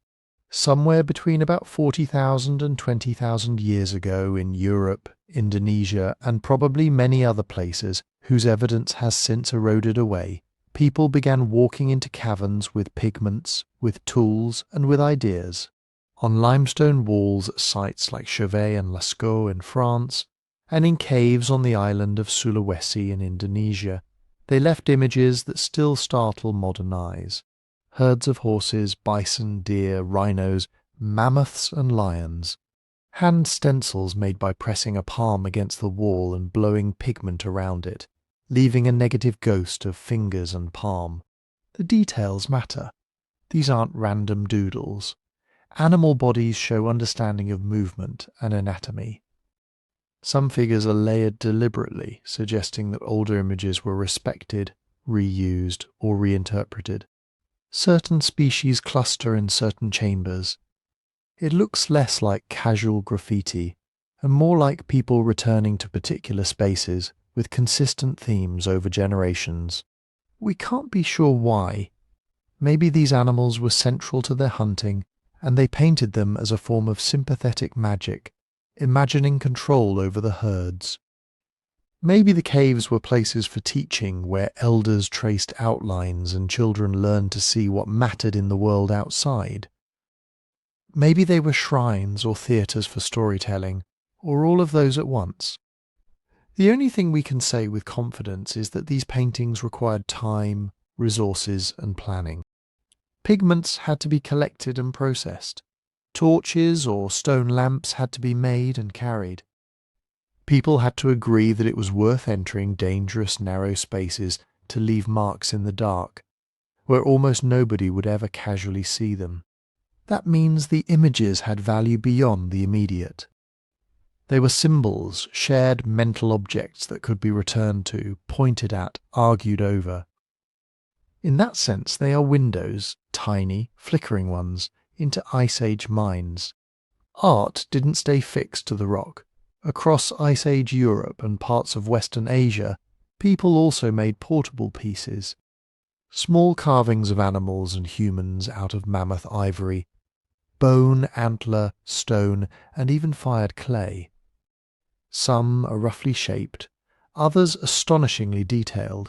somewhere between about 40,000 and 20,000 years ago in Europe, Indonesia, and probably many other places whose evidence has since eroded away. People began walking into caverns with pigments, with tools, and with ideas. On limestone walls at sites like Chauvet and Lascaux in France, and in caves on the island of Sulawesi in Indonesia, they left images that still startle modern eyes. Herds of horses, bison, deer, rhinos, mammoths and lions. Hand stencils made by pressing a palm against the wall and blowing pigment around it, leaving a negative ghost of fingers and palm. The details matter. These aren't random doodles. Animal bodies show understanding of movement and anatomy. Some figures are layered deliberately, suggesting that older images were respected, reused, or reinterpreted. Certain species cluster in certain chambers. It looks less like casual graffiti, and more like people returning to particular spaces with consistent themes over generations. We can't be sure why. Maybe these animals were central to their hunting, and they painted them as a form of sympathetic magic, imagining control over the herds. Maybe the caves were places for teaching, where elders traced outlines and children learned to see what mattered in the world outside. Maybe they were shrines or theatres for storytelling, or all of those at once. The only thing we can say with confidence is that these paintings required time, resources and planning. Pigments had to be collected and processed. Torches or stone lamps had to be made and carried. People had to agree that it was worth entering dangerous narrow spaces to leave marks in the dark, where almost nobody would ever casually see them. That means the images had value beyond the immediate. They were symbols, shared mental objects that could be returned to, pointed at, argued over. In that sense, they are windows, tiny, flickering ones, into Ice Age minds. Art didn't stay fixed to the rock. Across Ice Age Europe and parts of Western Asia, people also made portable pieces. Small carvings of animals and humans out of mammoth ivory, bone, antler, stone, and even fired clay. Some are roughly shaped, others astonishingly detailed.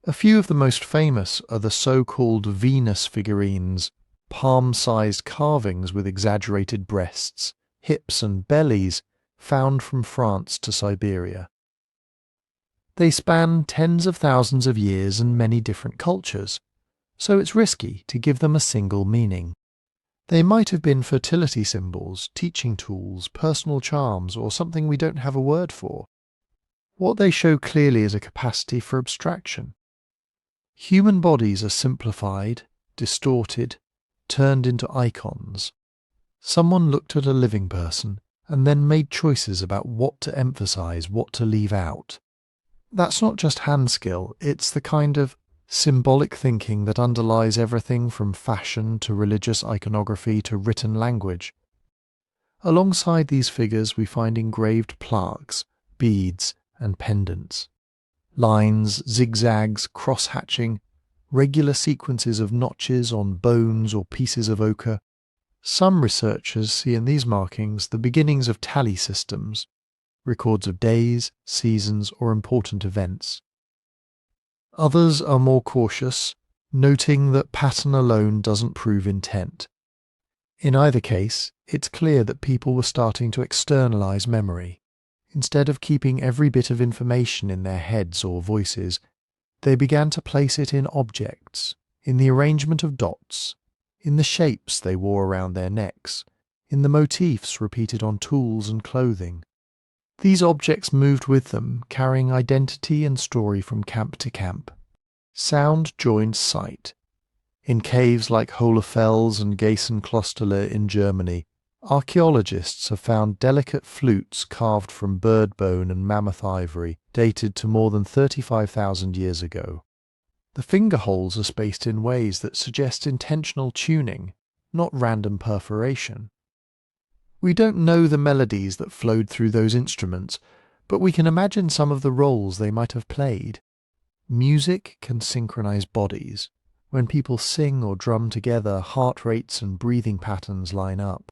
A few of the most famous are the so-called Venus figurines, palm-sized carvings with exaggerated breasts, hips and bellies, found from France to Siberia. They span tens of thousands of years and many different cultures, so it's risky to give them a single meaning. They might have been fertility symbols, teaching tools, personal charms, or something we don't have a word for. What they show clearly is a capacity for abstraction. Human bodies are simplified, distorted, turned into icons. Someone looked at a living person and then made choices about what to emphasize, what to leave out. That's not just hand skill, it's the kind of symbolic thinking that underlies everything from fashion to religious iconography to written language. Alongside these figures we find engraved plaques, beads, and pendants. Lines, zigzags, cross-hatching, regular sequences of notches on bones or pieces of ochre. Some researchers see in these markings the beginnings of tally systems, records of days, seasons, or important events. Others are more cautious, noting that pattern alone doesn't prove intent. In either case, it's clear that people were starting to externalize memory. Instead of keeping every bit of information in their heads or voices, they began to place it in objects, in the arrangement of dots, in the shapes they wore around their necks, in the motifs repeated on tools and clothing. These objects moved with them, carrying identity and story from camp to camp. Sound joined sight. In caves like Hohlefels and Geisenklosterle in Germany, archaeologists have found delicate flutes carved from bird bone and mammoth ivory, dated to more than 35,000 years ago. The finger holes are spaced in ways that suggest intentional tuning, not random perforation. We don't know the melodies that flowed through those instruments, but we can imagine some of the roles they might have played. Music can synchronize bodies. When people sing or drum together, heart rates and breathing patterns line up.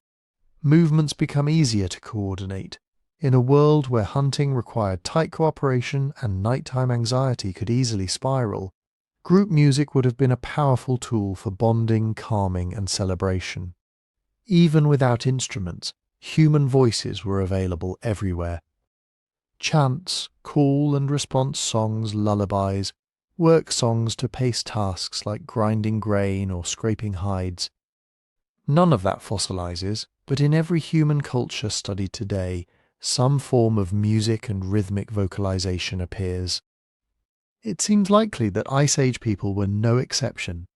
Movements become easier to coordinate. In a world where hunting required tight cooperation and nighttime anxiety could easily spiral, group music would have been a powerful tool for bonding, calming, and celebration. Even without instruments, human voices were available everywhere. Chants, call and response songs, lullabies, work songs to pace tasks like grinding grain or scraping hides. None of that fossilizes, but in every human culture studied today, some form of music and rhythmic vocalization appears. It seems likely that Ice Age people were no exception.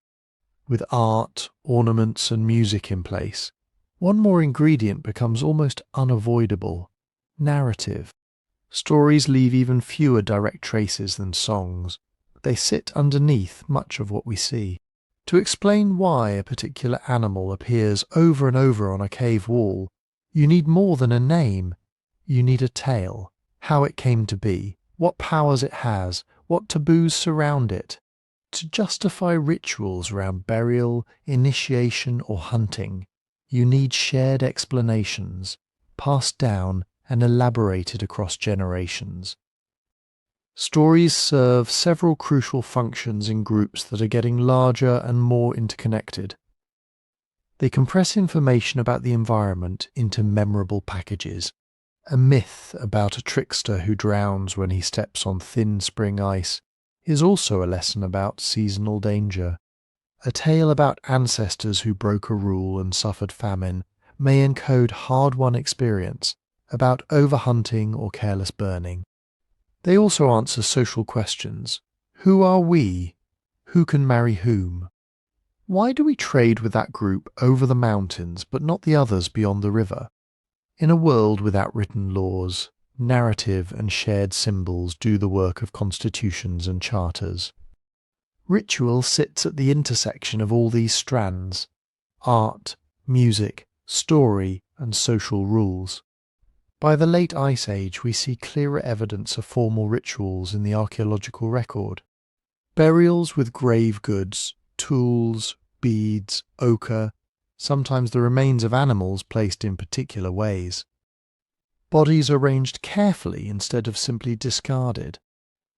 With art, ornaments, and music in place, one more ingredient becomes almost unavoidable: narrative. Stories leave even fewer direct traces than songs. They sit underneath much of what we see. To explain why a particular animal appears over and over on a cave wall, you need more than a name. You need a tale, how it came to be, what powers it has, what taboos surround it. To justify rituals around burial, initiation, or hunting, you need shared explanations, passed down and elaborated across generations. Stories serve several crucial functions in groups that are getting larger and more interconnected. They compress information about the environment into memorable packages. A myth about a trickster who drowns when he steps on thin spring ice is also a lesson about seasonal danger. A tale about ancestors who broke a rule and suffered famine may encode hard-won experience about overhunting or careless burning. They also answer social questions. Who are we? Who can marry whom? Why do we trade with that group over the mountains but not the others beyond the river? In a world without written laws, narrative and shared symbols do the work of constitutions and charters. Ritual sits at the intersection of all these strands: art, music, story, and social rules. By the late Ice Age, we see clearer evidence of formal rituals in the archaeological record. Burials with grave goods, tools, beads, ochre, sometimes the remains of animals placed in particular ways. Bodies arranged carefully instead of simply discarded.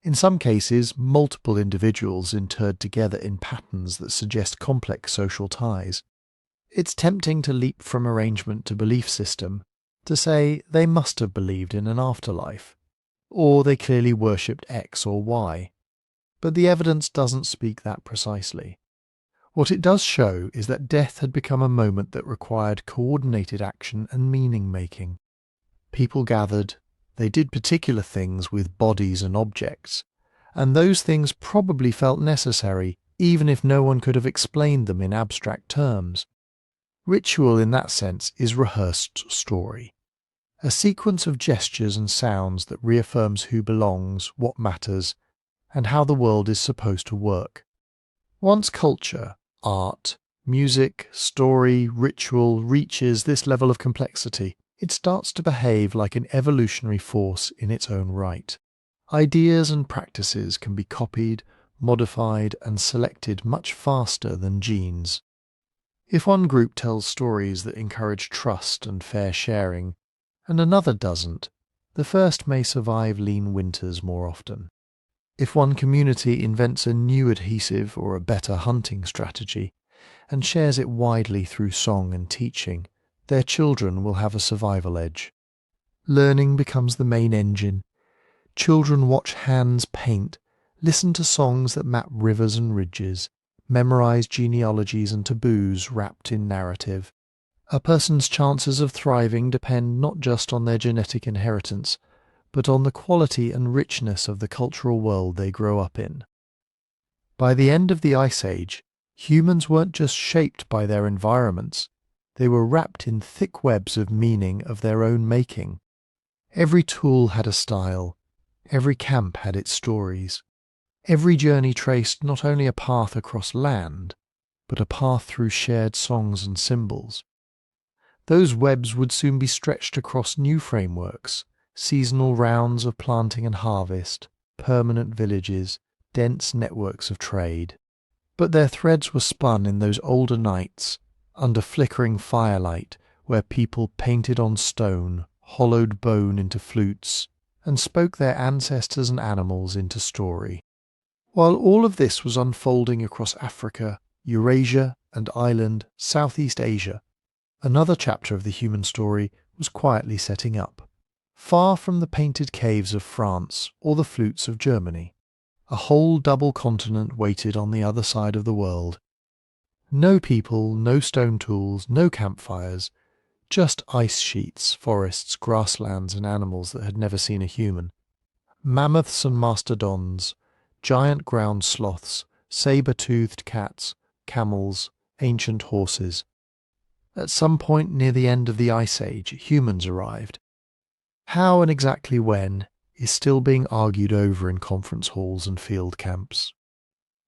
In some cases, multiple individuals interred together in patterns that suggest complex social ties. It's tempting to leap from arrangement to belief system, to say they must have believed in an afterlife, or they clearly worshipped X or Y. But the evidence doesn't speak that precisely. What it does show is that death had become a moment that required coordinated action and meaning-making. People gathered, they did particular things with bodies and objects, and those things probably felt necessary even if no one could have explained them in abstract terms. Ritual in that sense is rehearsed story, a sequence of gestures and sounds that reaffirms who belongs, what matters, and how the world is supposed to work. Once culture, art, music, story, ritual reaches this level of complexity, it starts to behave like an evolutionary force in its own right. Ideas and practices can be copied, modified, and selected much faster than genes. If one group tells stories that encourage trust and fair sharing, and another doesn't, the first may survive lean winters more often. If one community invents a new adhesive or a better hunting strategy, and shares it widely through song and teaching, their children will have a survival edge. Learning becomes the main engine. Children watch hands paint, listen to songs that map rivers and ridges, memorize genealogies and taboos wrapped in narrative. A person's chances of thriving depend not just on their genetic inheritance, but on the quality and richness of the cultural world they grow up in. By the end of the Ice Age, humans weren't just shaped by their environments, they were wrapped in thick webs of meaning of their own making. Every tool had a style, every camp had its stories. Every journey traced not only a path across land, but a path through shared songs and symbols. Those webs would soon be stretched across new frameworks, seasonal rounds of planting and harvest, permanent villages, dense networks of trade. But their threads were spun in those older nights, under flickering firelight, where people painted on stone, hollowed bone into flutes, and spoke their ancestors and animals into story. While all of this was unfolding across Africa, Eurasia, and island Southeast Asia, another chapter of the human story was quietly setting up. Far from the painted caves of France or the flutes of Germany, a whole double continent waited on the other side of the world. No people, no stone tools, no campfires, just ice sheets, forests, grasslands, and animals that had never seen a human. Mammoths and mastodons, giant ground sloths, saber-toothed cats, camels, ancient horses. At some point near the end of the Ice Age, humans arrived. How and exactly when is still being argued over in conference halls and field camps.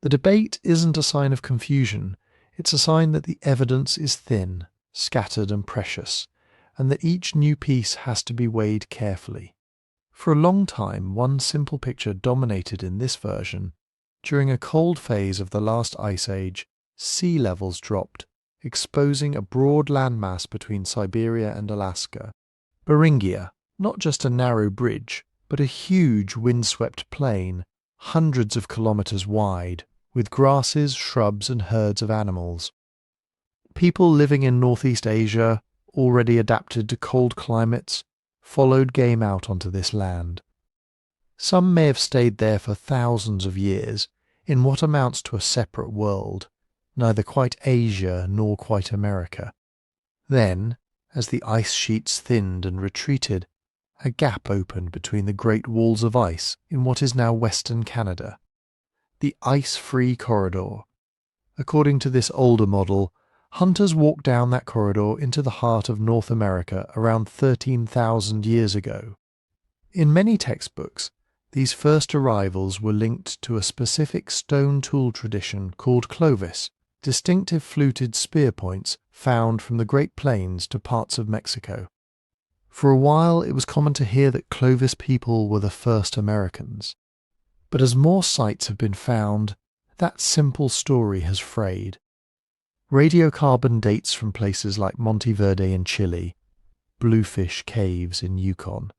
The debate isn't a sign of confusion, it's a sign that the evidence is thin, scattered and precious, and that each new piece has to be weighed carefully. For a long time, one simple picture dominated in this version. During a cold phase of the last Ice Age, sea levels dropped, exposing a broad landmass between Siberia and Alaska. Beringia, not just a narrow bridge, but a huge windswept plain, hundreds of kilometers wide, with grasses, shrubs and herds of animals. People living in Northeast Asia, already adapted to cold climates, followed game out onto this land. Some may have stayed there for thousands of years, in what amounts to a separate world, neither quite Asia nor quite America. Then, as the ice sheets thinned and retreated, a gap opened between the great walls of ice in what is now Western Canada. The ice-free corridor. According to this older model, hunters walked down that corridor into the heart of North America around 13,000 years ago. In many textbooks, these first arrivals were linked to a specific stone tool tradition called Clovis, distinctive fluted spear points found from the Great Plains to parts of Mexico. For a while it was common to hear that Clovis people were the first Americans. But as more sites have been found, that simple story has frayed. Radiocarbon dates from places like Monteverde in Chile, Bluefish Caves in Yukon,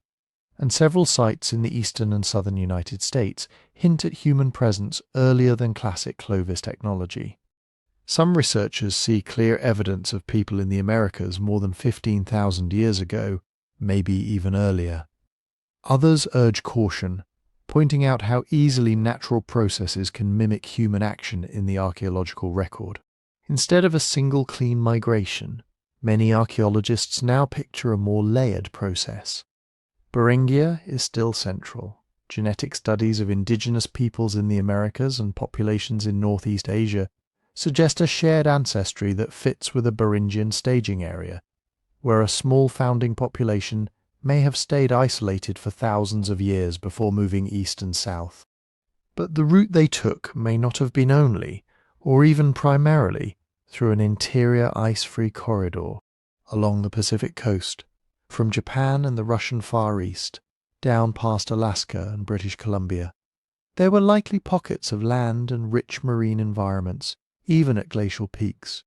and several sites in the eastern and southern United States hint at human presence earlier than classic Clovis technology. Some researchers see clear evidence of people in the Americas more than 15,000 years ago, maybe even earlier. Others urge caution, pointing out how easily natural processes can mimic human action in the archaeological record. Instead of a single clean migration, many archaeologists now picture a more layered process. Beringia is still central. Genetic studies of indigenous peoples in the Americas and populations in Northeast Asia suggest a shared ancestry that fits with a Beringian staging area, where a small founding population may have stayed isolated for thousands of years before moving east and south. But the route they took may not have been only, or even primarily, through an interior ice-free corridor along the Pacific coast, from Japan and the Russian Far East, down past Alaska and British Columbia. There were likely pockets of land and rich marine environments, even at glacial peaks.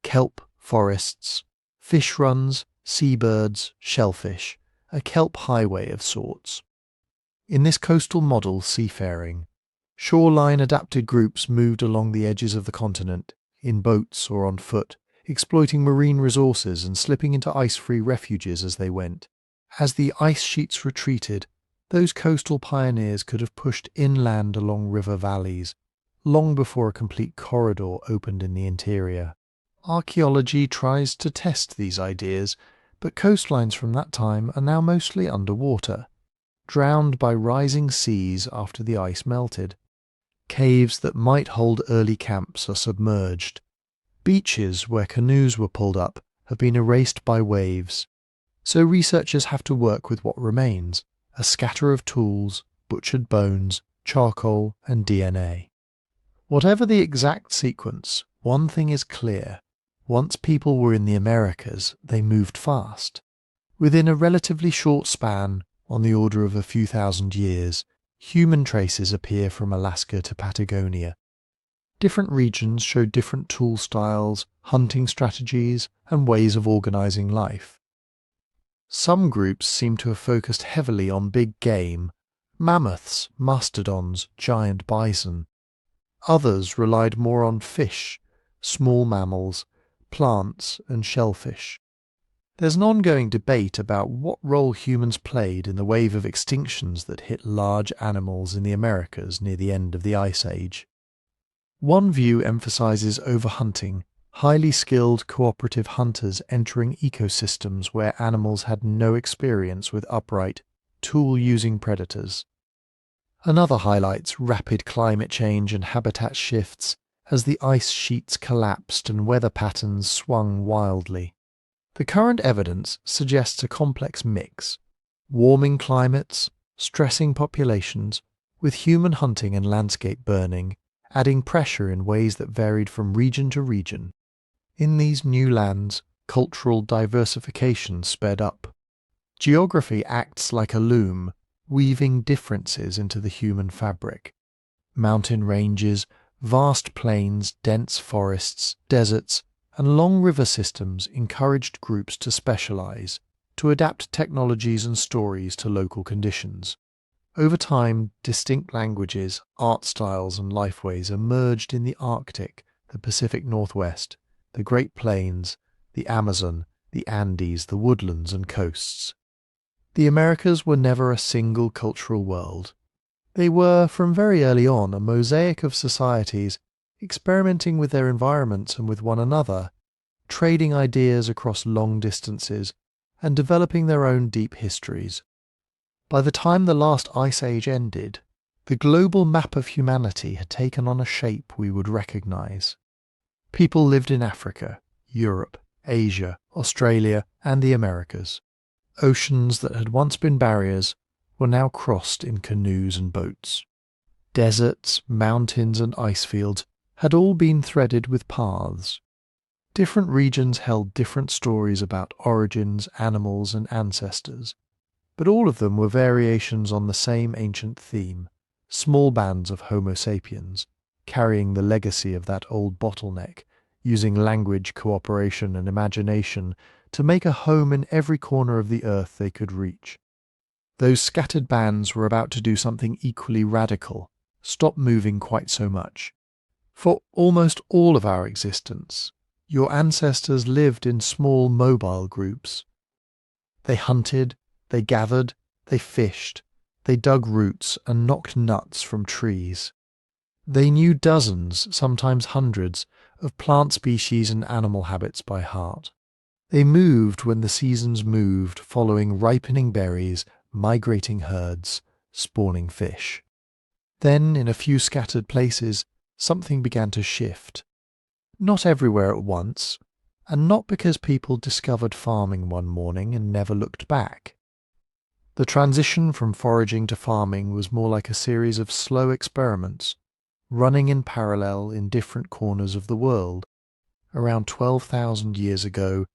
Kelp forests, fish runs, seabirds, shellfish, a kelp highway of sorts. In this coastal model seafaring, shoreline-adapted groups moved along the edges of the continent, in boats or on foot, exploiting marine resources and slipping into ice-free refuges as they went. As the ice sheets retreated, those coastal pioneers could have pushed inland along river valleys, long before a complete corridor opened in the interior. Archaeology tries to test these ideas, but coastlines from that time are now mostly underwater, drowned by rising seas after the ice melted. Caves that might hold early camps are submerged. Beaches where canoes were pulled up have been erased by waves. So researchers have to work with what remains, a scatter of tools, butchered bones, charcoal, and DNA. Whatever the exact sequence, one thing is clear. Once people were in the Americas, they moved fast. Within a relatively short span, on the order of a few thousand years, human traces appear from Alaska to Patagonia. Different regions show different tool styles, hunting strategies, and ways of organizing life. Some groups seem to have focused heavily on big game, mammoths, mastodons, giant bison. Others relied more on fish, small mammals, plants, and shellfish. There's an ongoing debate about what role humans played in the wave of extinctions that hit large animals in the Americas near the end of the Ice Age. One view emphasizes overhunting, highly skilled cooperative hunters entering ecosystems where animals had no experience with upright, tool-using predators. Another highlights rapid climate change and habitat shifts as the ice sheets collapsed and weather patterns swung wildly. The current evidence suggests a complex mix: warming climates, stressing populations, with human hunting and landscape burning, adding pressure in ways that varied from region to region. In these new lands, cultural diversification sped up. Geography acts like a loom, weaving differences into the human fabric. Mountain ranges, vast plains, dense forests, deserts, and long river systems encouraged groups to specialize, to adapt technologies and stories to local conditions. Over time, distinct languages, art styles, and lifeways emerged in the Arctic, the Pacific Northwest, the Great Plains, the Amazon, the Andes, the woodlands, and coasts. The Americas were never a single cultural world. They were, from very early on, a mosaic of societies experimenting with their environments and with one another, trading ideas across long distances, and developing their own deep histories. By the time the last ice age ended, the global map of humanity had taken on a shape we would recognize. People lived in Africa, Europe, Asia, Australia, and the Americas. Oceans that had once been barriers were now crossed in canoes and boats. Deserts, mountains, and ice fields had all been threaded with paths. Different regions held different stories about origins, animals, and ancestors, but all of them were variations on the same ancient theme, small bands of Homo sapiens, carrying the legacy of that old bottleneck, using language, cooperation, and imagination to make a home in every corner of the earth they could reach. Those scattered bands were about to do something equally radical, stop moving quite so much. For almost all of our existence, your ancestors lived in small mobile groups. They hunted, they gathered, they fished, they dug roots and knocked nuts from trees. They knew dozens, sometimes hundreds, of plant species and animal habits by heart. They moved when the seasons moved, following ripening berries, migrating herds, spawning fish. Then, in a few scattered places, something began to shift. Not everywhere at once, and not because people discovered farming one morning and never looked back. The transition from foraging to farming was more like a series of slow experiments, running in parallel in different corners of the world. Around 12,000 years ago,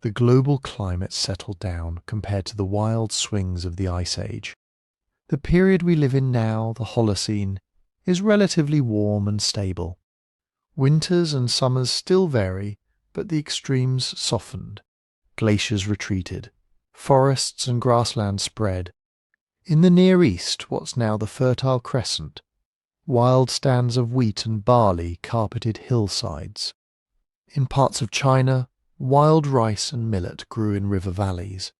the global climate settled down compared to the wild swings of the Ice Age. The period we live in now, the Holocene, is relatively warm and stable. Winters and summers still vary, but the extremes softened. Glaciers retreated. Forests and grasslands spread. In the Near East, what's now the Fertile Crescent, wild stands of wheat and barley carpeted hillsides. In parts of China, wild rice and millet grew in river valleys.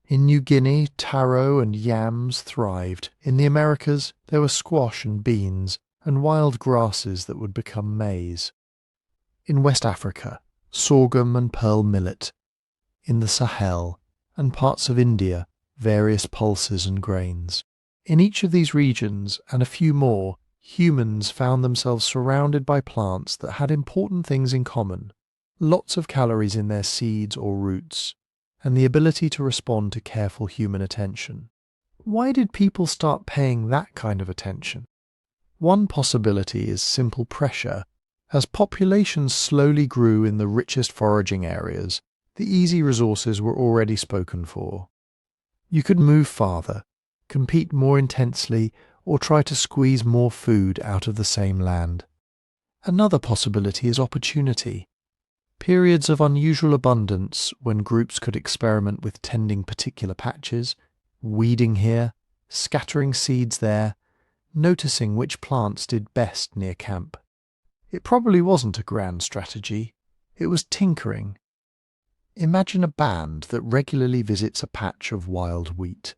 In New Guinea, taro and yams thrived. In the Americas, there were squash and beans, and wild grasses that would become maize. In West Africa, sorghum and pearl millet. In the Sahel and parts of India, various pulses and grains. In each of these regions, and a few more, humans found themselves surrounded by plants that had important things in common. Lots of calories in their seeds or roots, and the ability to respond to careful human attention. Why did people start paying that kind of attention? One possibility is simple pressure. As populations slowly grew in the richest foraging areas, the easy resources were already spoken for. You could move farther, compete more intensely, or try to squeeze more food out of the same land. Another possibility is opportunity. Periods of unusual abundance when groups could experiment with tending particular patches, weeding here, scattering seeds there, noticing which plants did best near camp. It probably wasn't a grand strategy. It was tinkering. Imagine a band that regularly visits a patch of wild wheat.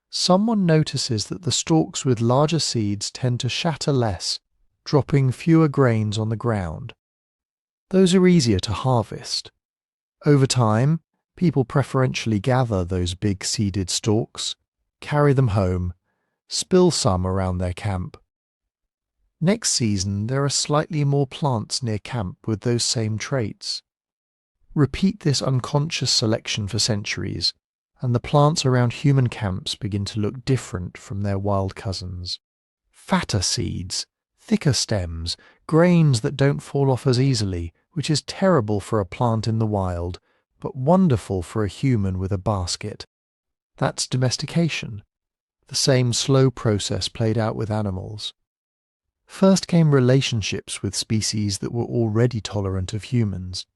Someone notices that the stalks with larger seeds tend to shatter less, dropping fewer grains on the ground. Those are easier to harvest. Over time, people preferentially gather those big seeded stalks, carry them home, spill some around their camp. Next season, there are slightly more plants near camp with those same traits. Repeat this unconscious selection for centuries, and the plants around human camps begin to look different from their wild cousins. Fatter seeds, thicker stems, grains that don't fall off as easily, which is terrible for a plant in the wild, but wonderful for a human with a basket. That's domestication. The same slow process played out with animals. First came relationships with species that were already tolerant of humans.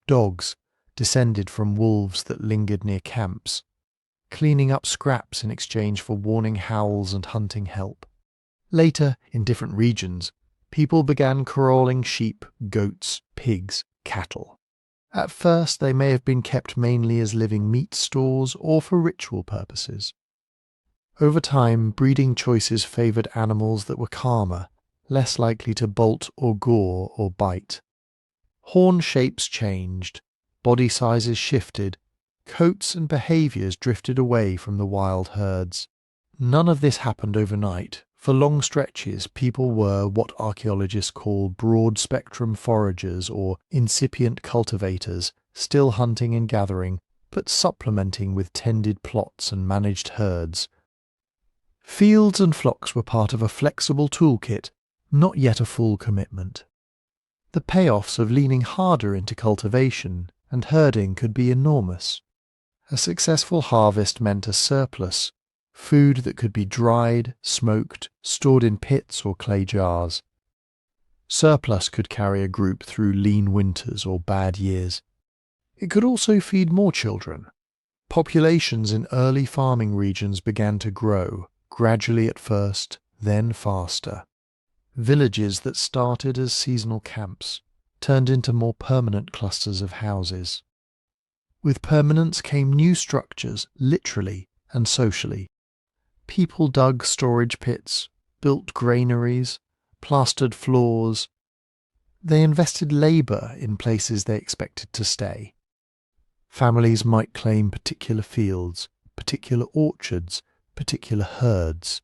Dogs, descended from wolves that lingered near camps, cleaning up scraps in exchange for warning howls and hunting help. Later, in different regions, people began corralling sheep, goats, pigs, cattle. At first they may have been kept mainly as living meat stores or for ritual purposes. Over time, breeding choices favoured animals that were calmer, less likely to bolt or gore or bite. Horn shapes changed, body sizes shifted, coats and behaviours drifted away from the wild herds. None of this happened overnight. For long stretches, people were what archaeologists call broad-spectrum foragers or incipient cultivators, still hunting and gathering, but supplementing with tended plots and managed herds. Fields and flocks were part of a flexible toolkit, not yet a full commitment. The payoffs of leaning harder into cultivation and herding could be enormous. A successful harvest meant a surplus, food that could be dried, smoked, stored in pits or clay jars. Surplus could carry a group through lean winters or bad years. It could also feed more children. Populations in early farming regions began to grow, gradually at first, then faster. Villages that started as seasonal camps turned into more permanent clusters of houses. With permanence came new structures, literally and socially. People dug storage pits, built granaries, plastered floors. They invested labour in places they expected to stay. Families might claim particular fields, particular orchards, particular herds.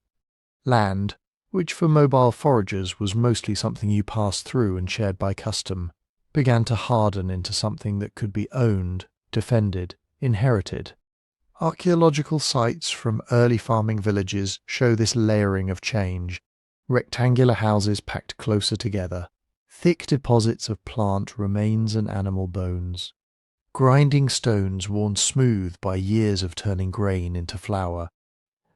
Land, which for mobile foragers was mostly something you passed through and shared by custom, began to harden into something that could be owned, defended, inherited. Archaeological sites from early farming villages show this layering of change. Rectangular houses packed closer together, thick deposits of plant remains and animal bones. Grinding stones worn smooth by years of turning grain into flour.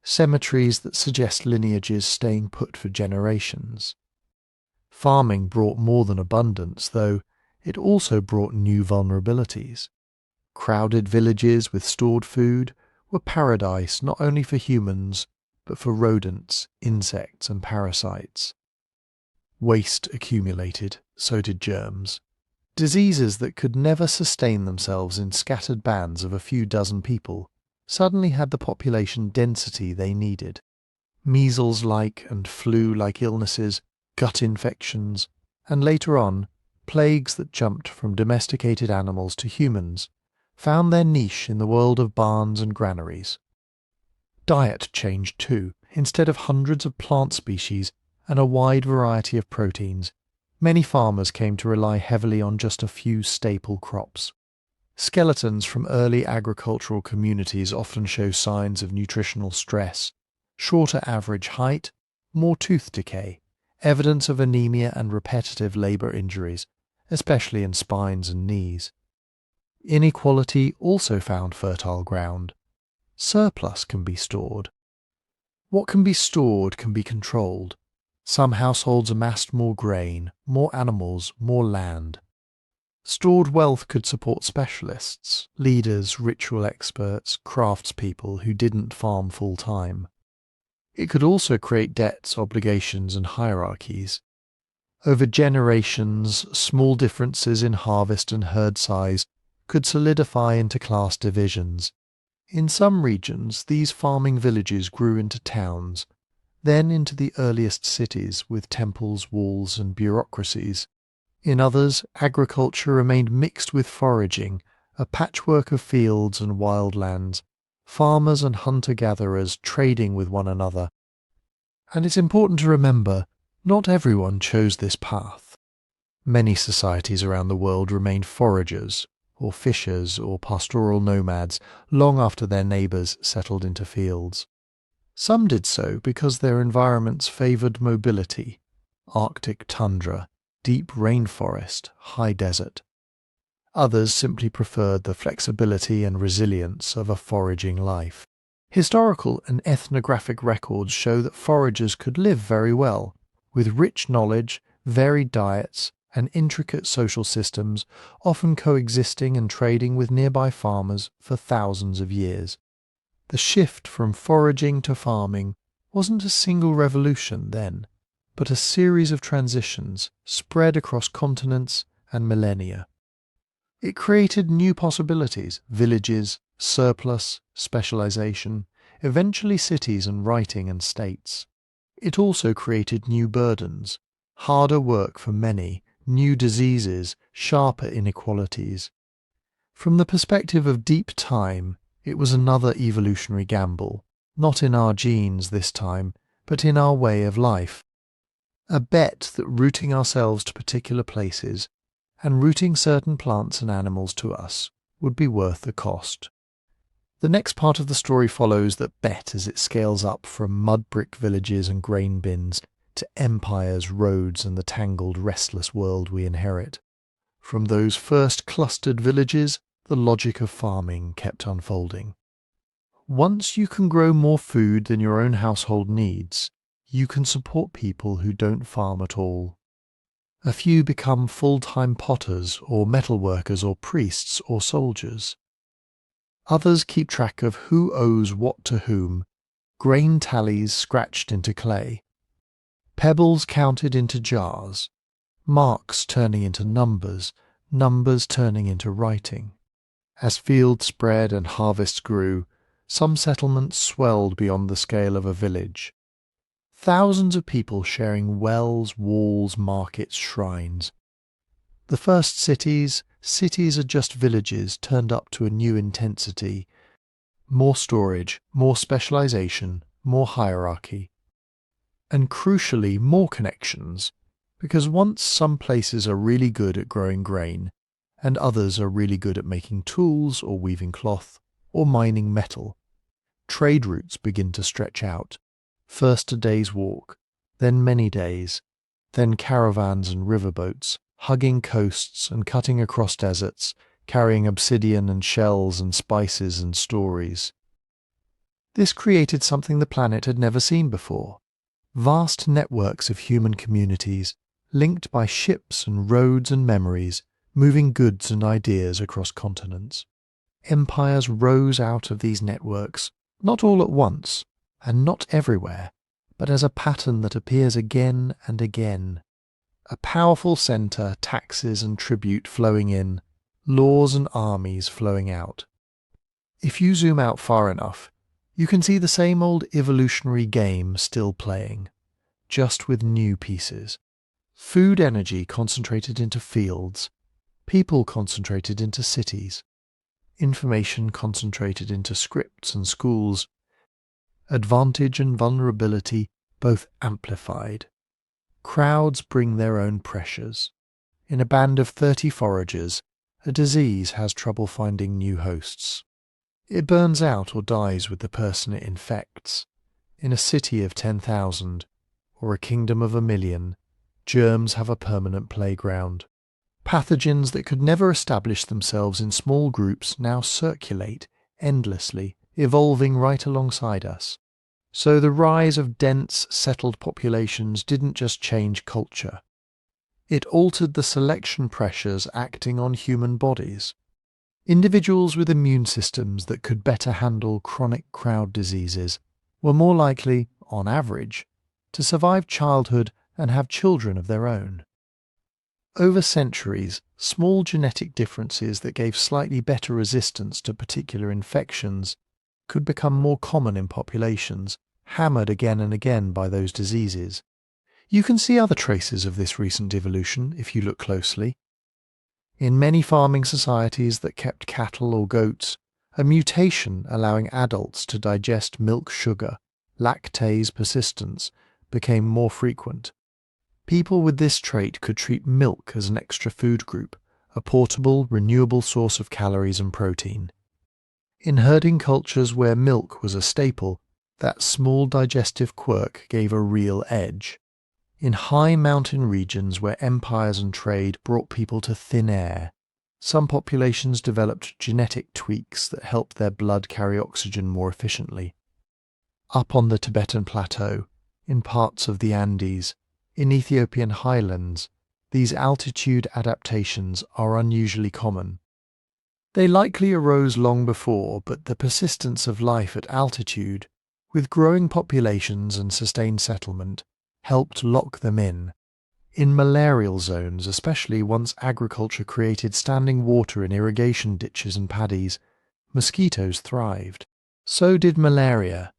Cemeteries that suggest lineages staying put for generations. Farming brought more than abundance, though it also brought new vulnerabilities. Crowded villages with stored food were paradise not only for humans, but for rodents, insects and parasites. Waste accumulated, so did germs. Diseases that could never sustain themselves in scattered bands of a few dozen people suddenly had the population density they needed. Measles-like and flu-like illnesses, gut infections, and later on, plagues that jumped from domesticated animals to humans, found their niche in the world of barns and granaries. Diet changed too. Instead of hundreds of plant species and a wide variety of proteins, many farmers came to rely heavily on just a few staple crops. Skeletons from early agricultural communities often show signs of nutritional stress, shorter average height, more tooth decay, evidence of anemia and repetitive labour injuries, especially in spines and knees. Inequality also found fertile ground. Surplus can be stored. What can be stored can be controlled. Some households amassed more grain, more animals, more land. Stored wealth could support specialists, leaders, ritual experts, craftspeople who didn't farm full-time. It could also create debts, obligations, and hierarchies. Over generations, small differences in harvest and herd size could solidify into class divisions. In some regions, these farming villages grew into towns, then into the earliest cities with temples, walls, and bureaucracies. In others, agriculture remained mixed with foraging, a patchwork of fields and wild lands, farmers and hunter-gatherers trading with one another. And it's important to remember, not everyone chose this path. Many societies around the world remained foragers, or fishers, or pastoral nomads, long after their neighbours settled into fields. Some did so because their environments favoured mobility, Arctic tundra, deep rainforest, high desert. Others simply preferred the flexibility and resilience of a foraging life. Historical and ethnographic records show that foragers could live very well, with rich knowledge, varied diets, and intricate social systems, often coexisting and trading with nearby farmers for thousands of years. The shift from foraging to farming wasn't a single revolution then, but a series of transitions spread across continents and millennia. It created new possibilities, villages, surplus, specialization, eventually cities and writing and states. It also created new burdens, harder work for many, new diseases, sharper inequalities. From the perspective of deep time, it was another evolutionary gamble, not in our genes this time, but in our way of life. A bet that rooting ourselves to particular places, and rooting certain plants and animals to us, would be worth the cost. The next part of the story follows that bet as it scales up from mud brick villages and grain bins to empires, roads, and the tangled, restless world we inherit. From those first clustered villages, the logic of farming kept unfolding. Once you can grow more food than your own household needs, you can support people who don't farm at all. A few become full-time potters or metalworkers or priests or soldiers. Others keep track of who owes what to whom, grain tallies scratched into clay, pebbles counted into jars, marks turning into numbers, numbers turning into writing. As fields spread and harvests grew, some settlements swelled beyond the scale of a village. Thousands of people sharing wells, walls, markets, shrines. The first cities are just villages turned up to a new intensity. More storage, more specialization, more hierarchy. And crucially, more connections, because once some places are really good at growing grain, and others are really good at making tools or weaving cloth or mining metal, trade routes begin to stretch out. First a day's walk, then many days, then caravans and riverboats, hugging coasts and cutting across deserts, carrying obsidian and shells and spices and stories. This created something the planet had never seen before. Vast networks of human communities, linked by ships and roads and memories, moving goods and ideas across continents. Empires rose out of these networks, not all at once, and not everywhere, but as a pattern that appears again and again. A powerful centre, taxes and tribute flowing in, laws and armies flowing out. If you zoom out far enough, you can see the same old evolutionary game still playing, just with new pieces. Food energy concentrated into fields, people concentrated into cities, information concentrated into scripts and schools, advantage and vulnerability both amplified. Crowds bring their own pressures. In a band of 30 foragers, a disease has trouble finding new hosts. It burns out or dies with the person it infects. In a city of 10,000, or a kingdom of 1,000,000, germs have a permanent playground. Pathogens that could never establish themselves in small groups now circulate endlessly, evolving right alongside us. So the rise of dense, settled populations didn't just change culture. It altered the selection pressures acting on human bodies. Individuals with immune systems that could better handle chronic crowd diseases were more likely, on average, to survive childhood and have children of their own. Over centuries, small genetic differences that gave slightly better resistance to particular infections could become more common in populations, hammered again and again by those diseases. You can see other traces of this recent evolution if you look closely. In many farming societies that kept cattle or goats, a mutation allowing adults to digest milk sugar, lactase persistence, became more frequent. People with this trait could treat milk as an extra food group, a portable, renewable source of calories and protein. In herding cultures where milk was a staple, that small digestive quirk gave a real edge. In high mountain regions where empires and trade brought people to thin air, some populations developed genetic tweaks that helped their blood carry oxygen more efficiently. Up on the Tibetan Plateau, in parts of the Andes, in Ethiopian highlands, these altitude adaptations are unusually common. They likely arose long before, but the persistence of life at altitude, with growing populations and sustained settlement, helped lock them in. In malarial zones, especially once agriculture created standing water in irrigation ditches and paddies, mosquitoes thrived. So did malaria.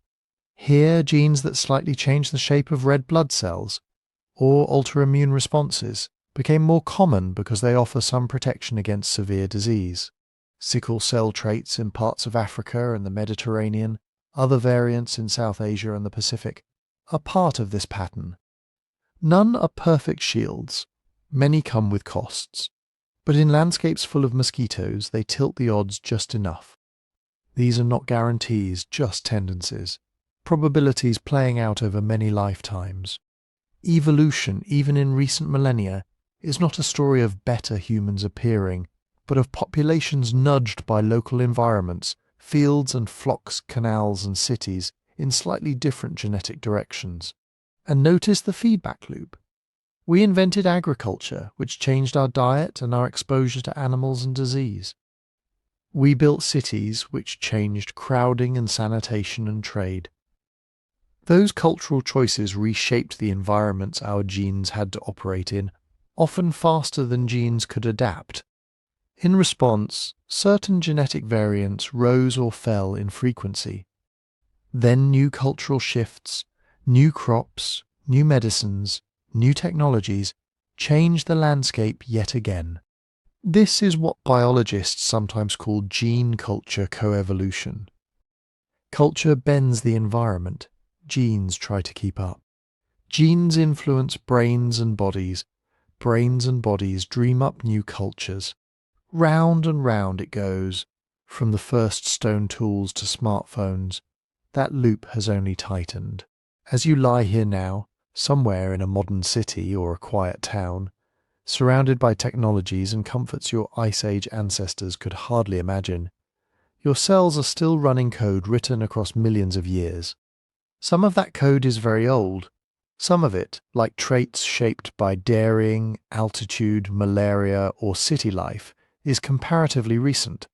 Here, genes that slightly changed the shape of red blood cells, or autoimmune responses became more common because they offer some protection against severe disease. Sickle cell traits in parts of Africa and the Mediterranean, other variants in South Asia and the Pacific, are part of this pattern. None are perfect shields. Many come with costs. But in landscapes full of mosquitoes, they tilt the odds just enough. These are not guarantees, just tendencies, probabilities playing out over many lifetimes. Evolution, even in recent millennia, is not a story of better humans appearing, but of populations nudged by local environments, fields and flocks, canals and cities, in slightly different genetic directions. And notice the feedback loop. We invented agriculture, which changed our diet and our exposure to animals and disease. We built cities, which changed crowding and sanitation and trade. Those cultural choices reshaped the environments our genes had to operate in, often faster than genes could adapt. In response, certain genetic variants rose or fell in frequency. Then new cultural shifts, new crops, new medicines, new technologies changed the landscape yet again. This is what biologists sometimes call gene culture coevolution. Culture bends the environment, genes try to keep up. Genes influence brains and bodies dream up new cultures. Round and round it goes, from the first stone tools to smartphones. That loop has only tightened. As you lie here now, somewhere in a modern city or a quiet town, surrounded by technologies and comforts your Ice Age ancestors could hardly imagine, your cells are still running code written across millions of years. Some of that code is very old. Some of it, like traits shaped by dairying, altitude, malaria, or city life, is comparatively recent.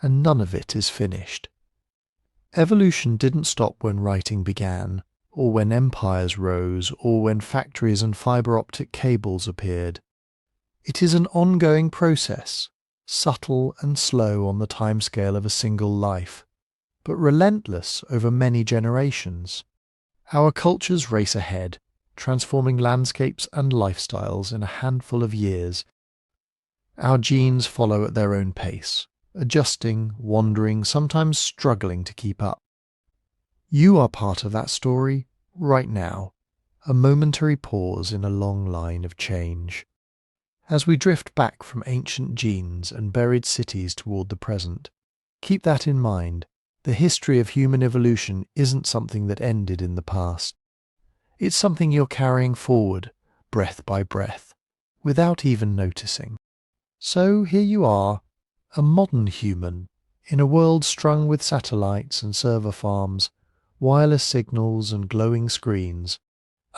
And none of it is finished. Evolution didn't stop when writing began, or when empires rose, or when factories and fibre optic cables appeared. It is an ongoing process, subtle and slow on the timescale of a single life, but relentless over many generations. Our cultures race ahead, transforming landscapes and lifestyles in a handful of years. Our genes follow at their own pace, adjusting, wandering, sometimes struggling to keep up. You are part of that story right now, a momentary pause in a long line of change. As we drift back from ancient genes and buried cities toward the present, keep that in mind. The history of human evolution isn't something that ended in the past. It's something you're carrying forward, breath by breath, without even noticing. So here you are, a modern human, in a world strung with satellites and server farms, wireless signals and glowing screens,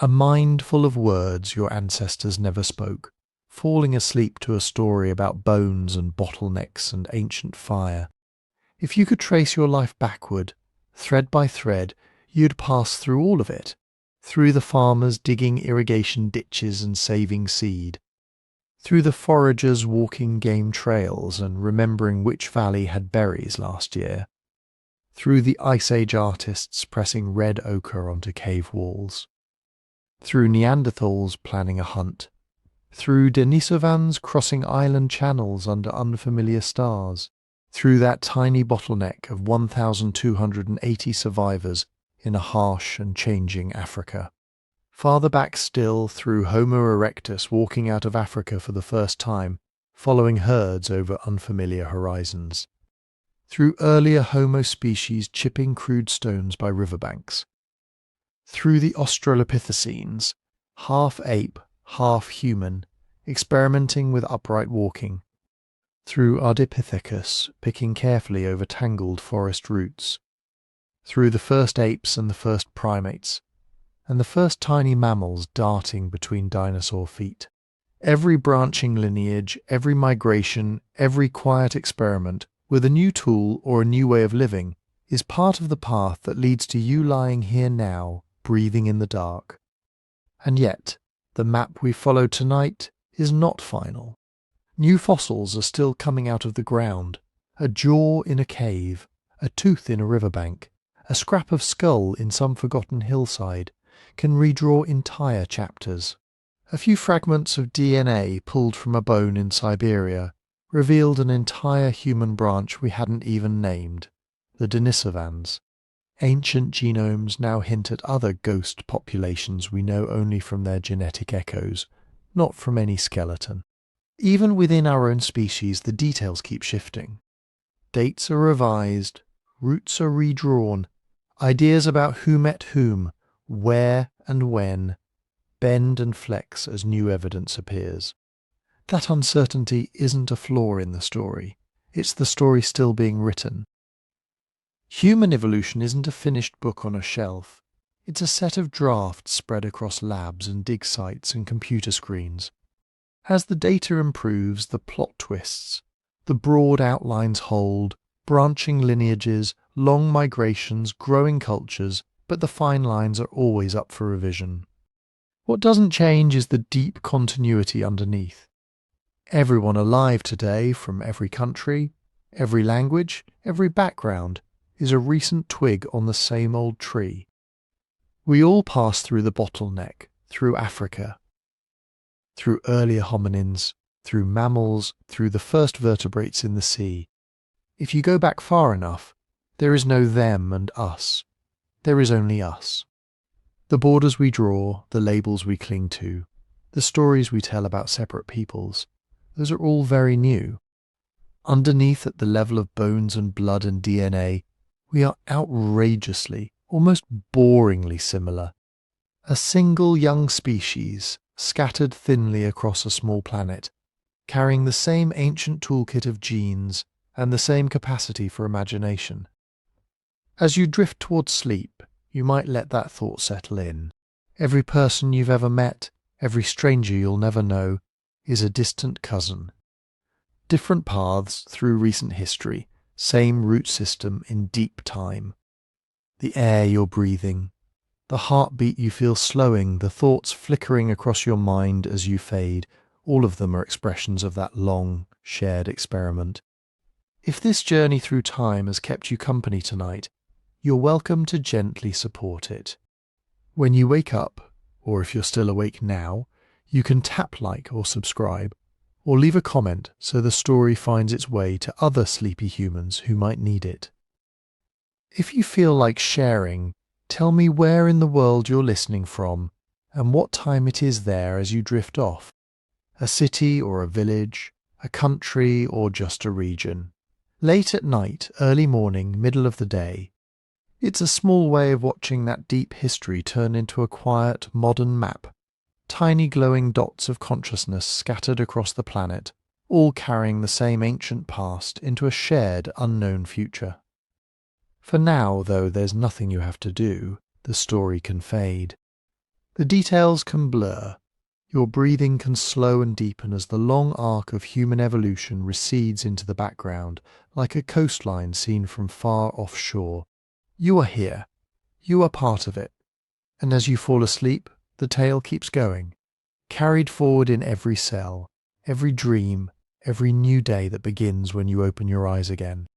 a mind full of words your ancestors never spoke, falling asleep to a story about bones and bottlenecks and ancient fire. If you could trace your life backward, thread by thread, you'd pass through all of it, through the farmers digging irrigation ditches and saving seed, through the foragers walking game trails and remembering which valley had berries last year, through the Ice Age artists pressing red ochre onto cave walls, through Neanderthals planning a hunt, through Denisovans crossing island channels under unfamiliar stars, through that tiny bottleneck of 1,280 survivors in a harsh and changing Africa. Farther back still, through Homo erectus walking out of Africa for the first time, following herds over unfamiliar horizons. Through earlier Homo species chipping crude stones by riverbanks. Through the Australopithecines, half ape, half human, experimenting with upright walking. Through Ardipithecus, picking carefully over tangled forest roots. Through the first apes and the first primates, and the first tiny mammals darting between dinosaur feet. Every branching lineage, every migration, every quiet experiment, with a new tool or a new way of living, is part of the path that leads to you lying here now, breathing in the dark. And yet, the map we follow tonight is not final. New fossils are still coming out of the ground, a jaw in a cave, a tooth in a riverbank, a scrap of skull in some forgotten hillside, can redraw entire chapters. A few fragments of DNA pulled from a bone in Siberia revealed an entire human branch we hadn't even named, the Denisovans. Ancient genomes now hint at other ghost populations we know only from their genetic echoes, not from any skeleton. Even within our own species, the details keep shifting. Dates are revised, roots are redrawn, ideas about who met whom, where and when, bend and flex as new evidence appears. That uncertainty isn't a flaw in the story, it's the story still being written. Human evolution isn't a finished book on a shelf, it's a set of drafts spread across labs and dig sites and computer screens. As the data improves, the plot twists, the broad outlines hold, branching lineages, long migrations, growing cultures, but the fine lines are always up for revision. What doesn't change is the deep continuity underneath. Everyone alive today, from every country, every language, every background, is a recent twig on the same old tree. We all pass through the bottleneck, through Africa, through earlier hominins, through mammals, through the first vertebrates in the sea. If you go back far enough, there is no them and us. There is only us. The borders we draw, the labels we cling to, the stories we tell about separate peoples, those are all very new. Underneath, at the level of bones and blood and DNA, we are outrageously, almost boringly similar. A single young species, scattered thinly across a small planet, carrying the same ancient toolkit of genes and the same capacity for imagination. As you drift towards sleep, you might let that thought settle in. Every person you've ever met, every stranger you'll never know, is a distant cousin. Different paths through recent history, same root system in deep time. The air you're breathing, the heartbeat you feel slowing, the thoughts flickering across your mind as you fade, all of them are expressions of that long, shared experiment. If this journey through time has kept you company tonight, you're welcome to gently support it. When you wake up, or if you're still awake now, you can tap like or subscribe, or leave a comment so the story finds its way to other sleepy humans who might need it. If you feel like sharing, tell me where in the world you're listening from and what time it is there as you drift off. A city or a village, a country or just a region. Late at night, early morning, middle of the day. It's a small way of watching that deep history turn into a quiet, modern map. Tiny glowing dots of consciousness scattered across the planet, all carrying the same ancient past into a shared, unknown future. For now, though, there's nothing you have to do. The story can fade. The details can blur. Your breathing can slow and deepen as the long arc of human evolution recedes into the background, like a coastline seen from far offshore. You are here. You are part of it. And as you fall asleep, the tale keeps going, carried forward in every cell, every dream, every new day that begins when you open your eyes again.